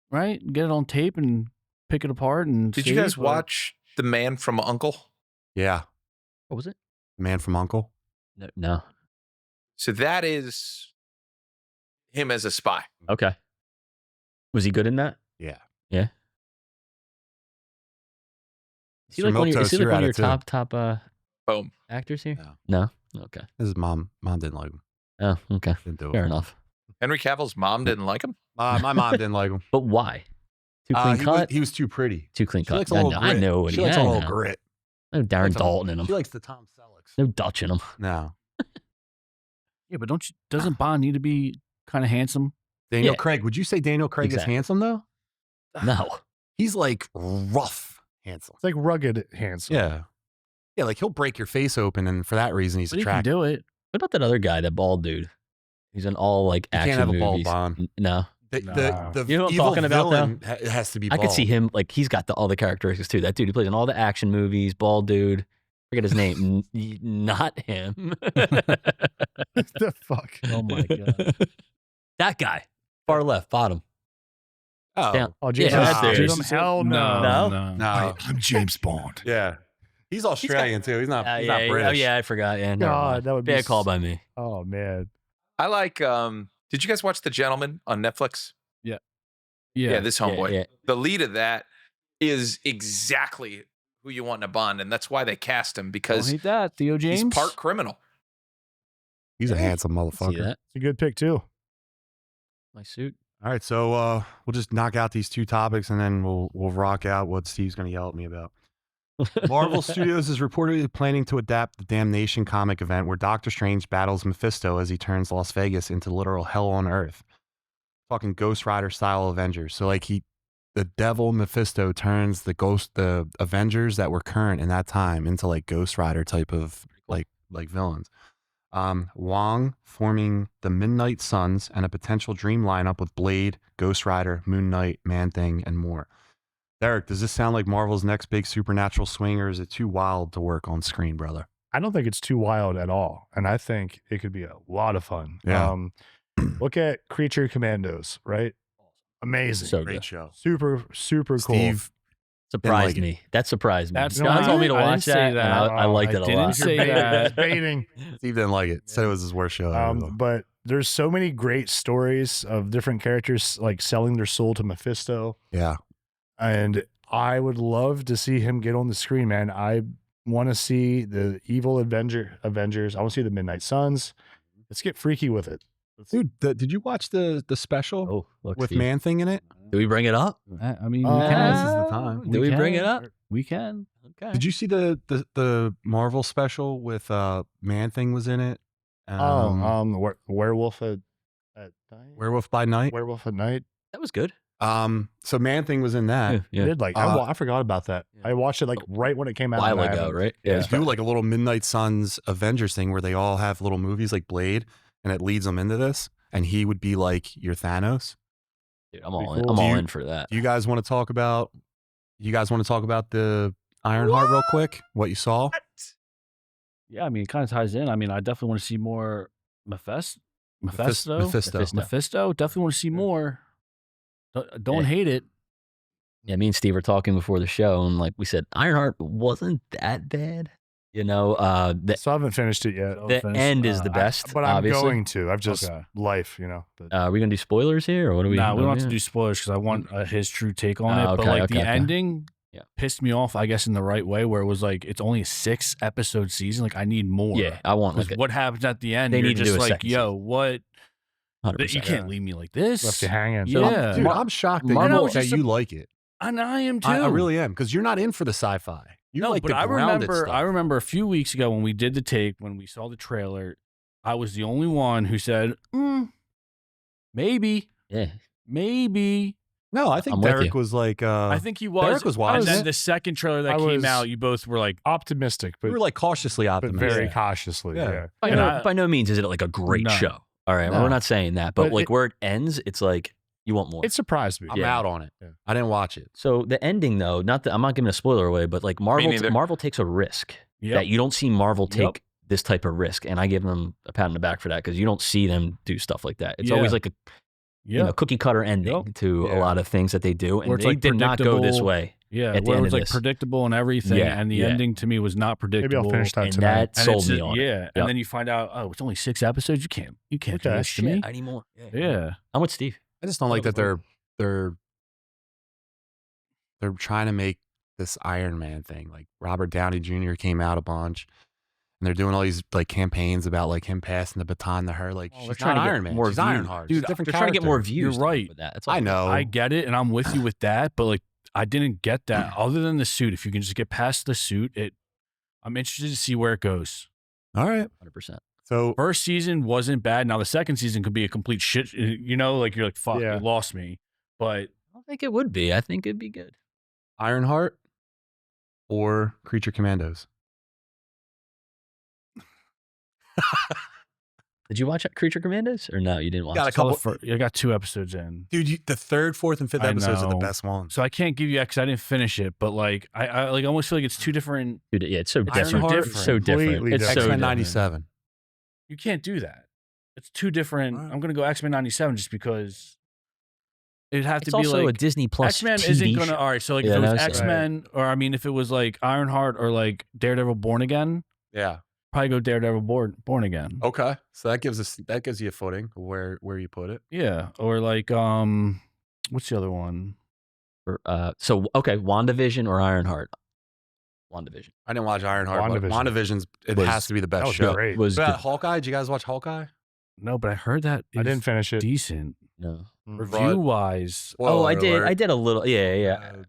Speaker 4: right? Get it on tape and pick it apart. And
Speaker 2: Did
Speaker 4: see,
Speaker 2: you guys
Speaker 4: but-
Speaker 2: watch The Man from Uncle?
Speaker 3: Yeah.
Speaker 6: What was it?
Speaker 3: Man from Uncle.
Speaker 6: No.
Speaker 2: So that is him as a spy.
Speaker 6: Okay. Was he good in that?
Speaker 3: Yeah.
Speaker 6: Yeah. Is he
Speaker 3: Mr.
Speaker 6: like one of your, is he
Speaker 3: Miltos,
Speaker 6: like
Speaker 3: you're
Speaker 6: one
Speaker 3: at
Speaker 6: of
Speaker 3: it,
Speaker 6: your
Speaker 3: too.
Speaker 6: top
Speaker 2: Boom.
Speaker 6: actors here?
Speaker 3: No.
Speaker 6: No? Okay.
Speaker 3: His mom didn't like him.
Speaker 6: Oh, okay.
Speaker 3: Didn't do it.
Speaker 6: Fair enough.
Speaker 2: Henry Cavill's mom didn't like him.
Speaker 3: My mom didn't like him.
Speaker 6: But why? Too clean cut?
Speaker 3: He was too pretty.
Speaker 6: Too clean
Speaker 3: She
Speaker 6: cut.
Speaker 3: likes a little
Speaker 6: I
Speaker 3: grit.
Speaker 6: know what
Speaker 3: She
Speaker 6: he
Speaker 3: likes a
Speaker 6: I
Speaker 3: little
Speaker 6: know.
Speaker 3: grit.
Speaker 6: No Darren
Speaker 3: Likes a-
Speaker 6: Dalton in him.
Speaker 3: She likes the Tom Sellecks.
Speaker 6: No Dutch in him.
Speaker 3: No.
Speaker 4: Yeah, but doesn't Bond need to be kind of handsome?
Speaker 3: Daniel
Speaker 6: Yeah.
Speaker 3: Craig. Would you say Daniel Craig
Speaker 6: Exactly.
Speaker 3: is handsome though?
Speaker 6: No.
Speaker 3: He's like rough handsome.
Speaker 5: It's like rugged handsome.
Speaker 3: Yeah. Yeah, like he'll break your face open, and for that reason, he's
Speaker 4: But he can
Speaker 3: attractive.
Speaker 4: do it.
Speaker 6: What about that other guy, that bald dude? He's in all like
Speaker 3: You
Speaker 6: action
Speaker 3: can't have a bald
Speaker 6: movies.
Speaker 3: Bond.
Speaker 6: No.
Speaker 3: The
Speaker 5: Nah.
Speaker 6: You know what I'm
Speaker 3: evil
Speaker 6: talking about,
Speaker 3: villain has to be
Speaker 6: I
Speaker 3: bald.
Speaker 6: could see him, like, he's got all the characteristics too. That dude, he plays in all the action movies, bald dude. Forget his name. Not him.
Speaker 5: The fuck.
Speaker 4: Oh my god.
Speaker 6: That guy. Far left, bottom.
Speaker 3: Oh,
Speaker 6: Down.
Speaker 5: Oh, Jason
Speaker 6: Yeah,
Speaker 5: Statham?
Speaker 6: dude.
Speaker 5: Hell no.
Speaker 6: No?
Speaker 3: no.
Speaker 5: I'm James Bond.
Speaker 3: Yeah. He's Australian too. He's not, he's
Speaker 6: yeah,
Speaker 3: not British.
Speaker 6: Oh, yeah, I forgot. Yeah, never
Speaker 5: God,
Speaker 6: mind.
Speaker 5: that would be
Speaker 6: Bad call by me.
Speaker 5: Oh man.
Speaker 2: I like did you guys watch The Gentleman on Netflix?
Speaker 4: Yeah.
Speaker 2: Yeah, this homeboy.
Speaker 6: yeah.
Speaker 2: The lead of that is exactly who you want in a Bond, and that's why they cast him,
Speaker 4: Don't
Speaker 2: because
Speaker 4: hate that, Theo James.
Speaker 2: he's part criminal.
Speaker 3: He's a handsome
Speaker 6: See
Speaker 3: motherfucker.
Speaker 6: that?
Speaker 5: It's a good pick too.
Speaker 6: My suit.
Speaker 3: All right, so we'll just knock out these two topics, and then we'll rock out what Steve's going to yell at me about. Marvel Studios is reportedly planning to adapt the Damnation comic event where Doctor Strange battles Mephisto as he turns Las Vegas into literal hell on earth. Fucking Ghost Rider style Avengers. So like the devil Mephisto turns the Avengers that were current in that time into like Ghost Rider type of like villains. Wong forming the Midnight Suns and a potential dream lineup with Blade, Ghost Rider, Moon Knight, Man-Thing, and more. Derek, does this sound like Marvel's next big supernatural swing, or is it too wild to work on screen, brother?
Speaker 5: I don't think it's too wild at all, and I think it could be a lot of fun.
Speaker 3: Yeah.
Speaker 5: Look at Creature Commandos, right? Amazing,
Speaker 6: So
Speaker 3: Great
Speaker 6: good.
Speaker 3: show.
Speaker 5: super cool.
Speaker 3: Steve,
Speaker 6: Surprised
Speaker 3: like
Speaker 6: me. That surprised me.
Speaker 4: That's
Speaker 6: Scott
Speaker 5: not-
Speaker 6: told me to
Speaker 4: I didn't
Speaker 6: watch
Speaker 4: say
Speaker 6: that, and
Speaker 4: that.
Speaker 6: I liked it a
Speaker 4: didn't
Speaker 6: lot.
Speaker 4: say
Speaker 5: You're
Speaker 4: that.
Speaker 5: baiting.
Speaker 3: Steve didn't like it. Said it was his worst show ever.
Speaker 5: But there's so many great stories of different characters like selling their soul to Mephisto,
Speaker 3: Yeah.
Speaker 5: and I would love to see him get on the screen, man. I want to see the evil Avengers. I want to see the Midnight Suns. Let's get freaky with it.
Speaker 3: Dude, did you watch the special
Speaker 6: Oh, look,
Speaker 3: with
Speaker 6: Steve.
Speaker 3: Man-Thing in it?
Speaker 6: Did we bring it up?
Speaker 4: I mean, we
Speaker 5: Uh,
Speaker 4: can.
Speaker 3: This is the time.
Speaker 6: Did we bring it
Speaker 4: can.
Speaker 6: up?
Speaker 4: We can.
Speaker 6: Okay.
Speaker 3: Did you see the Marvel special with Man-Thing was in it?
Speaker 5: Werewolf at night.
Speaker 3: Werewolf by Night.
Speaker 5: Werewolf at night.
Speaker 6: That was good.
Speaker 3: So Man-Thing was in that.
Speaker 6: Yeah.
Speaker 5: I did like. I forgot about that.
Speaker 6: Yeah.
Speaker 5: I watched it like right when it came
Speaker 6: A
Speaker 5: out.
Speaker 6: while
Speaker 5: and I
Speaker 6: ago,
Speaker 5: haven't-
Speaker 6: right?
Speaker 3: They
Speaker 6: Yeah.
Speaker 3: do like a little Midnight Suns Avengers thing where they all have little movies like Blade, and it leads them into this. And he would be like your Thanos.
Speaker 6: Dude, I'm all in.
Speaker 5: cool.
Speaker 6: I'm
Speaker 3: Do
Speaker 6: all
Speaker 3: you-
Speaker 6: in for that.
Speaker 3: Do you guys want to talk about? You guys want to talk about the Ironheart real quick? What you saw?
Speaker 4: Yeah, I mean, it kind of ties in. I mean, I definitely want to see more Mephisto.
Speaker 3: Mephisto.
Speaker 4: Mephisto. Definitely want to see more. Don't
Speaker 6: Yeah.
Speaker 4: hate it.
Speaker 6: Yeah, me and Steve were talking before the show, and like we said, Ironheart wasn't that bad. You know,
Speaker 5: So I haven't finished it yet.
Speaker 4: So
Speaker 6: the
Speaker 4: finished,
Speaker 6: end is the best.
Speaker 5: But I'm
Speaker 6: obviously.
Speaker 5: going to. I've just
Speaker 4: Okay.
Speaker 5: life, you know. But
Speaker 6: Are we gonna do spoilers here, or what do we?
Speaker 4: Nah, we
Speaker 6: what
Speaker 4: don't
Speaker 6: do
Speaker 4: have to do spoilers because I want his true take on it. But
Speaker 6: Okay,
Speaker 4: like
Speaker 6: okay,
Speaker 4: the
Speaker 6: okay.
Speaker 4: ending
Speaker 6: Yeah.
Speaker 4: pissed me off, I guess, in the right way, where it was like it's only a 6-episode season. Like I need more.
Speaker 6: Yeah, I want
Speaker 4: Because
Speaker 6: like
Speaker 4: what happens at the end?
Speaker 6: They
Speaker 4: you're
Speaker 6: need to
Speaker 4: just
Speaker 6: do a
Speaker 4: like,
Speaker 6: second
Speaker 4: yo,
Speaker 6: season.
Speaker 4: what?
Speaker 6: 100%.
Speaker 4: You can't leave me like this.
Speaker 5: left you hanging.
Speaker 4: Yeah.
Speaker 3: Dude, I'm shocked that,
Speaker 4: Marvel-
Speaker 3: that you like it.
Speaker 4: And I am too.
Speaker 3: I really am, because you're not in for the sci-fi. You
Speaker 4: No,
Speaker 3: like
Speaker 4: but
Speaker 3: the
Speaker 4: I
Speaker 3: grounded
Speaker 4: remember.
Speaker 3: stuff.
Speaker 4: I remember a few weeks ago when we did the take, when we saw the trailer, I was the only one who said, maybe,
Speaker 6: Yeah,
Speaker 4: maybe.
Speaker 3: No, I think
Speaker 6: I'm with
Speaker 3: Derek
Speaker 6: you.
Speaker 3: was like.
Speaker 4: I think he was.
Speaker 3: Derek was
Speaker 4: And
Speaker 3: watching
Speaker 4: then
Speaker 3: it.
Speaker 4: the second trailer that
Speaker 5: I
Speaker 4: came
Speaker 5: was-
Speaker 4: out, you both were like,
Speaker 5: Optimistic,
Speaker 3: we
Speaker 5: but
Speaker 3: were like cautiously
Speaker 5: but
Speaker 3: optimistic.
Speaker 5: very
Speaker 4: Yeah.
Speaker 5: cautiously.
Speaker 3: Yeah.
Speaker 5: Yeah.
Speaker 6: by,
Speaker 4: And
Speaker 6: no,
Speaker 4: I-
Speaker 6: by no means is it like a great
Speaker 4: No.
Speaker 6: show. All right,
Speaker 5: No.
Speaker 6: we're not saying that, but
Speaker 5: But
Speaker 6: like
Speaker 5: it-
Speaker 6: where it ends, it's like you want more.
Speaker 5: It surprised me.
Speaker 3: I'm
Speaker 6: Yeah.
Speaker 3: out on it.
Speaker 5: Yeah.
Speaker 3: I didn't watch it.
Speaker 6: So the ending, though, not that I'm not giving a spoiler away, but like
Speaker 2: neither.
Speaker 6: Marvel takes a risk
Speaker 4: Yep.
Speaker 6: that you don't see Marvel
Speaker 4: Yep.
Speaker 6: take this type of risk, and I give them a pat on the back for that because you don't see them do stuff like that. It's
Speaker 4: Yeah.
Speaker 6: always like a
Speaker 4: yeah,
Speaker 6: cookie cutter ending
Speaker 4: Yep.
Speaker 6: to a
Speaker 5: Yeah.
Speaker 6: lot of things that they do, and
Speaker 4: Where it's,
Speaker 6: they
Speaker 4: like,
Speaker 6: did not go this
Speaker 4: predictable.
Speaker 6: way.
Speaker 4: yeah.
Speaker 6: at the
Speaker 4: Where it
Speaker 6: end
Speaker 4: was
Speaker 6: of
Speaker 4: like
Speaker 6: this.
Speaker 4: predictable and everything,
Speaker 6: Yeah,
Speaker 4: and the
Speaker 6: yeah.
Speaker 4: ending to me was not predictable.
Speaker 5: Maybe I'll finish that
Speaker 6: And
Speaker 5: tonight.
Speaker 6: that
Speaker 4: And
Speaker 6: sold
Speaker 4: it's
Speaker 6: me
Speaker 4: just-
Speaker 6: on it.
Speaker 4: yeah,
Speaker 6: Yep.
Speaker 4: and then you find out, oh, it's only 6 episodes. You can't do
Speaker 5: Okay.
Speaker 4: this to me.
Speaker 6: I need more.
Speaker 4: Yeah,
Speaker 6: I'm with Steve.
Speaker 3: I just don't like that
Speaker 6: was
Speaker 3: they're trying to make this Iron Man thing. Like Robert Downey Jr. came out a bunch, and they're doing all these like campaigns about like him passing the baton to her. Like
Speaker 6: Well,
Speaker 3: she's
Speaker 6: they're trying
Speaker 3: not
Speaker 6: to get
Speaker 3: Iron Man.
Speaker 6: more
Speaker 3: She's
Speaker 6: views.
Speaker 3: Ironheart.
Speaker 4: Dude,
Speaker 3: She's a different
Speaker 6: They're trying to get more
Speaker 3: character.
Speaker 6: views.
Speaker 4: right.
Speaker 6: With that. That's all.
Speaker 3: I know.
Speaker 4: I get it, and I'm with you with that. But like, I didn't get that. Other than the suit, if you can just get past the suit, I'm interested to see where it goes.
Speaker 3: All right.
Speaker 6: 100%.
Speaker 3: So
Speaker 4: First season wasn't bad. Now the second season could be a complete shit. You know, like you're like, fuck,
Speaker 5: Yeah.
Speaker 4: you lost me. But
Speaker 6: I don't think it would be. I think it'd be good.
Speaker 3: Ironheart or Creature Commandos.
Speaker 6: Did you watch Creature Commandos or no? You didn't watch.
Speaker 3: Got a
Speaker 6: it?
Speaker 3: couple.
Speaker 4: I got 2 episodes in.
Speaker 3: Dude, the third, fourth, and fifth
Speaker 4: I
Speaker 3: episodes are the
Speaker 4: know.
Speaker 3: best ones.
Speaker 4: So I can't give you because I didn't finish it. But like, I like almost feel like it's 2 different.
Speaker 6: Dude, yeah, it's so
Speaker 4: It's
Speaker 6: different.
Speaker 3: Ironheart,
Speaker 6: It's so different.
Speaker 5: completely
Speaker 6: It's so
Speaker 3: X-Men
Speaker 6: different.
Speaker 3: 97.
Speaker 4: You can't do that. It's 2 different.
Speaker 3: Alright.
Speaker 4: I'm gonna go X-Men 97 just because it'd have
Speaker 6: It's
Speaker 4: to be
Speaker 6: also
Speaker 4: like
Speaker 6: a Disney Plus
Speaker 4: X-Men
Speaker 6: TV
Speaker 4: isn't gonna.
Speaker 6: show.
Speaker 4: All right, so like
Speaker 6: Yeah,
Speaker 4: if it was
Speaker 6: no, so-
Speaker 4: X-Men, or I mean, if it was like Ironheart or like Daredevil Born Again,
Speaker 3: Yeah.
Speaker 4: probably go Daredevil Born Again.
Speaker 3: Okay. So that gives you a footing where you put it.
Speaker 4: Yeah, or like what's the other one?
Speaker 6: So okay, WandaVision or Ironheart? WandaVision
Speaker 3: I didn't watch Ironheart, but
Speaker 5: WandaVision.
Speaker 3: WandaVision's it
Speaker 6: Was-
Speaker 3: has to be the
Speaker 5: That
Speaker 3: best
Speaker 5: was
Speaker 3: show.
Speaker 5: great.
Speaker 6: was
Speaker 3: What
Speaker 6: good.
Speaker 3: about Hawkeye? Did you guys watch Hawkeye?
Speaker 4: No, but I heard that
Speaker 5: I didn't
Speaker 4: is
Speaker 5: finish it.
Speaker 4: decent
Speaker 6: No.
Speaker 4: review wise.
Speaker 3: Spoiler
Speaker 6: I did.
Speaker 3: alert.
Speaker 6: I did a little. Yeah.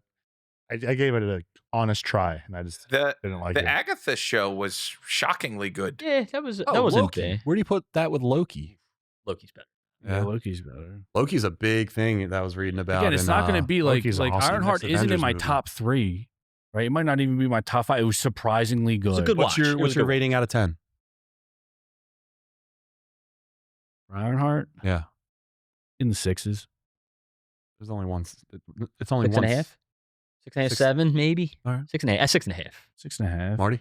Speaker 5: I gave it an honest try, and I just
Speaker 2: The
Speaker 5: didn't like
Speaker 2: the
Speaker 5: it.
Speaker 2: Agatha show was shockingly good.
Speaker 6: Yeah, that was
Speaker 3: Oh,
Speaker 6: that wasn't
Speaker 3: Loki.
Speaker 6: bad.
Speaker 3: Where do you put that with Loki?
Speaker 6: Loki's better.
Speaker 4: Yeah, Loki's better.
Speaker 3: Loki's a big thing that I was reading about.
Speaker 4: Again, it's not going to be like
Speaker 5: Loki's awesome.
Speaker 4: Ironheart
Speaker 3: Next
Speaker 4: isn't in
Speaker 3: Avengers
Speaker 4: my
Speaker 3: movie.
Speaker 4: top 3, right? It might not even be my top 5. It was surprisingly good.
Speaker 6: It's a good
Speaker 3: What's
Speaker 6: watch.
Speaker 3: your
Speaker 6: It was
Speaker 3: what's your
Speaker 6: good.
Speaker 3: rating out of 10?
Speaker 4: Ironheart
Speaker 3: Yeah.
Speaker 4: in the 6s.
Speaker 3: There's only one. It's only
Speaker 6: 6.5? 6.5,
Speaker 3: Six-
Speaker 6: 7 maybe.
Speaker 3: All right.
Speaker 6: 6.5. 6.5.
Speaker 4: 6.5.
Speaker 3: Marty,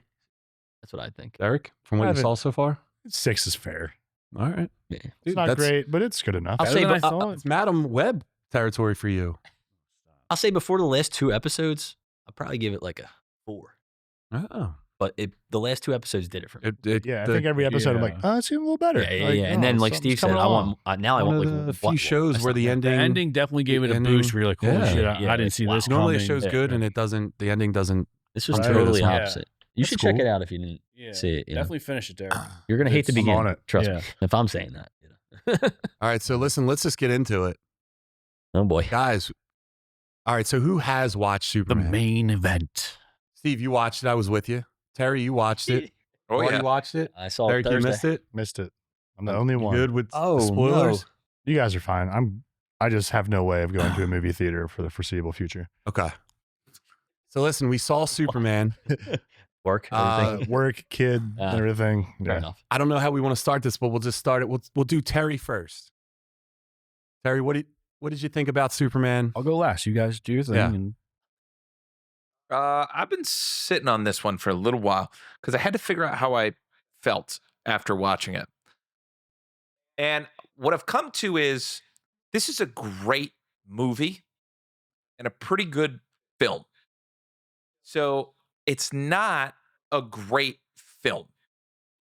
Speaker 6: That's what I think.
Speaker 3: Eric, from what you
Speaker 5: Haven't-
Speaker 3: saw so far.
Speaker 5: 6 is fair.
Speaker 3: All right.
Speaker 6: Yeah.
Speaker 5: It's
Speaker 3: Dude,
Speaker 5: not
Speaker 3: that's-
Speaker 5: great, but it's good enough.
Speaker 6: I'll
Speaker 4: Better
Speaker 6: say,
Speaker 4: than I
Speaker 6: but-
Speaker 4: thought.
Speaker 3: It's Madam Web territory for you.
Speaker 6: I'll say before the last 2 episodes, I'll probably give it like a 4.
Speaker 3: Oh.
Speaker 6: But the last 2 episodes did it for me.
Speaker 5: I think every episode I'm like,
Speaker 4: yeah.
Speaker 5: oh, it's getting a little better.
Speaker 6: Yeah.
Speaker 5: Like,
Speaker 6: And
Speaker 5: oh,
Speaker 6: then, like
Speaker 5: something's
Speaker 6: Steve said,
Speaker 5: coming
Speaker 6: I
Speaker 5: along.
Speaker 6: want now I
Speaker 3: One
Speaker 6: want
Speaker 3: of
Speaker 6: like
Speaker 3: the few shows
Speaker 6: that's
Speaker 3: where
Speaker 6: not
Speaker 3: the
Speaker 6: bad.
Speaker 3: ending.
Speaker 4: The ending definitely gave it a
Speaker 3: the ending-
Speaker 4: boost. Where you're like, holy
Speaker 3: Yeah.
Speaker 4: shit,
Speaker 6: Yeah,
Speaker 4: I didn't see
Speaker 6: wow.
Speaker 4: this
Speaker 3: Normally
Speaker 4: coming.
Speaker 3: a show's
Speaker 6: Yeah,
Speaker 3: good
Speaker 6: right.
Speaker 3: and it doesn't. The ending doesn't.
Speaker 6: This was
Speaker 5: Right.
Speaker 6: totally
Speaker 3: Yeah.
Speaker 6: opposite. You
Speaker 3: That's
Speaker 6: should check
Speaker 3: cool.
Speaker 6: it out if you didn't
Speaker 4: Yeah,
Speaker 6: see it. You know?
Speaker 4: definitely finish it there.
Speaker 6: You're gonna hate the
Speaker 5: I'm
Speaker 6: beginning.
Speaker 5: on it.
Speaker 6: Trust
Speaker 4: Yeah.
Speaker 6: me. If I'm saying that.
Speaker 3: All right. So listen, let's just get into it,
Speaker 6: Oh boy.
Speaker 3: guys. All right. So who has watched
Speaker 4: The
Speaker 3: Superman?
Speaker 4: main event.
Speaker 3: Steve, you watched it. I was with you. Terry, you watched it.
Speaker 2: Oh
Speaker 3: Marty
Speaker 2: yeah.
Speaker 3: watched it.
Speaker 6: I saw it
Speaker 3: Eric, you
Speaker 6: Thursday.
Speaker 3: missed it.
Speaker 5: Missed it. I'm the only
Speaker 3: You
Speaker 5: one.
Speaker 3: good with
Speaker 6: Oh,
Speaker 3: the spoilers?
Speaker 5: You guys are fine. I just have no way of going to a movie theater for the foreseeable future.
Speaker 3: Okay. So listen, we saw Superman.
Speaker 6: Work. Everything.
Speaker 5: Work, kid, everything.
Speaker 6: Fair
Speaker 5: Yeah.
Speaker 6: enough.
Speaker 3: I don't know how we want to start this, but we'll just start it. We'll do Terry first. Terry, what did you think about Superman?
Speaker 4: I'll go last. You guys do your thing.
Speaker 3: Yeah.
Speaker 4: And
Speaker 2: I've been sitting on this one for a little while because I had to figure out how I felt after watching it. And what I've come to is this is a great movie and a pretty good film. So it's not a great film.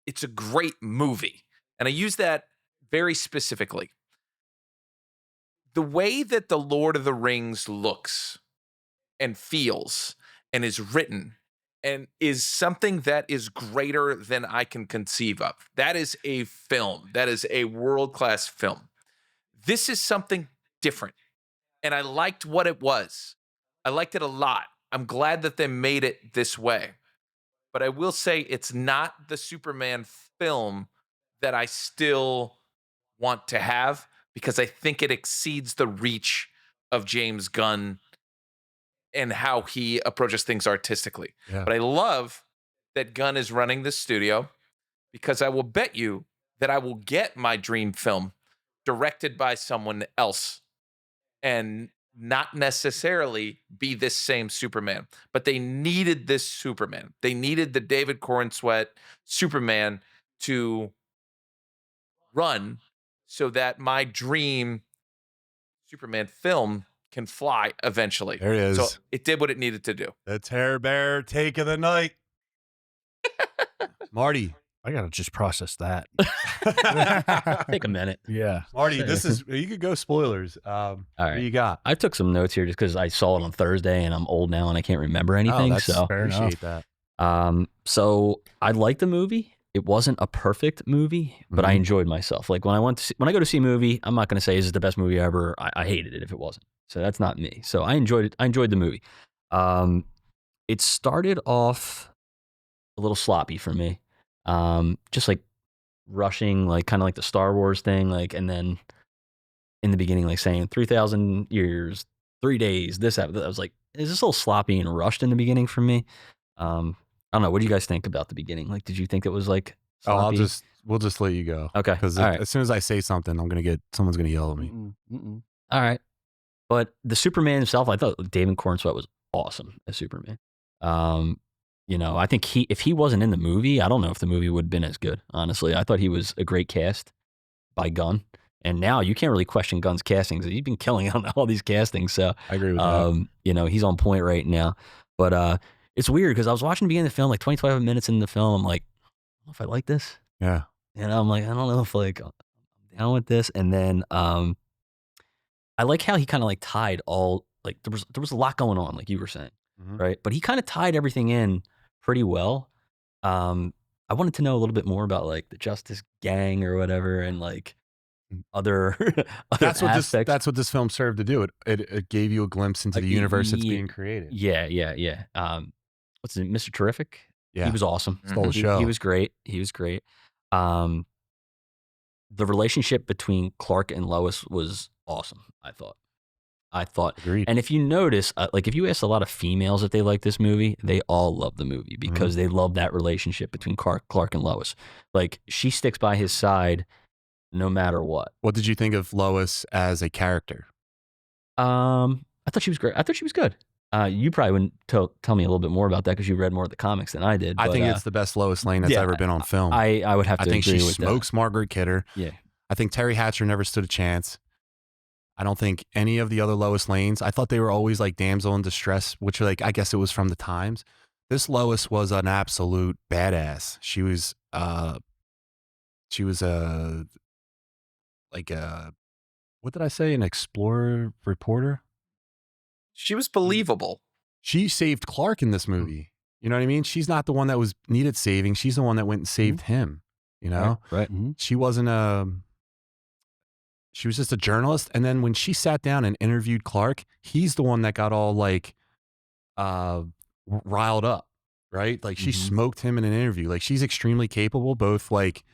Speaker 2: It's a great movie. And I use that very specifically. The way that The Lord of the Rings looks and feels and is written and is something that is greater than I can conceive of. That is a film. That is a world-class film. This is something different. And I liked what it was. I liked it a lot. I'm glad that they made it this way. But I will say it's not the Superman film that I still want to have because I think it exceeds the reach of James Gunn and how he approaches things artistically.
Speaker 3: Yeah.
Speaker 2: But I love that Gunn is running this studio because I will bet you that I will get my dream film directed by someone else and not necessarily be this same Superman. But they needed this Superman. They needed the David Corenswet Superman to run so that my dream Superman film can fly eventually.
Speaker 3: There it is.
Speaker 2: So it did what it needed to do.
Speaker 3: The Terror Bear take of the night. Marty.
Speaker 4: I got to just process that.
Speaker 6: Take a minute.
Speaker 4: Yeah.
Speaker 3: Marty, this is you could go spoilers.
Speaker 6: All
Speaker 3: What
Speaker 6: right.
Speaker 3: do you got?
Speaker 6: I took some notes here just because I saw it on Thursday and I'm old now and I can't remember anything.
Speaker 3: that's
Speaker 6: So,
Speaker 5: Fair
Speaker 3: appreciate
Speaker 5: enough.
Speaker 3: that.
Speaker 6: so I liked the movie. It wasn't a perfect movie, but I
Speaker 3: Mhm.
Speaker 6: enjoyed myself. Like when I go to see a movie, I'm not going to say is it the best movie ever. I hated it if it wasn't. So that's not me. So I enjoyed it. I enjoyed the movie. It started off a little sloppy for me. Just like rushing, like kind of like the Star Wars thing, like, and then in the beginning, like saying 3,000 years, 3 days, this, that. I was like, is this a little sloppy and rushed in the beginning for me? I don't know. What do you guys think about the beginning? Like, did you think it was like sloppy?
Speaker 3: We'll just let you go.
Speaker 6: Okay.
Speaker 3: Because
Speaker 6: All right.
Speaker 3: as soon as I say something, someone's gonna yell at me.
Speaker 6: All right. But the Superman himself, I thought David Corenswet was awesome as Superman. You know, I think if he wasn't in the movie, I don't know if the movie would have been as good, honestly. I thought he was a great cast by Gunn. And now you can't really question Gunn's castings. He's been killing on all these castings. So,
Speaker 3: I agree with that.
Speaker 6: you know, he's on point right now. But it's weird because I was watching the beginning of the film, like 25 minutes in the film. I'm like, I don't know if I like this.
Speaker 3: Yeah.
Speaker 6: And I'm like, I don't know if like I'm down with this. And then I like how he kind of like tied all, like there was a lot going on, like you were saying,
Speaker 3: Mhm.
Speaker 6: right? But he kind of tied everything in pretty well. I wanted to know a little bit more about like the Justice Gang or whatever, and like other
Speaker 3: That's what
Speaker 6: aspects.
Speaker 3: that's what this film served to do. It gave you a glimpse into the universe that's being created.
Speaker 6: Yeah. What's it, Mr. Terrific?
Speaker 3: Yeah.
Speaker 6: He was awesome.
Speaker 3: Stole the show.
Speaker 6: He was great. He was great. the relationship between Clark and Lois was awesome. I thought,
Speaker 3: Agreed.
Speaker 6: and if you notice, like if you ask a lot of females if they like this movie, they all love the movie because they love that relationship between Clark and Lois. Like she sticks by his side no matter what.
Speaker 3: What did you think of Lois as a character?
Speaker 6: I thought she was great. I thought she was good. You probably wouldn't tell me a little bit more about that because you read more of the comics than I did.
Speaker 3: I
Speaker 6: but,
Speaker 3: think it's the best Lois Lane that's
Speaker 6: yeah,
Speaker 3: ever been on film.
Speaker 6: I would have to
Speaker 3: I think
Speaker 6: agree
Speaker 3: she
Speaker 6: with
Speaker 3: smokes Margaret Kidder.
Speaker 6: that. Yeah.
Speaker 3: I think Terry Hatcher never stood a chance. I don't think any of the other Lois Lanes. I thought they were always like damsel in distress, which like I guess it was from the times. This Lois was an absolute badass. She was like a what did I say? An explorer reporter.
Speaker 2: She was believable.
Speaker 3: She saved Clark in this movie. You know what I mean? She's not the one that was needed saving. She's the one that went and saved him. You know,
Speaker 6: Right.
Speaker 3: She wasn't she was just a journalist. And then when she sat down and interviewed Clark, he's the one that got all like riled up, right? Like she smoked him in an interview. Like she's extremely capable, both like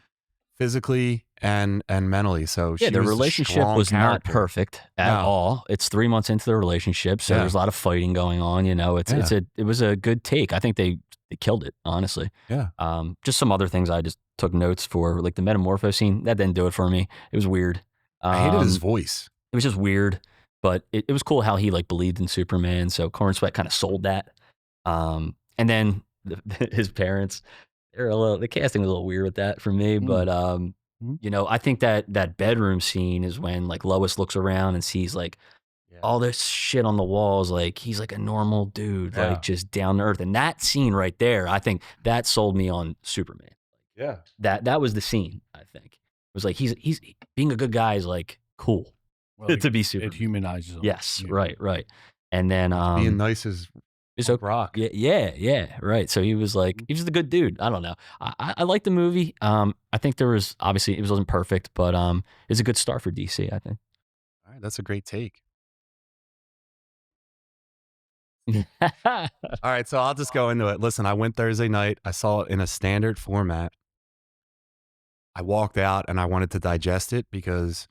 Speaker 3: physically and mentally. So
Speaker 6: Yeah,
Speaker 3: she
Speaker 6: the
Speaker 3: was a
Speaker 6: relationship
Speaker 3: strong
Speaker 6: was not
Speaker 3: character.
Speaker 6: perfect at
Speaker 3: No.
Speaker 6: all. It's 3 months into the relationship, so
Speaker 3: Yeah.
Speaker 6: there's a lot of fighting going on. You know, it was a good take. I think they killed it, honestly.
Speaker 3: Yeah.
Speaker 6: Just some other things I just took notes for, like the metamorpho scene. That didn't do it for me. It was weird.
Speaker 3: I hated his voice.
Speaker 6: It was just weird, but it was cool how he like believed in Superman. So Corn Sweat kind of sold that. And then his parents, the casting was a little weird with that for me, but you know, I think that bedroom scene is when like Lois looks around and sees like all this shit on the walls. Like he's like a normal dude, like just down to earth. And that scene right there, I think that sold me on Superman.
Speaker 3: Yeah.
Speaker 6: That was the scene. I think it was like he's being a good guy is like cool to be Superman.
Speaker 4: It humanizes him.
Speaker 6: Yes,
Speaker 4: Yeah.
Speaker 6: right. And then
Speaker 3: Being nice is
Speaker 6: it's
Speaker 3: punk rock.
Speaker 6: yeah, right. So he was like, he was a good dude. I don't know. I like the movie. I think there was obviously it wasn't perfect, but it's a good start for DC. I think.
Speaker 3: All right, that's a great take. All right, so I'll just go into it. Listen, I went Thursday night. I saw it in a standard format. I walked out and I wanted to digest it because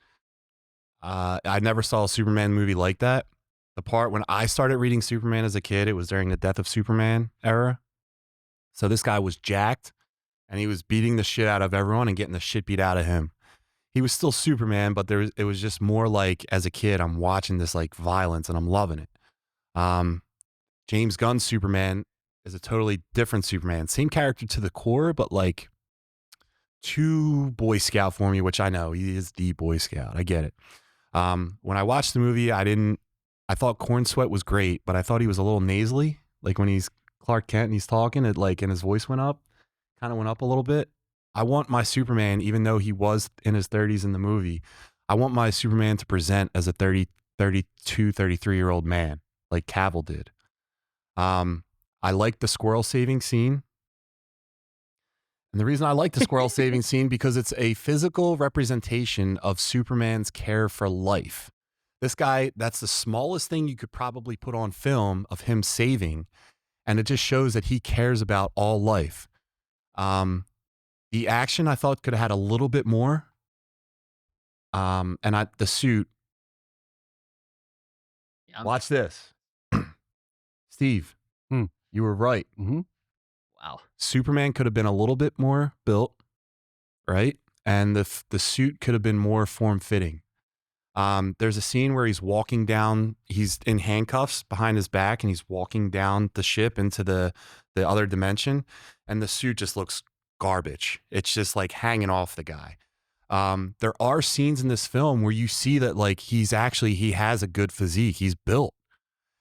Speaker 3: I never saw a Superman movie like that. The part when I started reading Superman as a kid, it was during the Death of Superman era. So this guy was jacked and he was beating the shit out of everyone and getting the shit beat out of him. He was still Superman, but it was just more like as a kid, I'm watching this like violence and I'm loving it. James Gunn's Superman is a totally different Superman. Same character to the core, but like too Boy Scout for me, which I know he is the Boy Scout. I get it. When I watched the movie, I thought Corn Sweat was great, but I thought he was a little nasally. Like when he's Clark Kent and he's talking, it like, and his voice kind of went up a little bit. I want my Superman, even though he was in his 30s in the movie, I want my Superman to present as a 30, 32, 33-year-old man, like Cavill did. I like the squirrel saving scene. And the reason I like the squirrel saving scene because it's a physical representation of Superman's care for life. This guy, that's the smallest thing you could probably put on film of him saving. And it just shows that he cares about all life. The action I thought could have had a little bit more. The suit.
Speaker 6: Yeah,
Speaker 3: Watch this. Steve, you were right.
Speaker 6: Wow.
Speaker 3: Superman could have been a little bit more built, right? And the suit could have been more form-fitting. There's a scene where he's walking down, he's in handcuffs behind his back, and he's walking down the ship into the other dimension, and the suit just looks garbage. It's just like hanging off the guy. There are scenes in this film where you see that like he has a good physique. He's built.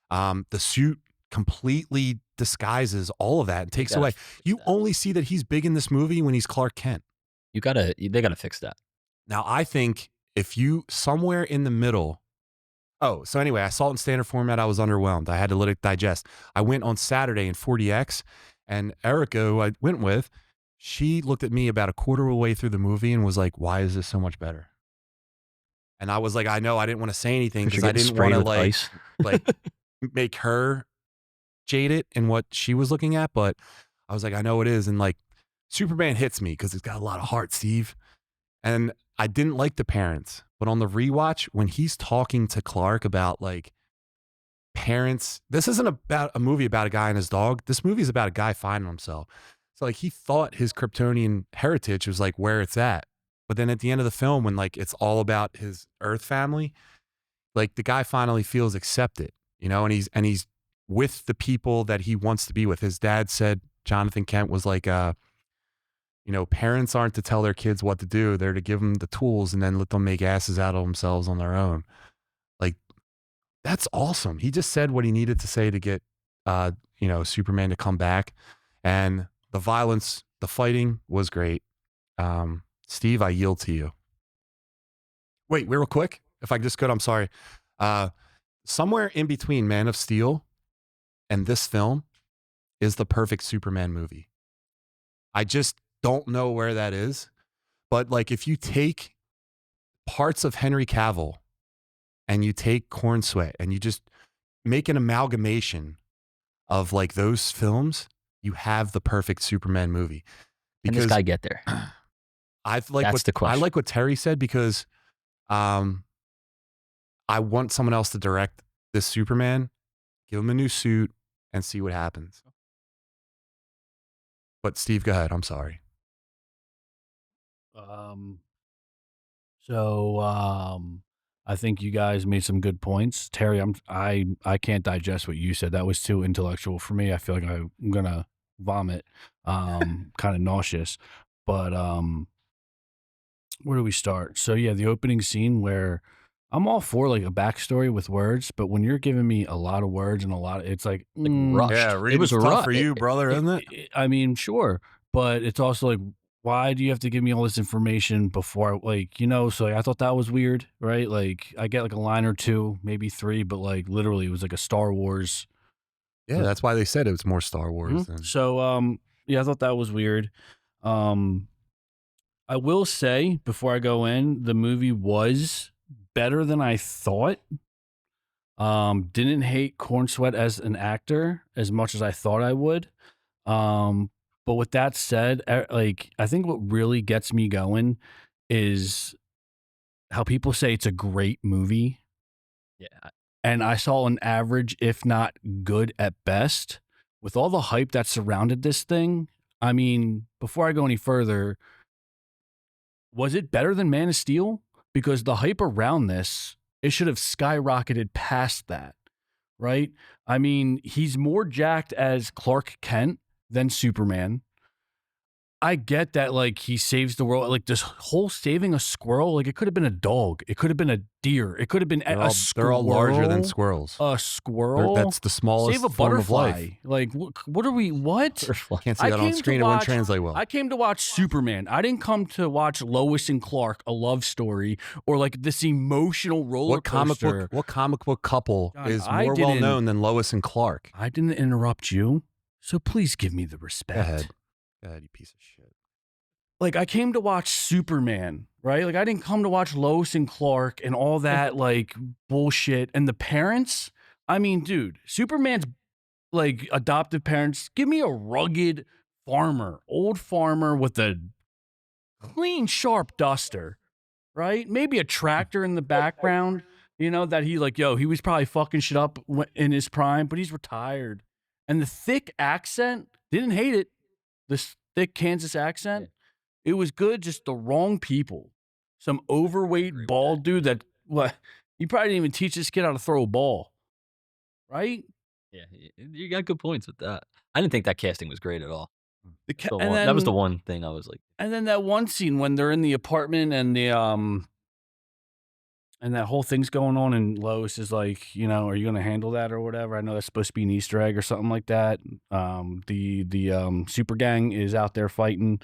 Speaker 3: The suit completely disguises all of that and takes away. You only see that he's big in this movie when he's Clark Kent.
Speaker 6: They gotta fix that.
Speaker 3: Now, I think if you somewhere in the middle. Oh, so anyway, I saw it in standard format. I was underwhelmed. I had to let it digest. I went on Saturday in 40X, and Erica, who I went with, she looked at me about a quarter of the way through the movie and was like, "Why is this so much better?" And I was like, "I know." I didn't want to say anything because I didn't want to like make her jaded in what she was looking at. But I was like, "I know it is." And like, Superman hits me because it's got a lot of heart, Steve. And I didn't like the parents, but on the rewatch, when he's talking to Clark about like parents, this isn't about a movie about a guy and his dog. This movie is about a guy finding himself. So like he thought his Kryptonian heritage was like where it's at. But then at the end of the film, when like it's all about his Earth family, like the guy finally feels accepted, you know, and he's with the people that he wants to be with. His dad said, Jonathan Kent was like, you know, parents aren't to tell their kids what to do. They're to give them the tools and then let them make asses out of themselves on their own. Like, that's awesome. He just said what he needed to say to get, you know, Superman to come back. And the violence, the fighting was great. Steve, I yield to you. Wait, real quick. If I just could, I'm sorry. Somewhere in between Man of Steel and this film is the perfect Superman movie. I just don't know where that is. But like if you take parts of Henry Cavill and you take Corn Sweat and you just make an amalgamation of like those films, you have the perfect Superman movie.
Speaker 6: Can this guy get there?
Speaker 3: That's the question. I like what Terry said because I want someone else to direct this Superman, give him a new suit, and see what happens. But Steve, go ahead. I'm sorry.
Speaker 4: I think you guys made some good points. Terry, I can't digest what you said. That was too intellectual for me. I feel like I'm gonna vomit. Kind of nauseous. But where do we start? So yeah, the opening scene where I'm all for like a backstory with words, but when you're giving me a lot of words and it's like
Speaker 6: rushed.
Speaker 3: Yeah,
Speaker 6: It was
Speaker 3: tough
Speaker 6: rough
Speaker 3: for you, brother, isn't it?
Speaker 4: I mean, sure, but it's also like, why do you have to give me all this information before, like, you know? So like, I thought that was weird, right? Like, I get like a line or two, maybe three, but like literally, it was like a Star Wars.
Speaker 3: Yeah, that's why they said it was more Star Wars.
Speaker 4: Mm-hmm. So, yeah, I thought that was weird. I will say before I go in, the movie was better than I thought. Didn't hate Corn Sweat as an actor as much as I thought I would. But with that said, like I think what really gets me going is how people say it's a great movie.
Speaker 6: Yeah.
Speaker 4: And I saw an average, if not good at best, with all the hype that surrounded this thing. I mean, before I go any further, was it better than Man of Steel? Because the hype around this, it should have skyrocketed past that, right? I mean, he's more jacked as Clark Kent than Superman. I get that, like, he saves the world. Like, this whole saving a squirrel, like, it could have been a dog. It could have been a deer. It could have been a squirrel.
Speaker 3: They're all larger than squirrels.
Speaker 4: A squirrel?
Speaker 3: That's the smallest
Speaker 4: Save a
Speaker 3: form of
Speaker 4: butterfly.
Speaker 3: life.
Speaker 4: Like, what are we, what?
Speaker 3: Can't see that on screen. It wouldn't translate well.
Speaker 4: I came to watch Superman. I didn't come to watch Lois and Clark, a love story, or like this emotional roller coaster.
Speaker 3: What comic book couple
Speaker 4: God,
Speaker 3: is more well known than Lois and Clark?
Speaker 4: I didn't interrupt you, so please give me the respect.
Speaker 3: Go ahead, you piece of shit.
Speaker 4: Like, I came to watch Superman, right? Like, I didn't come to watch Lois and Clark and all that, like, bullshit. And the parents, I mean, dude, Superman's, like, adoptive parents, give me a rugged farmer, old farmer with a clean, sharp duster, right? Maybe a tractor in the background, you know, that he, like, he was probably fucking shit up in his prime, but he's retired. And the thick accent, didn't hate it. This thick Kansas accent. It was good, just the wrong people. Some overweight bald dude that, he probably didn't even teach this kid how to throw a ball. Right?
Speaker 6: Yeah, you got good points with that. I didn't think that casting was great at all.
Speaker 4: That
Speaker 6: was the one thing I was like.
Speaker 4: And then that one scene when they're in the apartment and and that whole thing's going on, and Lois is like, you know, are you going to handle that or whatever? I know that's supposed to be an Easter egg or something like that. The super gang is out there fighting.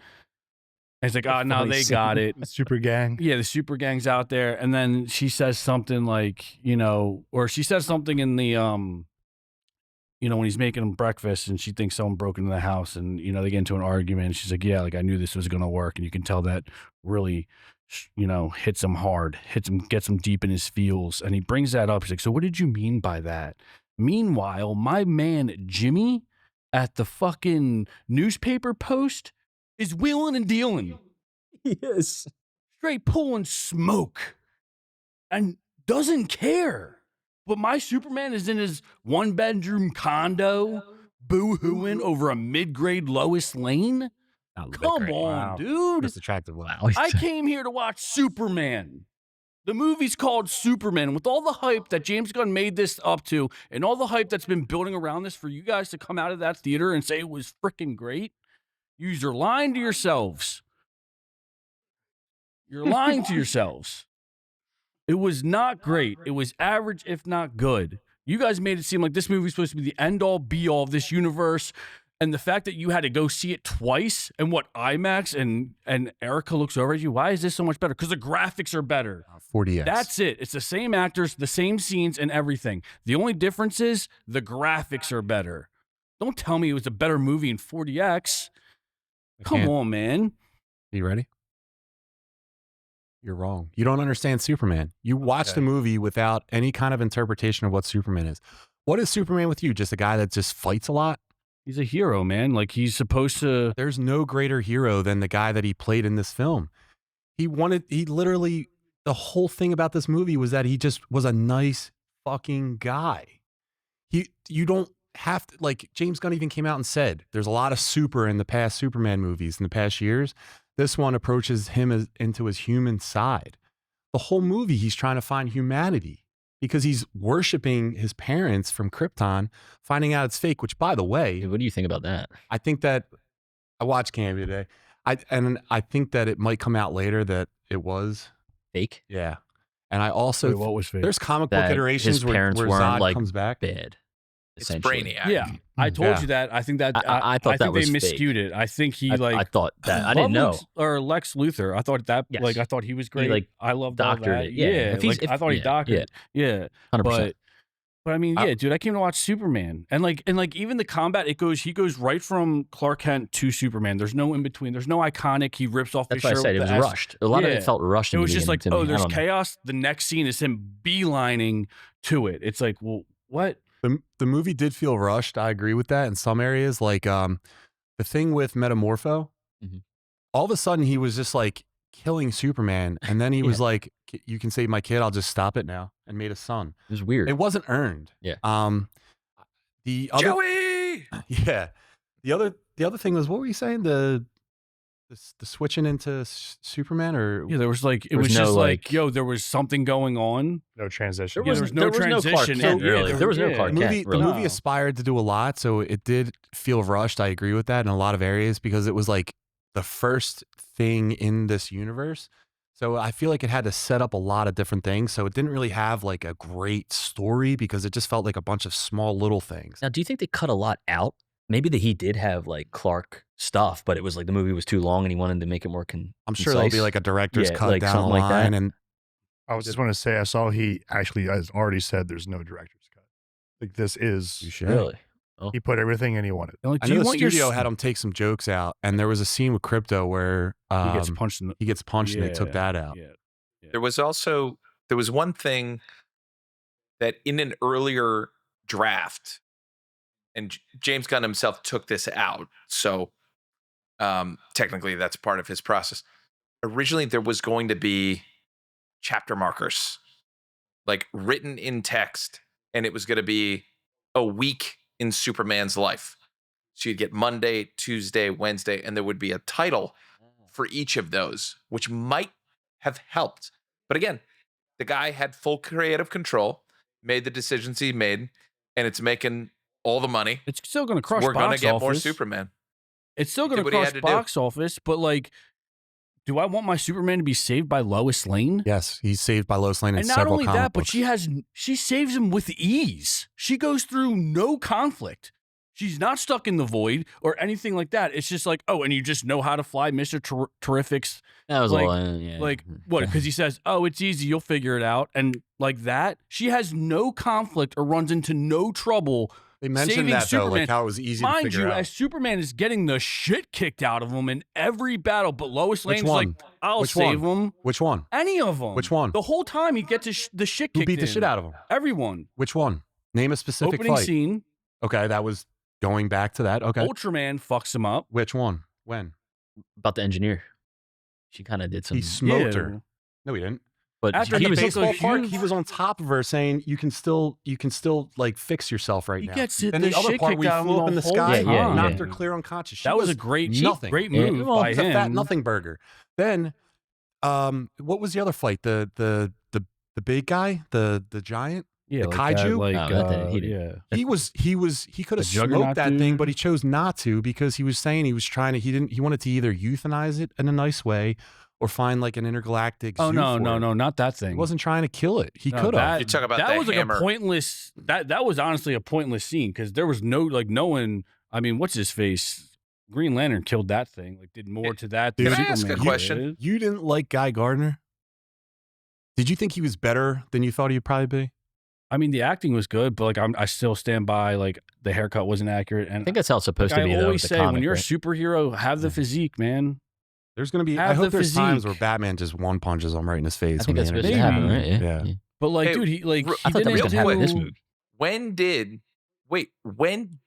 Speaker 4: And it's like, oh, no, they got it.
Speaker 5: Super gang.
Speaker 4: Yeah, the super gang's out there. And then she says something like, you know, or she says something in the, you know, when he's making him breakfast and she thinks someone broke into the house and, you know, they get into an argument. And she's like, yeah, like I knew this was going to work. And you can tell that really, you know, hits him hard, gets him deep in his feels. And he brings that up. He's like, so what did you mean by that? Meanwhile, my man, Jimmy, at the fucking newspaper post is wheeling and dealing.
Speaker 6: Yes.
Speaker 4: straight pulling smoke and doesn't care. But my Superman is in his 1-bedroom condo boo-hooing over a mid-grade Lois Lane.
Speaker 6: Not
Speaker 4: Come
Speaker 6: great.
Speaker 4: on,
Speaker 5: Wow.
Speaker 4: dude.
Speaker 3: Most attractive one.
Speaker 6: Wow.
Speaker 4: I came here to watch Superman. The movie's called Superman. With all the hype that James Gunn made this up to and all the hype that's been building around this for you guys to come out of that theater and say it was freaking great, you're lying to yourselves. You're lying to yourselves. It was not great. It was average, if not good. You guys made it seem like this movie was supposed to be the end-all, be-all of this universe. And the fact that you had to go see it twice and what IMAX and Erica looks over at you, why is this so much better? Because the graphics are better.
Speaker 3: 40x.
Speaker 4: That's it. It's the same actors, the same scenes, and everything. The only difference is the graphics are better. Don't tell me it was a better movie in 40x. Come on, man.
Speaker 3: You ready? You're wrong. You don't understand Superman. You watched
Speaker 5: Okay.
Speaker 3: the movie without any kind of interpretation of what Superman is. What is Superman with you? Just a guy that just fights a lot?
Speaker 4: He's a hero, man. Like, he's supposed to.
Speaker 3: There's no greater hero than the guy that he played in this film. He literally, the whole thing about this movie was that he just was a nice fucking guy. You don't have to, like, James Gunn even came out and said, there's a lot of super in the past Superman movies in the past years. This one approaches him into his human side. The whole movie, he's trying to find humanity because he's worshiping his parents from Krypton, finding out it's fake, which, by the way,
Speaker 6: What do you think about that?
Speaker 3: I think that I watched Cameo today. I think that it might come out later that it was.
Speaker 6: Fake?
Speaker 3: Yeah. And I also,
Speaker 4: Wait, what was fake?
Speaker 3: there's comic book
Speaker 6: That
Speaker 3: iterations
Speaker 6: his
Speaker 3: where
Speaker 6: parents
Speaker 3: Zod
Speaker 6: weren't, like,
Speaker 3: comes back.
Speaker 6: Bad.
Speaker 2: It's
Speaker 6: essentially.
Speaker 2: Brainiac.
Speaker 4: Yeah, I told
Speaker 3: Yeah.
Speaker 4: you that. I think that
Speaker 6: I thought
Speaker 4: I
Speaker 6: that
Speaker 4: think
Speaker 6: was
Speaker 4: they
Speaker 6: fake.
Speaker 4: miscued it. I think he
Speaker 6: I thought that. I didn't know.
Speaker 4: Lex Luthor. I thought that.
Speaker 6: Yes.
Speaker 4: Like, I thought he was great.
Speaker 6: like,
Speaker 4: I loved all
Speaker 6: doctored
Speaker 4: that.
Speaker 6: it. Yeah. If he's-
Speaker 4: I thought he
Speaker 6: yeah,
Speaker 4: doctored. Yeah,
Speaker 6: 100%.
Speaker 4: but I mean, yeah, dude. I came to watch Superman, and like even the combat. He goes right from Clark Kent to Superman. There's no in between. There's no iconic. He rips off
Speaker 6: That's
Speaker 4: his
Speaker 6: why I
Speaker 4: shirt.
Speaker 6: said it
Speaker 4: with
Speaker 6: was
Speaker 4: the S.
Speaker 6: rushed. A lot of
Speaker 4: Yeah.
Speaker 6: it felt rushed.
Speaker 4: It
Speaker 6: in the
Speaker 4: was just
Speaker 6: beginning
Speaker 4: like,
Speaker 6: to me.
Speaker 4: oh,
Speaker 6: I
Speaker 4: there's
Speaker 6: don't know.
Speaker 4: chaos. The next scene is him beelining to it. It's like, well, what?
Speaker 3: The movie did feel rushed. I agree with that in some areas. Like the thing with Metamorpho,
Speaker 6: Mhm.
Speaker 3: all of a sudden he was just like killing Superman. And then he was like, you can save my kid. I'll just stop it now, and made a son.
Speaker 6: It was weird.
Speaker 3: It wasn't earned.
Speaker 6: Yeah.
Speaker 3: The other,
Speaker 2: Joey!
Speaker 3: yeah. The other thing was, what were you saying? The switching into Superman, or
Speaker 4: Yeah, there was like, it
Speaker 6: There was
Speaker 4: was
Speaker 6: no,
Speaker 4: just like,
Speaker 6: like-
Speaker 4: yo, there was something going on.
Speaker 5: No transition.
Speaker 4: Yeah, there was no
Speaker 6: Clark
Speaker 4: transition.
Speaker 6: Kent,
Speaker 4: Yeah,
Speaker 6: really. There was no
Speaker 4: yeah.
Speaker 6: Clark
Speaker 3: the
Speaker 6: Kent.
Speaker 3: movie,
Speaker 6: really.
Speaker 3: the movie
Speaker 4: No.
Speaker 3: aspired to do a lot, so it did feel rushed. I agree with that in a lot of areas because it was like the first thing in this universe. So I feel like it had to set up a lot of different things. So it didn't really have like a great story because it just felt like a bunch of small little things.
Speaker 6: Now, do you think they cut a lot out? Maybe that he did have like Clark stuff, but it was like the movie was too long and he wanted to make it more
Speaker 3: I'm sure there'll be
Speaker 6: concise.
Speaker 3: like a director's
Speaker 6: Yeah,
Speaker 3: cut
Speaker 6: like
Speaker 3: down the
Speaker 6: something like that.
Speaker 3: line, and
Speaker 5: I was just want to say, I saw he actually has already said there's no director's cut. Like, this is,
Speaker 6: Really?
Speaker 5: he put everything in he wanted.
Speaker 4: Like,
Speaker 3: I
Speaker 4: do
Speaker 3: know
Speaker 4: you
Speaker 3: the
Speaker 4: want your
Speaker 3: studio had him take some jokes out, and there was a scene with Crypto where
Speaker 4: he gets punched in the.
Speaker 3: he gets punched and they took
Speaker 4: Yeah,
Speaker 3: that out.
Speaker 4: Yeah.
Speaker 2: There was one thing that in an earlier draft, and James Gunn himself took this out. So technically that's part of his process. Originally, there was going to be chapter markers, like written in text, and it was going to be a week in Superman's life. So you'd get Monday, Tuesday, Wednesday, and there would be a title for each of those, which might have helped. But again, the guy had full creative control, made the decisions he made, and it's making all the money.
Speaker 4: It's still going to crush
Speaker 2: We're going to
Speaker 4: box
Speaker 2: get
Speaker 4: office.
Speaker 2: more Superman.
Speaker 4: It's still
Speaker 2: He
Speaker 4: going
Speaker 2: did
Speaker 4: to
Speaker 2: what he
Speaker 4: crush
Speaker 2: had to do.
Speaker 4: box office, but like, do I want my Superman to be saved by Lois Lane?
Speaker 3: Yes, he's saved by Lois Lane in
Speaker 4: And not
Speaker 3: several
Speaker 4: only
Speaker 3: comic
Speaker 4: that, but
Speaker 3: books.
Speaker 4: she saves him with ease. She goes through no conflict. She's not stuck in the void or anything like that. It's just like, oh, and you just know how to fly, Mr. Terrific's.
Speaker 6: That was
Speaker 4: Like-
Speaker 6: all. Yeah.
Speaker 4: Like, what? Because he says, oh, it's easy. You'll figure it out. And like that, she has no conflict or runs into no trouble.
Speaker 3: They mentioned
Speaker 4: saving
Speaker 3: that though,
Speaker 4: Superman.
Speaker 3: like how it was easy to
Speaker 4: Mind
Speaker 3: figure
Speaker 4: you,
Speaker 3: out.
Speaker 4: as Superman is getting the shit kicked out of him in every battle, but Lois
Speaker 3: Which
Speaker 4: Lane's like,
Speaker 3: one?
Speaker 4: I'll
Speaker 3: Which
Speaker 4: save him.
Speaker 3: Which one?
Speaker 4: Any of them.
Speaker 3: Which one?
Speaker 4: The whole time he gets the shit kicked
Speaker 3: Who beat the
Speaker 4: in.
Speaker 3: shit out of him?
Speaker 4: Everyone.
Speaker 3: Which one? Name a specific
Speaker 4: Opening
Speaker 3: fight.
Speaker 4: scene,
Speaker 3: Okay, that was going back to that. Okay.
Speaker 4: Ultraman fucks him up.
Speaker 3: Which one? When?
Speaker 6: about the engineer. She kind of did some.
Speaker 3: He smoked
Speaker 4: Yeah.
Speaker 3: her. No, he didn't.
Speaker 6: But
Speaker 4: After
Speaker 3: At
Speaker 6: he
Speaker 3: the
Speaker 6: was
Speaker 4: took
Speaker 3: baseball
Speaker 4: a
Speaker 3: park,
Speaker 4: huge-
Speaker 3: he was on top of her saying, "You can still like fix yourself right
Speaker 4: He
Speaker 3: now."
Speaker 4: gets
Speaker 3: Then
Speaker 4: the
Speaker 3: the other
Speaker 4: shit
Speaker 3: part
Speaker 4: kicked
Speaker 3: where he
Speaker 4: out of
Speaker 3: flew
Speaker 4: him
Speaker 3: up in
Speaker 4: the
Speaker 3: the
Speaker 4: whole
Speaker 3: sky,
Speaker 6: time.
Speaker 3: knocked
Speaker 6: Yeah.
Speaker 3: her clear unconscious. She
Speaker 4: That was a great
Speaker 3: nothing.
Speaker 4: great
Speaker 6: Yeah.
Speaker 4: move
Speaker 3: Well,
Speaker 4: by
Speaker 3: it's a
Speaker 4: him.
Speaker 3: fat nothing burger. Then, what was the other fight? The big guy, the giant.
Speaker 4: Yeah,
Speaker 3: the
Speaker 4: like
Speaker 3: kaiju?
Speaker 4: That, like,
Speaker 6: No, that didn't- he didn't.
Speaker 4: yeah.
Speaker 3: He could have
Speaker 4: The Juggernaut
Speaker 3: smoked that thing,
Speaker 4: dude?
Speaker 3: but he chose not to because he was saying he was trying to. He wanted to either euthanize it in a nice way or find like an intergalactic.
Speaker 4: Oh
Speaker 3: zoo
Speaker 4: no,
Speaker 3: for
Speaker 4: no,
Speaker 3: it.
Speaker 4: no, not that
Speaker 3: He
Speaker 4: thing.
Speaker 3: wasn't trying to kill it. He
Speaker 4: No,
Speaker 3: could have.
Speaker 2: You talk about
Speaker 4: that
Speaker 2: the
Speaker 4: was like
Speaker 2: hammer.
Speaker 4: a pointless. That was honestly a pointless scene because there was no one. I mean, what's his face? Green Lantern killed that thing. Like, did more to that.
Speaker 3: Dude,
Speaker 4: than
Speaker 2: can I ask a
Speaker 4: Superman
Speaker 2: question?
Speaker 4: did.
Speaker 3: You didn't like Guy Gardner? Did you think he was better than you thought he'd probably be?
Speaker 4: I mean, the acting was good, but like, I still stand by like the haircut wasn't accurate. And
Speaker 6: I think that's how it's supposed
Speaker 4: like,
Speaker 6: to be.
Speaker 4: I
Speaker 6: Though,
Speaker 4: always
Speaker 6: with the
Speaker 4: say,
Speaker 6: comic,
Speaker 4: when you're
Speaker 6: right?
Speaker 4: a superhero, have the physique, man.
Speaker 3: There's gonna be. I
Speaker 4: Have
Speaker 3: hope
Speaker 4: the
Speaker 3: there's times
Speaker 4: physique.
Speaker 3: where Batman just one punches him right in his face.
Speaker 6: I think
Speaker 3: when
Speaker 6: that's
Speaker 3: they
Speaker 6: supposed to
Speaker 3: interview
Speaker 6: happen,
Speaker 3: him.
Speaker 6: right? Yeah.
Speaker 3: Yeah.
Speaker 4: But like,
Speaker 2: Hey,
Speaker 4: dude, he like
Speaker 2: I
Speaker 4: he
Speaker 6: I thought that
Speaker 4: didn't
Speaker 6: was gonna happen
Speaker 4: do
Speaker 6: this movie.
Speaker 2: When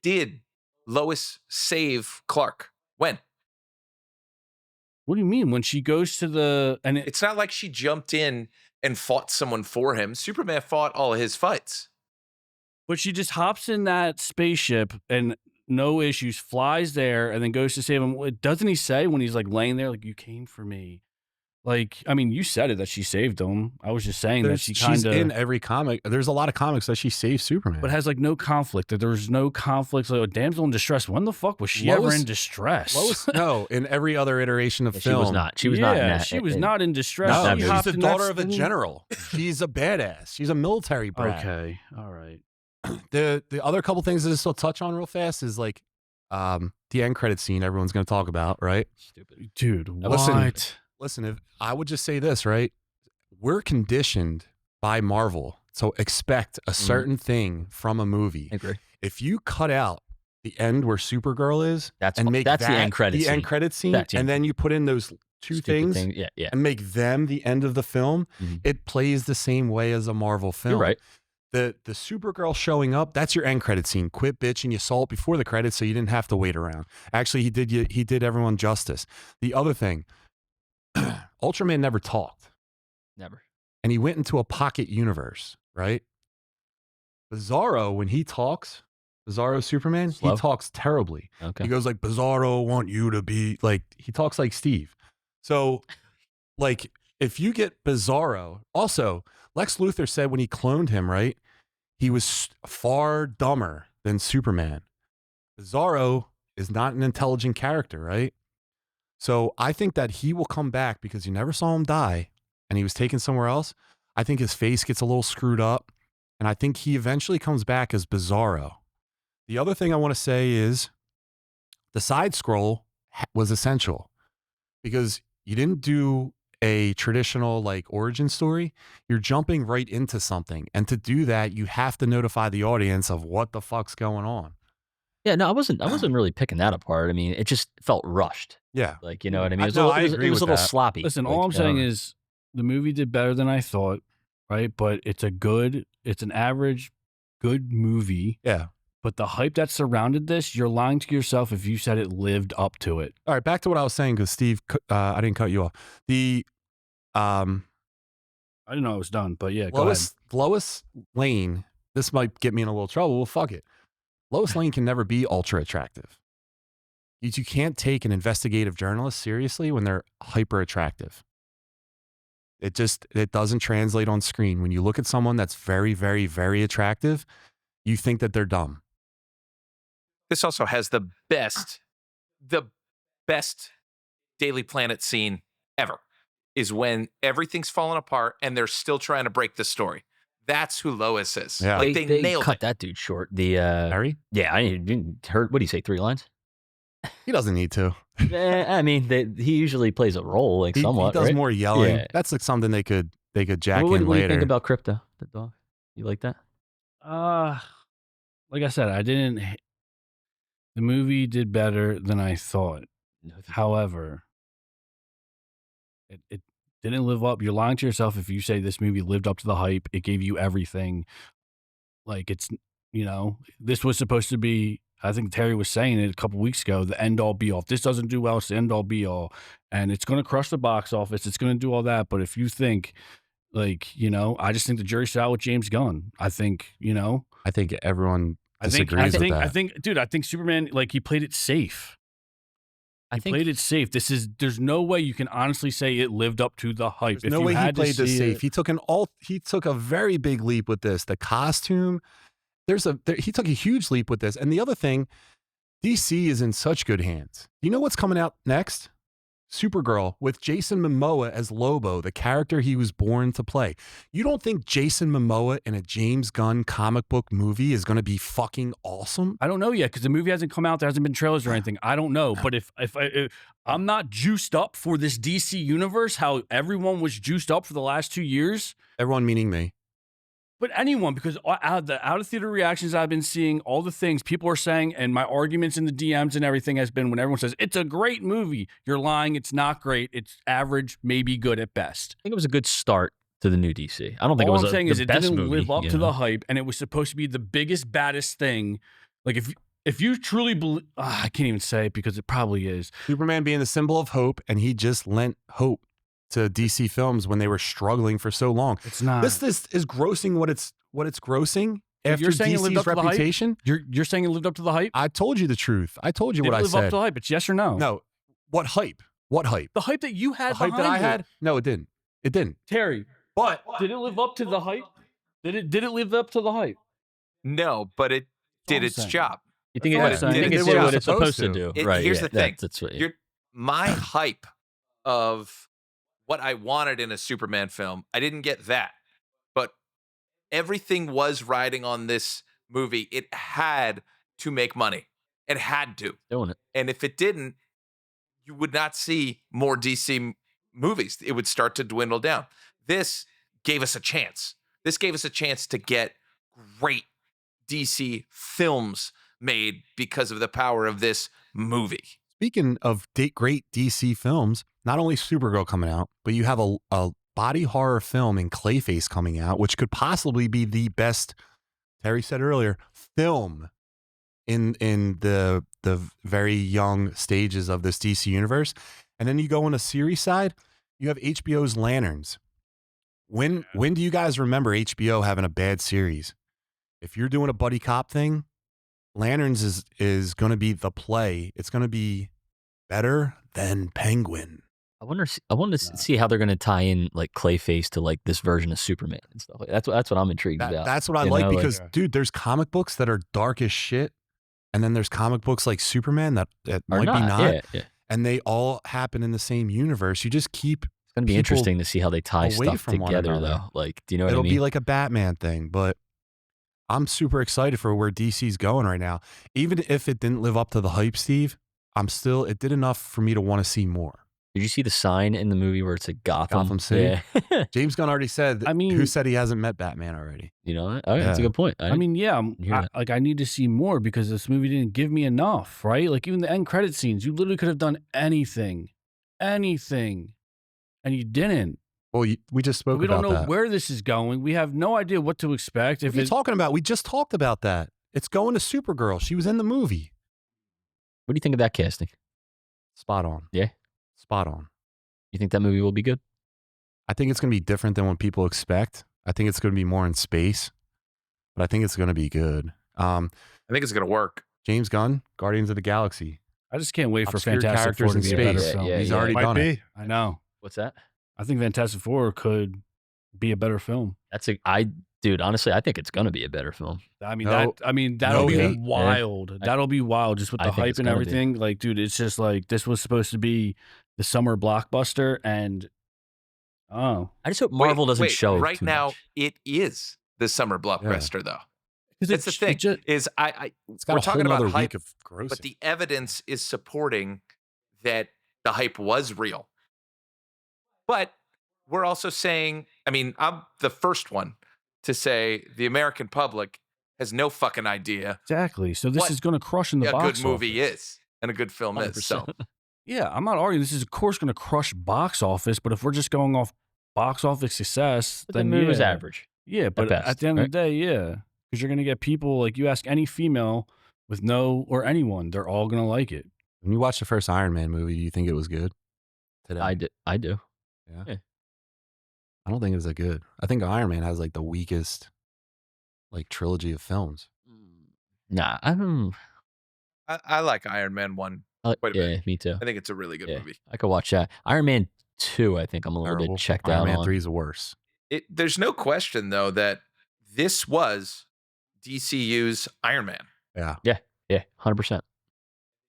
Speaker 2: did Lois save Clark? When?
Speaker 4: What do you mean when she goes to the and
Speaker 2: It's not like she jumped in and fought someone for him. Superman fought all his fights.
Speaker 4: But she just hops in that spaceship and no issues, flies there, and then goes to save him. Doesn't he say when he's like laying there, like, you came for me? Like, I mean, you said it that she saved him. I was just saying that she
Speaker 3: She's
Speaker 4: kind
Speaker 3: in
Speaker 4: of,
Speaker 3: every comic. There's a lot of comics that she saves Superman.
Speaker 4: but has like no conflict. That there was no conflict. Like, a damsel in distress. When the fuck was she ever
Speaker 3: Lois-
Speaker 4: in distress?
Speaker 3: Lois, no, in every other iteration of
Speaker 6: Yeah, she
Speaker 3: film,
Speaker 6: was not. She was not. In that,
Speaker 4: She was
Speaker 6: in-
Speaker 4: not in distress.
Speaker 3: No,
Speaker 6: that
Speaker 4: She
Speaker 6: movie.
Speaker 4: hopped
Speaker 3: she's the
Speaker 4: in that
Speaker 3: daughter of a
Speaker 4: thing.
Speaker 3: general. She's a badass. She's a military brat.
Speaker 4: Okay, all right.
Speaker 3: The other couple things that I still touch on real fast is like the end credit scene everyone's going to talk about, right?
Speaker 6: Stupid.
Speaker 4: Dude,
Speaker 3: Listen,
Speaker 4: what?
Speaker 3: Listen, if I would just say this, right? We're conditioned by Marvel to expect a certain thing from a movie.
Speaker 6: I agree.
Speaker 3: If you cut out the end where Supergirl is
Speaker 6: That's
Speaker 3: and make
Speaker 6: that's
Speaker 3: that
Speaker 6: the end credit.
Speaker 3: the end credit scene,
Speaker 6: That's the
Speaker 3: and
Speaker 6: end
Speaker 3: then you put in those two
Speaker 6: Stupid
Speaker 3: things
Speaker 6: thing. Yeah, yeah.
Speaker 3: and make them the end of the film,
Speaker 6: Mhm.
Speaker 3: it plays the same way as a Marvel film.
Speaker 6: You're right.
Speaker 3: The Supergirl showing up, that's your end credit scene. Quit bitching, you saw it before the credits, so you didn't have to wait around. Actually, he did everyone justice. The other thing, Ultraman never talked,
Speaker 6: Never.
Speaker 3: and he went into a pocket universe, right? Bizarro, when he talks, Bizarro Superman,
Speaker 6: Slow?
Speaker 3: he talks terribly.
Speaker 6: Okay.
Speaker 3: He goes like, Bizarro want you to be like, he talks like Steve. So like, if you get Bizarro, also Lex Luthor said when he cloned him, right? He was far dumber than Superman. Bizarro is not an intelligent character, right? So I think that he will come back because you never saw him die and he was taken somewhere else. I think his face gets a little screwed up and I think he eventually comes back as Bizarro. The other thing I want to say is the side scroll was essential because you didn't do a traditional like origin story. You're jumping right into something. And to do that, you have to notify the audience of what the fuck's going on.
Speaker 6: Yeah, no, I wasn't really picking that apart. I mean, it just felt rushed.
Speaker 3: Yeah.
Speaker 6: Like, you know what I mean? It was,
Speaker 3: No,
Speaker 6: a,
Speaker 3: I
Speaker 6: little,
Speaker 3: agree
Speaker 6: it was a
Speaker 3: with
Speaker 6: little
Speaker 3: that.
Speaker 6: sloppy.
Speaker 4: Listen,
Speaker 6: Like,
Speaker 4: all I'm saying is the movie did better than I thought, right? But it's an average, good movie.
Speaker 3: Yeah.
Speaker 4: But the hype that surrounded this, you're lying to yourself if you said it lived up to it.
Speaker 3: All right. Back to what I was saying because Steve, I didn't cut you off.
Speaker 4: I didn't know it was done, but yeah, go ahead.
Speaker 3: Lois Lane, this might get me in a little trouble. Well, fuck it. Lois Lane can never be ultra attractive. You can't take an investigative journalist seriously when they're hyper attractive. It doesn't translate on screen. When you look at someone that's very, very, very attractive, you think that they're dumb.
Speaker 2: This also has the best Daily Planet scene ever. Is when everything's falling apart and they're still trying to break the story. That's who Lois is.
Speaker 3: Yeah.
Speaker 2: Like they nailed
Speaker 6: cut
Speaker 2: it.
Speaker 6: that dude short. The
Speaker 3: Harry?
Speaker 6: yeah, I didn't heard. What do you say? 3 lines?
Speaker 3: He doesn't need to.
Speaker 6: I mean, he usually plays a role, like
Speaker 3: He
Speaker 6: somewhat.
Speaker 3: does
Speaker 6: right?
Speaker 3: more yelling.
Speaker 6: Yeah.
Speaker 3: That's like something they could jack
Speaker 6: What
Speaker 3: in
Speaker 6: do you
Speaker 3: later.
Speaker 6: think about Crypto, the dog? You like that?
Speaker 4: Like I said, the movie did better than I thought.
Speaker 6: No.
Speaker 4: However, it didn't live up. You're lying to yourself if you say this movie lived up to the hype. It gave you everything. Like this was supposed to be I think Terry was saying it a couple weeks ago, the end all be all. If this doesn't do well, it's the end all be all. And it's going to crush the box office. It's going to do all that. But if you think, like, you know, I just think the jury's out with James Gunn. I think, you know.
Speaker 3: I think everyone disagrees with that.
Speaker 4: I think Superman, like, he played it safe. He played it safe. There's no way you can honestly say it lived up to the hype.
Speaker 3: There's no way he played this safe. He took a very big leap with this. The costume, he took a huge leap with this. And the other thing, DC is in such good hands. You know what's coming out next? Supergirl with Jason Momoa as Lobo, the character he was born to play. You don't think Jason Momoa in a James Gunn comic book movie is going to be fucking awesome?
Speaker 4: I don't know yet because the movie hasn't come out. There hasn't been trailers or anything. I don't know. But if I'm not juiced up for this DC universe, how everyone was juiced up for the last 2 years.
Speaker 3: Everyone meaning me.
Speaker 4: But anyone, because out of theater reactions I've been seeing, all the things people are saying, and my arguments in the DMs and everything has been when everyone says, it's a great movie, you're lying, it's not great, it's average, maybe good at best.
Speaker 6: I think it was a good start to the new DC. I don't think
Speaker 4: all
Speaker 6: it was
Speaker 4: I'm saying is it didn't live up to
Speaker 6: know?
Speaker 4: the hype, and it was supposed to be the biggest, baddest thing. Like, if you truly believe, I can't even say it because it probably is.
Speaker 3: Superman being the symbol of hope, and he just lent hope to DC films when they were struggling for so long.
Speaker 4: It's not.
Speaker 3: This is grossing what it's grossing after
Speaker 4: you're saying
Speaker 3: DC's reputation.
Speaker 4: You're saying it lived up to the hype?
Speaker 3: I told you the truth. I told you
Speaker 4: Did
Speaker 3: what
Speaker 4: it
Speaker 3: I
Speaker 4: live
Speaker 3: said.
Speaker 4: up to the hype? It's yes or no.
Speaker 3: No. What hype? What hype?
Speaker 4: The hype that you had.
Speaker 3: The hype that I had? No, it didn't. It didn't.
Speaker 4: Terry,
Speaker 3: But
Speaker 4: did it live up to the hype? Did it live up to the hype?
Speaker 2: No, but it did its job.
Speaker 6: You think
Speaker 4: That's what I'm saying.
Speaker 6: it did what it's supposed to do, right?
Speaker 2: Here's the thing.
Speaker 6: That's what,
Speaker 2: my hype of what I wanted in a Superman film, I didn't get that. But everything was riding on this movie. It had to make money. It had to.
Speaker 6: doing it.
Speaker 2: And if it didn't, you would not see more DC movies. It would start to dwindle down. This gave us a chance. This gave us a chance to get great DC films made because of the power of this movie.
Speaker 3: speaking of great DC films, not only Supergirl coming out, but you have a body horror film in Clayface coming out, which could possibly be the best, Terry said earlier, film in the very young stages of this DC universe. And then you go on the series side, you have HBO's Lanterns. When do you guys remember HBO having a bad series? If you're doing a buddy cop thing, Lanterns is going to be the play. It's going to be better than Penguin.
Speaker 6: I wonder to see how they're going to tie in like Clayface to like this version of Superman and stuff. That's what I'm intrigued about.
Speaker 3: That's what I
Speaker 6: You
Speaker 3: like
Speaker 6: know,
Speaker 3: because, dude, there's comic books that are dark as shit, and then there's comic books like Superman that might be not,
Speaker 6: yeah.
Speaker 3: and they all happen in the same universe. You just keep.
Speaker 6: It's going to be interesting to see how they tie
Speaker 3: away
Speaker 6: stuff
Speaker 3: from one
Speaker 6: together,
Speaker 3: another.
Speaker 6: though. Like, do you know what I
Speaker 3: It'll
Speaker 6: mean?
Speaker 3: be like a Batman thing, but I'm super excited for where DC's going right now. Even if it didn't live up to the hype, Steve, it did enough for me to want to see more.
Speaker 6: Did you see the sign in the movie where it's a Gotham
Speaker 3: City?
Speaker 6: Yeah.
Speaker 3: James Gunn already said,
Speaker 4: I mean,
Speaker 3: who said he hasn't met Batman already?
Speaker 6: You know that? Oh, yeah, that's a good point.
Speaker 4: I mean, yeah, I need to see more because this movie didn't give me enough, right? Like even the end credit scenes, you literally could have done anything, and you didn't.
Speaker 3: Well, we just spoke
Speaker 4: We
Speaker 3: about
Speaker 4: don't know
Speaker 3: that.
Speaker 4: where this is going. We have no idea what to expect.
Speaker 3: What are you talking about? We just talked about that. It's going to Supergirl. She was in the movie.
Speaker 6: What do you think of that casting?
Speaker 3: Spot on.
Speaker 6: Yeah?
Speaker 3: Spot on.
Speaker 6: You think that movie will be good?
Speaker 3: I think it's going to be different than what people expect. I think it's going to be more in space, but I think it's going to be good.
Speaker 2: I think it's going to work.
Speaker 3: James Gunn, Guardians of the Galaxy.
Speaker 4: I just can't wait for
Speaker 3: Obscure
Speaker 4: Fantastic Four to
Speaker 3: characters
Speaker 4: be
Speaker 3: in
Speaker 4: a better
Speaker 3: space.
Speaker 4: film.
Speaker 3: He's already done it.
Speaker 4: I know.
Speaker 6: What's that?
Speaker 4: I think Fantastic Four could be a better film.
Speaker 6: Dude, honestly, I think it's going to be a better film.
Speaker 4: That'll
Speaker 3: No
Speaker 4: be
Speaker 3: hate.
Speaker 4: wild. That'll be wild just with the
Speaker 6: I think
Speaker 4: hype
Speaker 6: it's
Speaker 4: and
Speaker 6: gonna be.
Speaker 4: everything. Like, dude, it's just like this was supposed to be the summer blockbuster, and
Speaker 6: I just hope Marvel doesn't show
Speaker 2: right
Speaker 6: too
Speaker 2: now.
Speaker 6: much.
Speaker 2: It is the summer blockbuster, though. That's the thing.
Speaker 4: Just,
Speaker 2: Is
Speaker 3: It's got
Speaker 2: we're
Speaker 3: a
Speaker 2: talking
Speaker 3: whole
Speaker 2: about
Speaker 3: other
Speaker 2: hype,
Speaker 3: week of grossing.
Speaker 2: but the evidence is supporting that the hype was real. But we're also saying, I mean, I'm the first one to say the American public has no fucking idea
Speaker 4: exactly. So this
Speaker 2: what
Speaker 4: is going to crush in the
Speaker 2: a
Speaker 4: box
Speaker 2: good movie
Speaker 4: office.
Speaker 2: is and a good film is. So
Speaker 6: 100%.
Speaker 4: Yeah, I'm not arguing. This is of course going to crush box office, but if we're just going off box office success,
Speaker 6: But the
Speaker 4: then
Speaker 6: movie was
Speaker 4: yeah.
Speaker 6: average.
Speaker 4: Yeah, but
Speaker 6: best,
Speaker 4: at the end
Speaker 6: right?
Speaker 4: of the day, yeah, because you're going to get people like you ask any female with or anyone. They're all going to like it.
Speaker 3: When you watch the first Iron Man movie, do you think it was good? Today?
Speaker 6: I do.
Speaker 3: Yeah. I don't think it was that good. I think Iron Man has like the weakest like trilogy of films.
Speaker 6: Nah,
Speaker 2: I like Iron Man 1 quite a bit.
Speaker 6: yeah, me too.
Speaker 2: I think it's a really good movie.
Speaker 6: I could watch that. Iron Man 2, I think I'm a little
Speaker 3: Terrible.
Speaker 6: bit checked
Speaker 3: Iron
Speaker 6: out
Speaker 3: Man
Speaker 6: on.
Speaker 3: 3 is worse.
Speaker 2: There's no question, though, that this was DCU's Iron Man.
Speaker 3: Yeah.
Speaker 6: Yeah, 100%.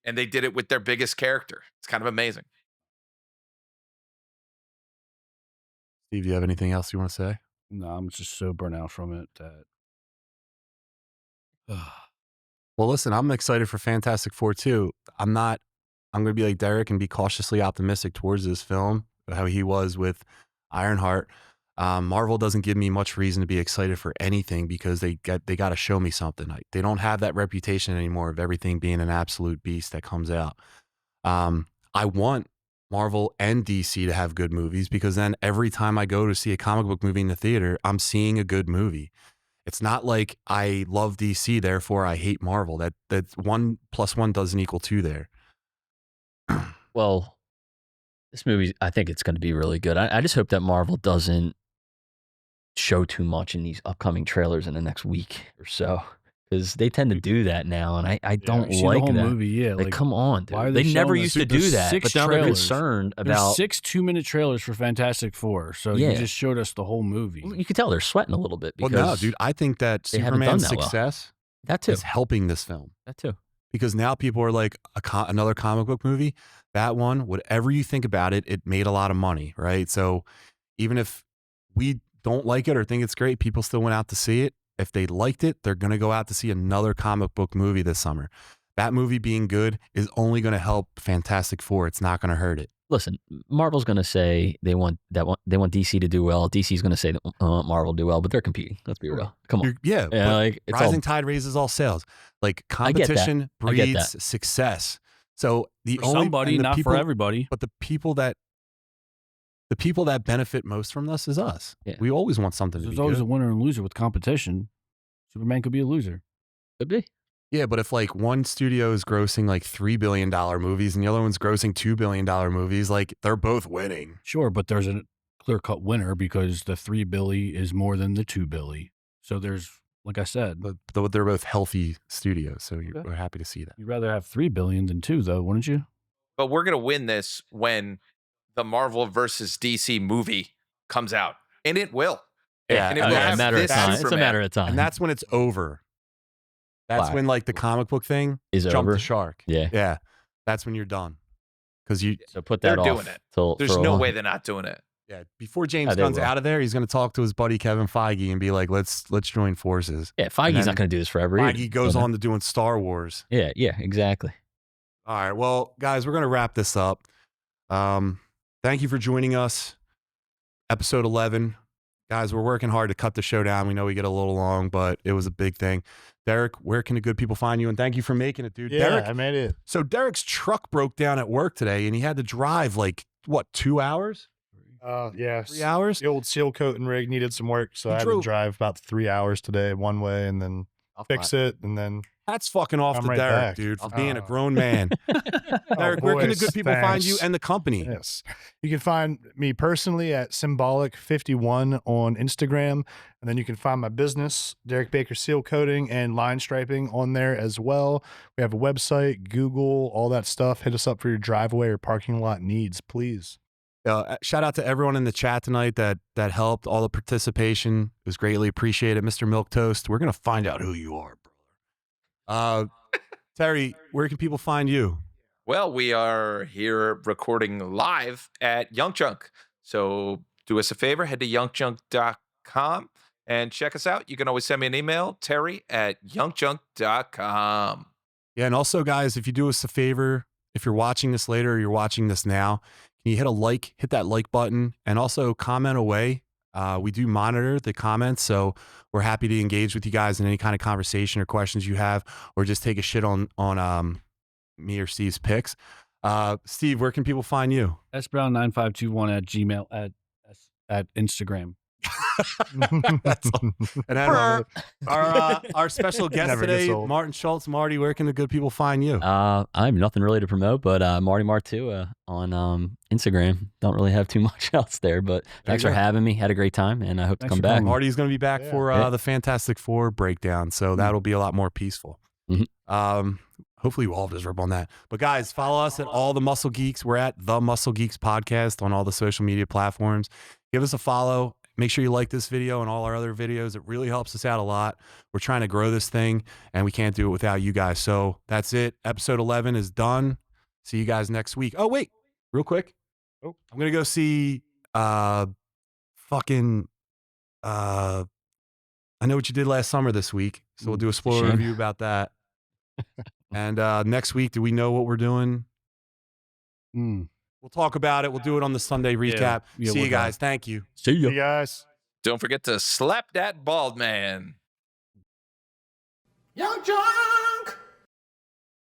Speaker 2: And they did it with their biggest character. It's kind of amazing.
Speaker 3: Steve, do you have anything else you want to say?
Speaker 4: No, I'm just so burnt out from it that.
Speaker 3: Well, listen, I'm excited for Fantastic Four too. I'm going to be like Derek and be cautiously optimistic towards this film, how he was with Ironheart. Marvel doesn't give me much reason to be excited for anything because they got to show me something. They don't have that reputation anymore of everything being an absolute beast that comes out. I want Marvel and DC to have good movies because then every time I go to see a comic book movie in the theater, I'm seeing a good movie. It's not like I love DC, therefore I hate Marvel. That 1 + 1 doesn't equal 2 there.
Speaker 6: Well, this movie, I think it's going to be really good. I just hope that Marvel doesn't show too much in these upcoming trailers in the next week or so, because they tend to do that now, and I don't
Speaker 4: You see
Speaker 6: like
Speaker 4: the whole
Speaker 6: that.
Speaker 4: movie, yeah.
Speaker 6: Like, come on, dude.
Speaker 4: why are
Speaker 6: They
Speaker 4: they
Speaker 6: never
Speaker 4: showing
Speaker 6: used
Speaker 4: us?
Speaker 6: to do
Speaker 4: There's
Speaker 6: that,
Speaker 4: 6
Speaker 6: but now they're
Speaker 4: trailers.
Speaker 6: concerned
Speaker 4: There's
Speaker 6: about.
Speaker 4: 6 2-minute trailers for Fantastic Four, so
Speaker 6: Yeah.
Speaker 4: you just showed us the whole movie.
Speaker 6: You can tell they're sweating a little bit
Speaker 3: Well,
Speaker 6: because
Speaker 3: no, dude, I think that
Speaker 6: they haven't
Speaker 3: Superman's
Speaker 6: done that well.
Speaker 3: success
Speaker 6: that too.
Speaker 3: is helping this film.
Speaker 6: That too.
Speaker 3: Because now people are like, another comic book movie, that one, whatever you think about it, it made a lot of money, right? So even if we don't like it or think it's great, people still went out to see it. If they liked it, they're going to go out to see another comic book movie this summer. That movie being good is only going to help Fantastic Four. It's not going to hurt it.
Speaker 6: Listen, Marvel's going to say they want DC to do well. DC's going to say that Marvel do well, but they're competing. Let's be real. Come on.
Speaker 3: Yeah,
Speaker 6: Yeah,
Speaker 3: but
Speaker 6: like, it's
Speaker 3: rising
Speaker 6: all-
Speaker 3: tide raises all sails. Like
Speaker 6: I get that.
Speaker 3: competition
Speaker 6: I get
Speaker 3: breeds success. So the
Speaker 4: For
Speaker 3: only
Speaker 4: somebody,
Speaker 3: and the
Speaker 4: not
Speaker 3: people,
Speaker 4: for everybody.
Speaker 3: but the people that benefit most from this is us.
Speaker 6: Yeah.
Speaker 3: We always want something to
Speaker 4: There's
Speaker 3: be
Speaker 4: always
Speaker 3: good.
Speaker 4: a winner and loser with competition. Superman could be a loser.
Speaker 6: Could be.
Speaker 3: Yeah, but if like one studio is grossing like $3 billion movies and the other one's grossing $2 billion movies, like they're both winning.
Speaker 4: Sure, but there's a clear-cut winner because the $3 billion is more than the $2 billion. So there's, like I said,
Speaker 3: But they're both healthy studios, so
Speaker 4: Okay.
Speaker 3: we're happy to see that.
Speaker 4: you'd rather have $3 billion than 2, though, wouldn't you?
Speaker 2: But we're going to win this when the Marvel versus DC movie comes out. And it will.
Speaker 3: Yeah,
Speaker 2: And it
Speaker 3: and
Speaker 2: will
Speaker 3: that's-
Speaker 2: have
Speaker 6: a matter of
Speaker 2: this
Speaker 6: time. It's a
Speaker 2: Superman.
Speaker 6: matter of time.
Speaker 3: And that's when it's over. That's
Speaker 6: Why?
Speaker 3: when like the comic book thing
Speaker 6: Is
Speaker 3: jumped
Speaker 6: over.
Speaker 3: the shark.
Speaker 6: Yeah.
Speaker 3: Yeah, that's when you're done. Because you,
Speaker 6: So put
Speaker 2: They're
Speaker 6: that
Speaker 2: doing
Speaker 6: off
Speaker 2: it.
Speaker 6: till
Speaker 2: There's
Speaker 6: for a
Speaker 2: no
Speaker 6: while.
Speaker 2: way they're not doing it.
Speaker 3: yeah, before James
Speaker 6: they
Speaker 3: Gunn's
Speaker 6: will.
Speaker 3: out of there, he's going to talk to his buddy Kevin Feige and be like, let's join forces.
Speaker 6: Yeah, Feige's
Speaker 3: then
Speaker 6: not going to do this forever. either.
Speaker 3: Feige goes
Speaker 6: So
Speaker 3: on to doing Star Wars.
Speaker 6: Yeah, exactly.
Speaker 3: All right, well, guys, we're going to wrap this up. Thank you for joining us. Episode 11. Guys, we're working hard to cut the show down. We know we get a little long, but it was a big thing. Derek, where can the good people find you? And thank you for making it, dude.
Speaker 5: Yeah,
Speaker 3: Derek,
Speaker 5: I made it.
Speaker 3: so Derek's truck broke down at work today, and he had to drive like, what, 2 hours?
Speaker 5: Yeah.
Speaker 3: 3 hours?
Speaker 5: The old seal coat and rig needed some work, so
Speaker 3: He
Speaker 5: I had
Speaker 3: drove-
Speaker 5: to drive about 3 hours today one way and then fix it and then
Speaker 3: That's fucking off
Speaker 5: I'm
Speaker 3: to
Speaker 5: right
Speaker 3: Derek,
Speaker 5: back.
Speaker 3: dude, for being a
Speaker 5: Oh.
Speaker 3: grown man. Derek,
Speaker 5: Oh,
Speaker 3: where can the
Speaker 5: boys,
Speaker 3: good people find you
Speaker 5: thanks.
Speaker 3: and the company?
Speaker 5: Yes. You can find me personally at Symbolic51 on Instagram. And then you can find my business, Derek Baker Seal Coating and Line Striping on there as well. We have a website, Google, all that stuff. Hit us up for your driveway or parking lot needs, please.
Speaker 3: Shout out to everyone in the chat tonight that helped. All the participation was greatly appreciated. Mr. Milk Toast, we're going to find out who you are, brother. Terry, where can people find you?
Speaker 2: Well, we are here recording live at Young Chunk. So do us a favor, head to youngchunk.com and check us out. You can always send me an email, terry@youngchunk.com.
Speaker 3: Yeah, and also, guys, if you do us a favor, if you're watching this later or you're watching this now, can you hit that like button, and also comment away. We do monitor the comments, so we're happy to engage with you guys in any kind of conversation or questions you have, or just take a shit on me or Steve's picks. Steve, where can people find you?
Speaker 4: sbrown9521 at Gmail at Instagram.
Speaker 3: That's all. And then our special guest
Speaker 5: Never gets
Speaker 3: today,
Speaker 5: old.
Speaker 3: Martin Schultz. Marty, where can the good people find you?
Speaker 6: I have nothing really to promote, but Marty Martua on Instagram. Don't really have too much else there, but thanks
Speaker 3: you
Speaker 6: for
Speaker 3: go.
Speaker 6: having me. Had a great time, and I hope to
Speaker 4: Thanks
Speaker 6: come
Speaker 4: for
Speaker 6: back.
Speaker 4: coming.
Speaker 3: Marty's going to be back
Speaker 5: Yeah.
Speaker 3: for
Speaker 6: Yeah.
Speaker 3: the Fantastic Four breakdown, so that'll be a lot more peaceful. Hopefully we'll all just rip on that. But guys, follow us at all the Muscle Geeks. We're at the Muscle Geeks Podcast on all the social media platforms. Give us a follow. Make sure you like this video and all our other videos. It really helps us out a lot. We're trying to grow this thing, and we can't do it without you guys. So that's it. Episode 11 is done. See you guys next week. Oh, wait, real quick.
Speaker 5: Oh.
Speaker 3: I'm going to go see I Know What You Did Last Summer this week. So we'll do a spoiler
Speaker 6: shame.
Speaker 3: review about that. And next week, do we know what we're doing? We'll talk about it. We'll do it on the Sunday recap.
Speaker 4: Yeah,
Speaker 3: See
Speaker 4: we'll
Speaker 3: you guys. Thank you.
Speaker 6: See ya.
Speaker 5: You guys.
Speaker 2: Don't forget to slap that bald man.
Speaker 7: Young Drunk!